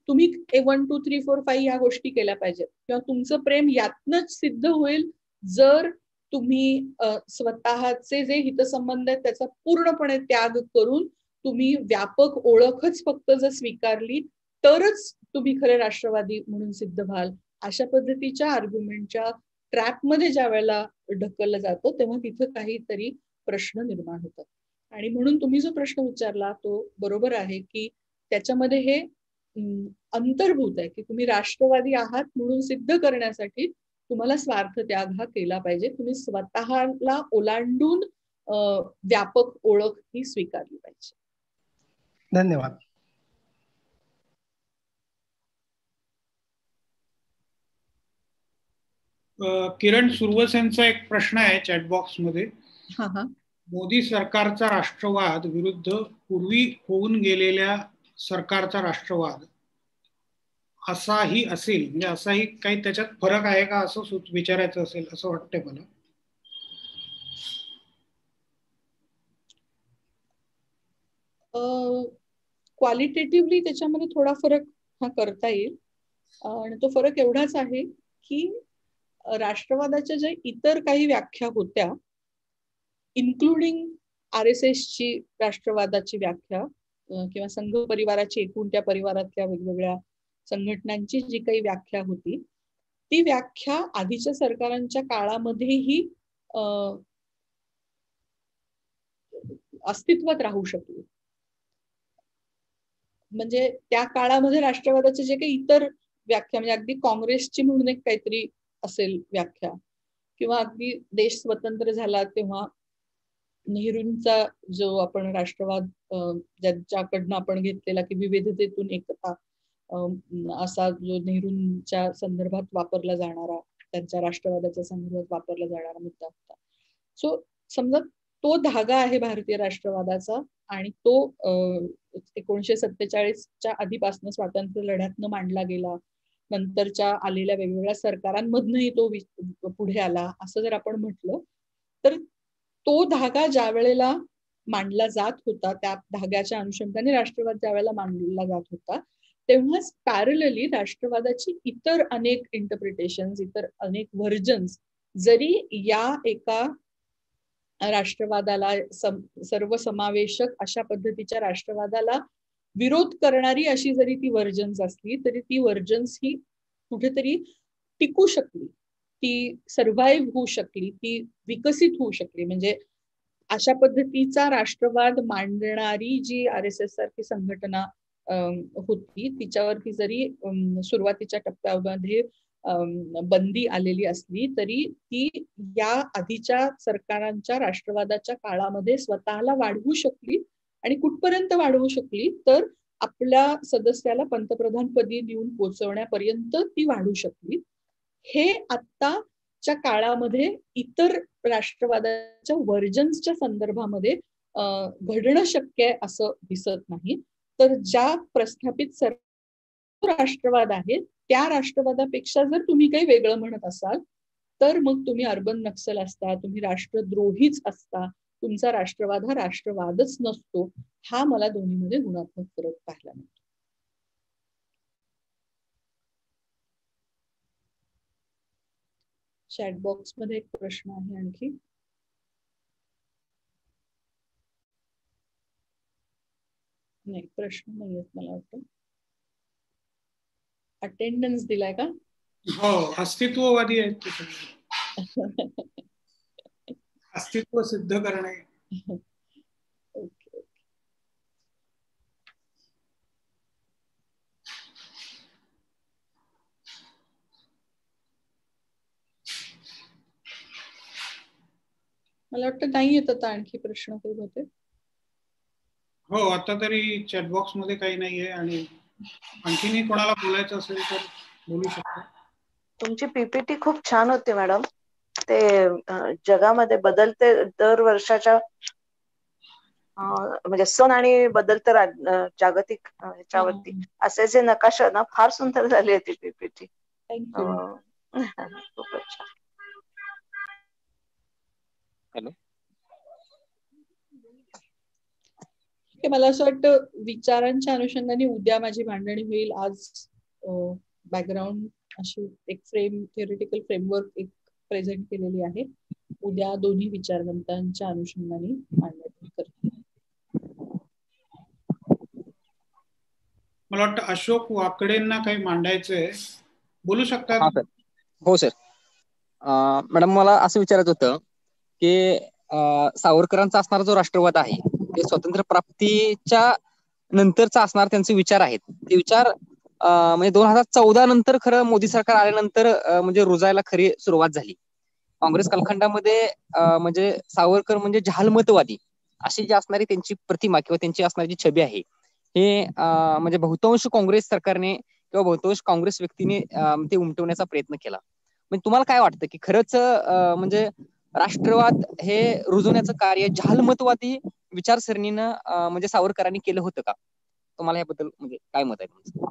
तुम्ही 1, 2, 3, 4, 5 या गोष्टी केल्या पाहिजेत किंवा तुमचं प्रेम यातनच सिद्ध होईल जर तुम्ही स्वतःचे जे हितसंबंध आहेत त्याचा पूर्णपणे त्याग करून तुम्ही व्यापक ओळखच फक्त जर स्वीकारली तरच तुम्ही खरे राष्ट्रवादी म्हणून सिद्ध व्हाल. अशा पद्धतीच्या आर्ग्युमेंटच्या ट्रॅपमध्ये ज्या वेळेला ढकललं जातं तेव्हा तिथं काहीतरी प्रश्न निर्माण होतात. आणि म्हणून तुम्ही जो प्रश्न विचारला तो बरोबर आहे की त्याच्यामध्ये हे अंतर्भूत आहे की तुम्ही राष्ट्रवादी आहात म्हणून सिद्ध करण्यासाठी तुम्हाला स्वार्थ त्याग हा केला पाहिजे. तुम्ही स्वतःला ओलांडून व्यापक ओळख ही स्वीकारली पाहिजे. धन्यवाद. किरण सुरवसेंचा एक प्रश्न आहे चॅटबॉक्स मध्ये. मोदी सरकारचा राष्ट्रवाद विरुद्ध पूर्वी होऊन गेलेल्या सरकारचा राष्ट्रवाद असाही असेल, म्हणजे असाही काही त्याच्यात फरक आहे का असं विचारायचं असेल असं वाटतंय मला. क्वालिटेटिव्हली त्याच्यामध्ये थोडा फरक हा करता येईल आणि तो फरक एवढाच आहे की राष्ट्रवादाच्या ज्या इतर काही व्याख्या होत्या इन्क्लुडिंग RSS ची राष्ट्रवादाची व्याख्या किंवा संघ परिवाराची एकूण त्या परिवारातल्या वेगवेगळ्या संघटनांची जी काही व्याख्या होती ती व्याख्या आधीच्या सरकारांच्या काळामध्येही अस्तित्वात राहू शकली. म्हणजे त्या काळामध्ये राष्ट्रवादाचे जे काही इतर व्याख्या म्हणजे अगदी काँग्रेसची म्हणून एक काहीतरी असेल व्याख्या किंवा अगदी देश स्वतंत्र झाला तेव्हा नेहरूंचा जो आपण राष्ट्रवाद ज्याच्याकडनं आपण घेतलेला की विविधतेतून एकता असा जो नेहरूंच्या संदर्भात वापरला जाणारा त्यांच्या राष्ट्रवादाच्या संदर्भात वापरला जाणारा मुद्दा होता. सो समजा तो धागा आहे भारतीय राष्ट्रवादाचा आणि तो 1947च्या आधीपासून स्वातंत्र्य लढ्यातनं मांडला गेला, नंतरच्या आलेल्या वेगवेगळ्या सरकारांमधनही तो पुढे आला असं जर आपण म्हटलं तर तो धागा ज्या वेळेला मांडला जात होता त्या धाग्याच्या अनुषंगाने राष्ट्रवाद ज्या वेळेला मांडला जात होता तेव्हाच पॅरलली राष्ट्रवादाची इतर अनेक इंटरप्रिटेशन, इतर अनेक व्हर्जन्स जरी या एका राष्ट्रवादाला सर्वसमावेशक अशा पद्धतीच्या राष्ट्रवादाला विरोध करणारी अशी जरी ती व्हर्जन्स असली तरी ती व्हर्जन्स ही कुठेतरी टिकू शकली, ती सर्व्हाइव्ह होऊ शकली, ती विकसित होऊ शकली. म्हणजे अशा पद्धतीचा राष्ट्रवाद मांडणारी जी RSS सारखी संघटना होती तिच्यावरती जरी सुरुवातीच्या टप्प्यामध्ये बंदी आलेली असली तरी ती या आधीच्या सरकारांच्या राष्ट्रवादाच्या काळामध्ये स्वतःला वाढवू शकली आणि कुठपर्यंत वाढवू शकली तर आपल्या सदस्याला पंतप्रधानपदी देऊन पोहोचवण्यापर्यंत ती वाढू शकली. हे आत्ताच्या काळामध्ये इतर राष्ट्रवादाच्या वर्जन्सच्या संदर्भामध्ये घडणं शक्य आहे असं दिसत नाही. तर ज्या प्रस्थापित सर्व राष्ट्रवाद आहेत त्या राष्ट्रवादापेक्षा जर तुम्ही काही वेगळं म्हणत असाल तर मग तुम्ही अर्बन नक्सल असता, तुम्ही राष्ट्रद्रोहीच असता, तुमचा राष्ट्रवाद हा राष्ट्रवादच नसतो. हा मला दोन्हीमध्ये गुणात्मक फरक पाहायला मिळतो. चॅटबॉक्स मध्ये एक प्रश्न आहे आणखी. नाही, प्रश्न नाही आहेत मला वाटतं. अटेंडन्स दिलाय का? हो, अस्तित्ववादी आहेत ते सगळे. अस्तित्व सिद्ध करणे. ओके. मला वाटतं नाही येत आता आणखी प्रश्न काही होते. हो, आता तरी चॅटबॉक्स मध्ये काही नाहीये आणि आणखीनही कोणाला बोलायचं असेल तर बोलू शकतो. तुमची पीपीटी खूप छान होती मॅडम. ते जगामध्ये बदलते दर वर्षाच्या म्हणजे सण आणि बदलते जागतिक ह्याच्यावरती असे जे नकाशा ना फार सुंदर झाली होती पीपीटी. खूपच छान. हॅलो, मला असं वाटतं विचारांच्या अनुषंगाने उद्या माझी मांडणी होईल. आज बॅकग्राऊंड अशी एक थिअरिटिकल फ्रेमवर्क एक प्रेझेंट केलेली आहे. उद्या दोन्ही विचारवंतांच्या अनुषंगाने मांडणी करते. मला वाटतं अशोक वाकडेंना काही मांडायचंय, बोलू शकतात? हो सर. मॅडम, मला असं विचारायचं होतं की सावरकरांचा असणारा जो राष्ट्रवाद आहे ते स्वातंत्र्य प्राप्तीच्या नंतरचा असणार त्यांचे विचार आहेत. ते विचार म्हणजे 2014 नंतर खरं मोदी सरकार आल्यानंतर म्हणजे रुजायला खरी सुरुवात झाली. काँग्रेस कालखंडामध्ये म्हणजे सावरकर म्हणजे जहालमतवादी अशी जी असणारी त्यांची प्रतिमा किंवा त्यांची असणारी जी छबी आहे हे म्हणजे बहुतांश काँग्रेस सरकारने किंवा बहुतांश काँग्रेस व्यक्तीने ते उमटवण्याचा प्रयत्न केला. म्हणजे तुम्हाला काय वाटतं की खरंच म्हणजे राष्ट्रवाद हे रुजवण्याचं कार्य जहालमतवादी विचारसरणीनं म्हणजे सावरकरांनी केलं होतं का? तुम्हाला याबद्दल म्हणजे काय मत आहे तुमचं?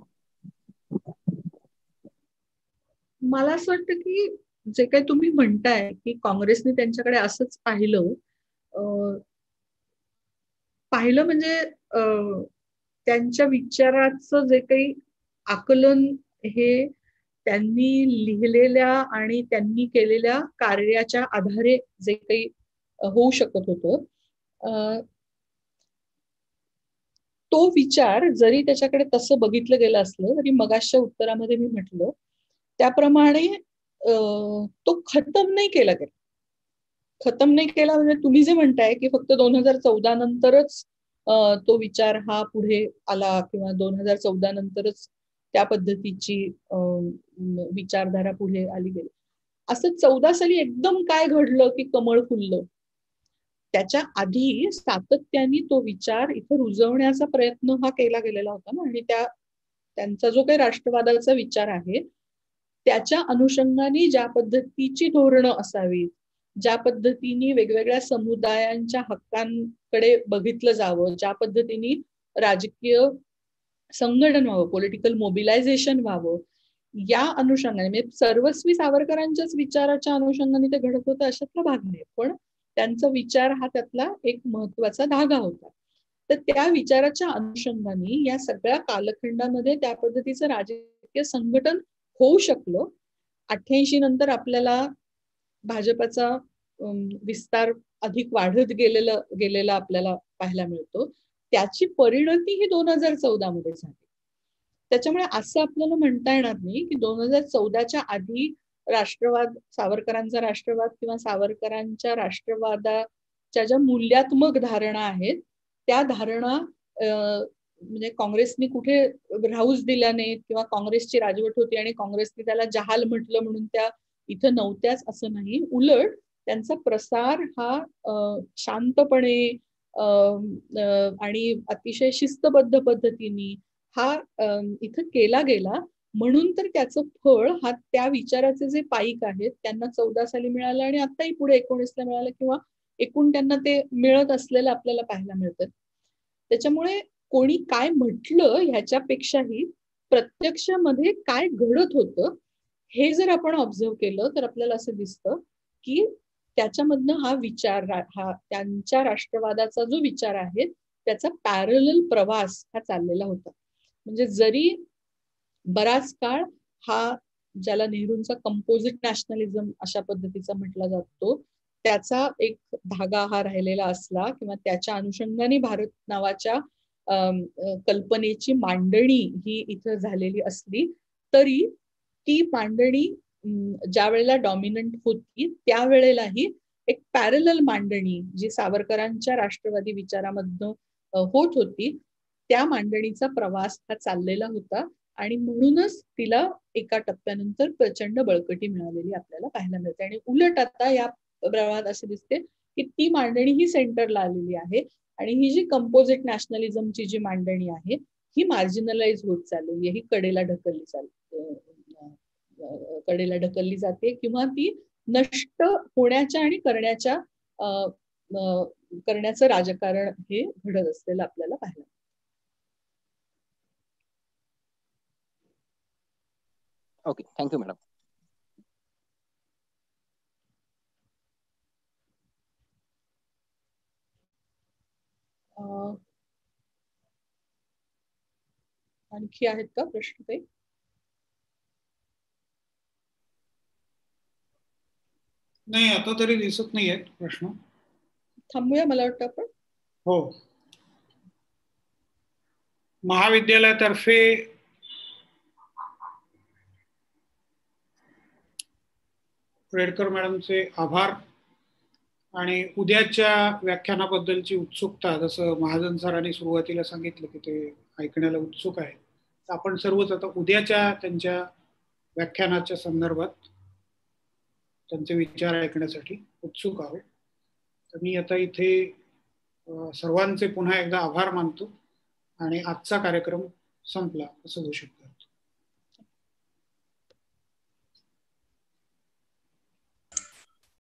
मला असं वाटतं की जे काही तुम्ही म्हणताय की काँग्रेसने त्यांच्याकडे असंच पाहिलं म्हणजे त्यांच्या विचाराचं जे काही आकलन हे त्यांनी लिहिलेल्या आणि त्यांनी केलेल्या कार्याच्या आधारे जे काही होऊ शकत होतं तो विचार जरी त्याच्याकडे तसं बघितलं गेलं असलं तरी मगाशच्या उत्तरामध्ये मी म्हटलं त्याप्रमाणे तो खतम नाही केला गेला. खतम नाही केला म्हणजे तुम्ही जे म्हणताय की फक्त 2014 नंतरच तो विचार हा पुढे आला किंवा 2014 नंतरच त्या पद्धतीची विचारधारा पुढे आली गेली, असं 14 साली एकदम काय घडलं की कमळ फुललं? त्याच्या आधी सातत्याने तो विचार इथे रुजवण्याचा प्रयत्न हा केला गेलेला होता ना. आणि त्यांचा जो काही राष्ट्रवादाचा विचार आहे त्याच्या अनुषंगाने ज्या पद्धतीची धोरणं असावीत, ज्या पद्धतीने वेगवेगळ्या समुदायांच्या हक्कांकडे बघितलं जावं, ज्या पद्धतीने राजकीय संघटन व्हावं, पॉलिटिकल मोबिलायझेशन व्हावं, या अनुषंगाने म्हणजे सर्वस्वी सावरकरांच्याच विचाराच्या अनुषंगाने ते घडत होतं अशातला भाग नाही, पण त्यांचा विचार हा त्यातला एक महत्वाचा धागा होता. तर त्या विचाराच्या अनुषंगाने या सगळ्या कालखंडामध्ये त्या पद्धतीचं राजकीय संघटन होऊ शकलं. 88 नंतर आपल्याला भाजपाचा विस्तार अधिक वाढत गेलेला आपल्याला पाहायला मिळतो. त्याची परिणती ही 2014 मध्ये झाली. त्याच्यामुळे असं आपल्याला म्हणता येणार नाही की 2014च्या आधी राष्ट्रवाद, सावरकरांचा राष्ट्रवाद किंवा सावरकरांच्या राष्ट्रवादाच्या ज्या मूल्यात्मक धारणा आहेत त्या धारणा म्हणजे काँग्रेसनी कुठे राहूच दिल्या नाहीत किंवा काँग्रेसची राजवट होती आणि काँग्रेसने त्याला जहाल म्हटलं म्हणून त्या इथं नव्हत्याच असं नाही. उलट त्यांचा प्रसार हा शांतपणे आणि अतिशय शिस्तबद्ध पद्धतीने हा इथं केला गेला. म्हणून तर त्याचं फळ हा त्या विचाराचे जे पाईक आहेत त्यांना 14 साली मिळालं आणि आताही पुढे 19ला मिळालं किंवा एकूण त्यांना ते मिळत असलेलं आपल्याला पाहायला मिळतं. त्याच्यामुळे कोणी काय म्हटलं ह्याच्यापेक्षाही प्रत्यक्षामध्ये काय घडत होतं हे जर आपण ऑब्झर्व केलं तर आपल्याला असं दिसतं की त्याच्यामधनं हा विचार, हा त्यांच्या राष्ट्रवादाचा जो विचार आहे त्याचा पॅरलल प्रवास हा चाललेला होता. म्हणजे जरी बराच काळ हा ज्याला नेहरूंचा कंपोजिट नॅशनलिझम अशा पद्धतीचा म्हटला जातो त्याचा एक धागा हा राहिलेला असला किंवा त्याच्या अनुषंगाने भारत नावाच्या कल्पनेची मांडणी ही इथं झालेली असली तरी ती मांडणी ज्या वेळेला डॉमिनंट होती त्यावेळेलाही एक पॅरलल मांडणी जी सावरकरांच्या राष्ट्रवादी विचारामधनं होत होती त्या मांडणीचा प्रवास हा चाललेला होता आणि म्हणूनच तिला एका टप्प्यानंतर प्रचंड बळकटी मिळालेली आपल्याला पाहायला मिळते. आणि उलट आता या प्रवाहात असे दिसते की ती मांडणी ही सेंटरला आलेली आहे आणि ही जी कंपोजिट नॅशनलिझमची जी मांडणी आहे ही मार्जिनलाइज होत चाललेली आहे, ही कडेला ढकलली जाते किंवा ती नष्ट होण्याच्या आणि करण्याचं राजकारण हे घडत असलेलं आपल्याला पाहायला. Okay, thank you madam. आणखी आहेत का प्रश्न काही? नाही, आता तरी दिसत नाही आहेत प्रश्न. थांबूया मला वाटतं आपण. हो, महाविद्यालयातर्फे रेडकर मॅडमचे आभार आणि उद्याच्या व्याख्यानाबद्दलची उत्सुकता, जसं महाजन सरांनी सुरुवातीला सांगितलं की ते ऐकण्याला उत्सुक आहे, तर आपण सर्वच आता उद्याच्या त्यांच्या व्याख्यानाच्या संदर्भात त्यांचे विचार ऐकण्यासाठी उत्सुक आहोत. तर मी आता इथे सर्वांचे पुन्हा एकदा आभार मानतो आणि आजचा कार्यक्रम संपला असं घोषित करतो.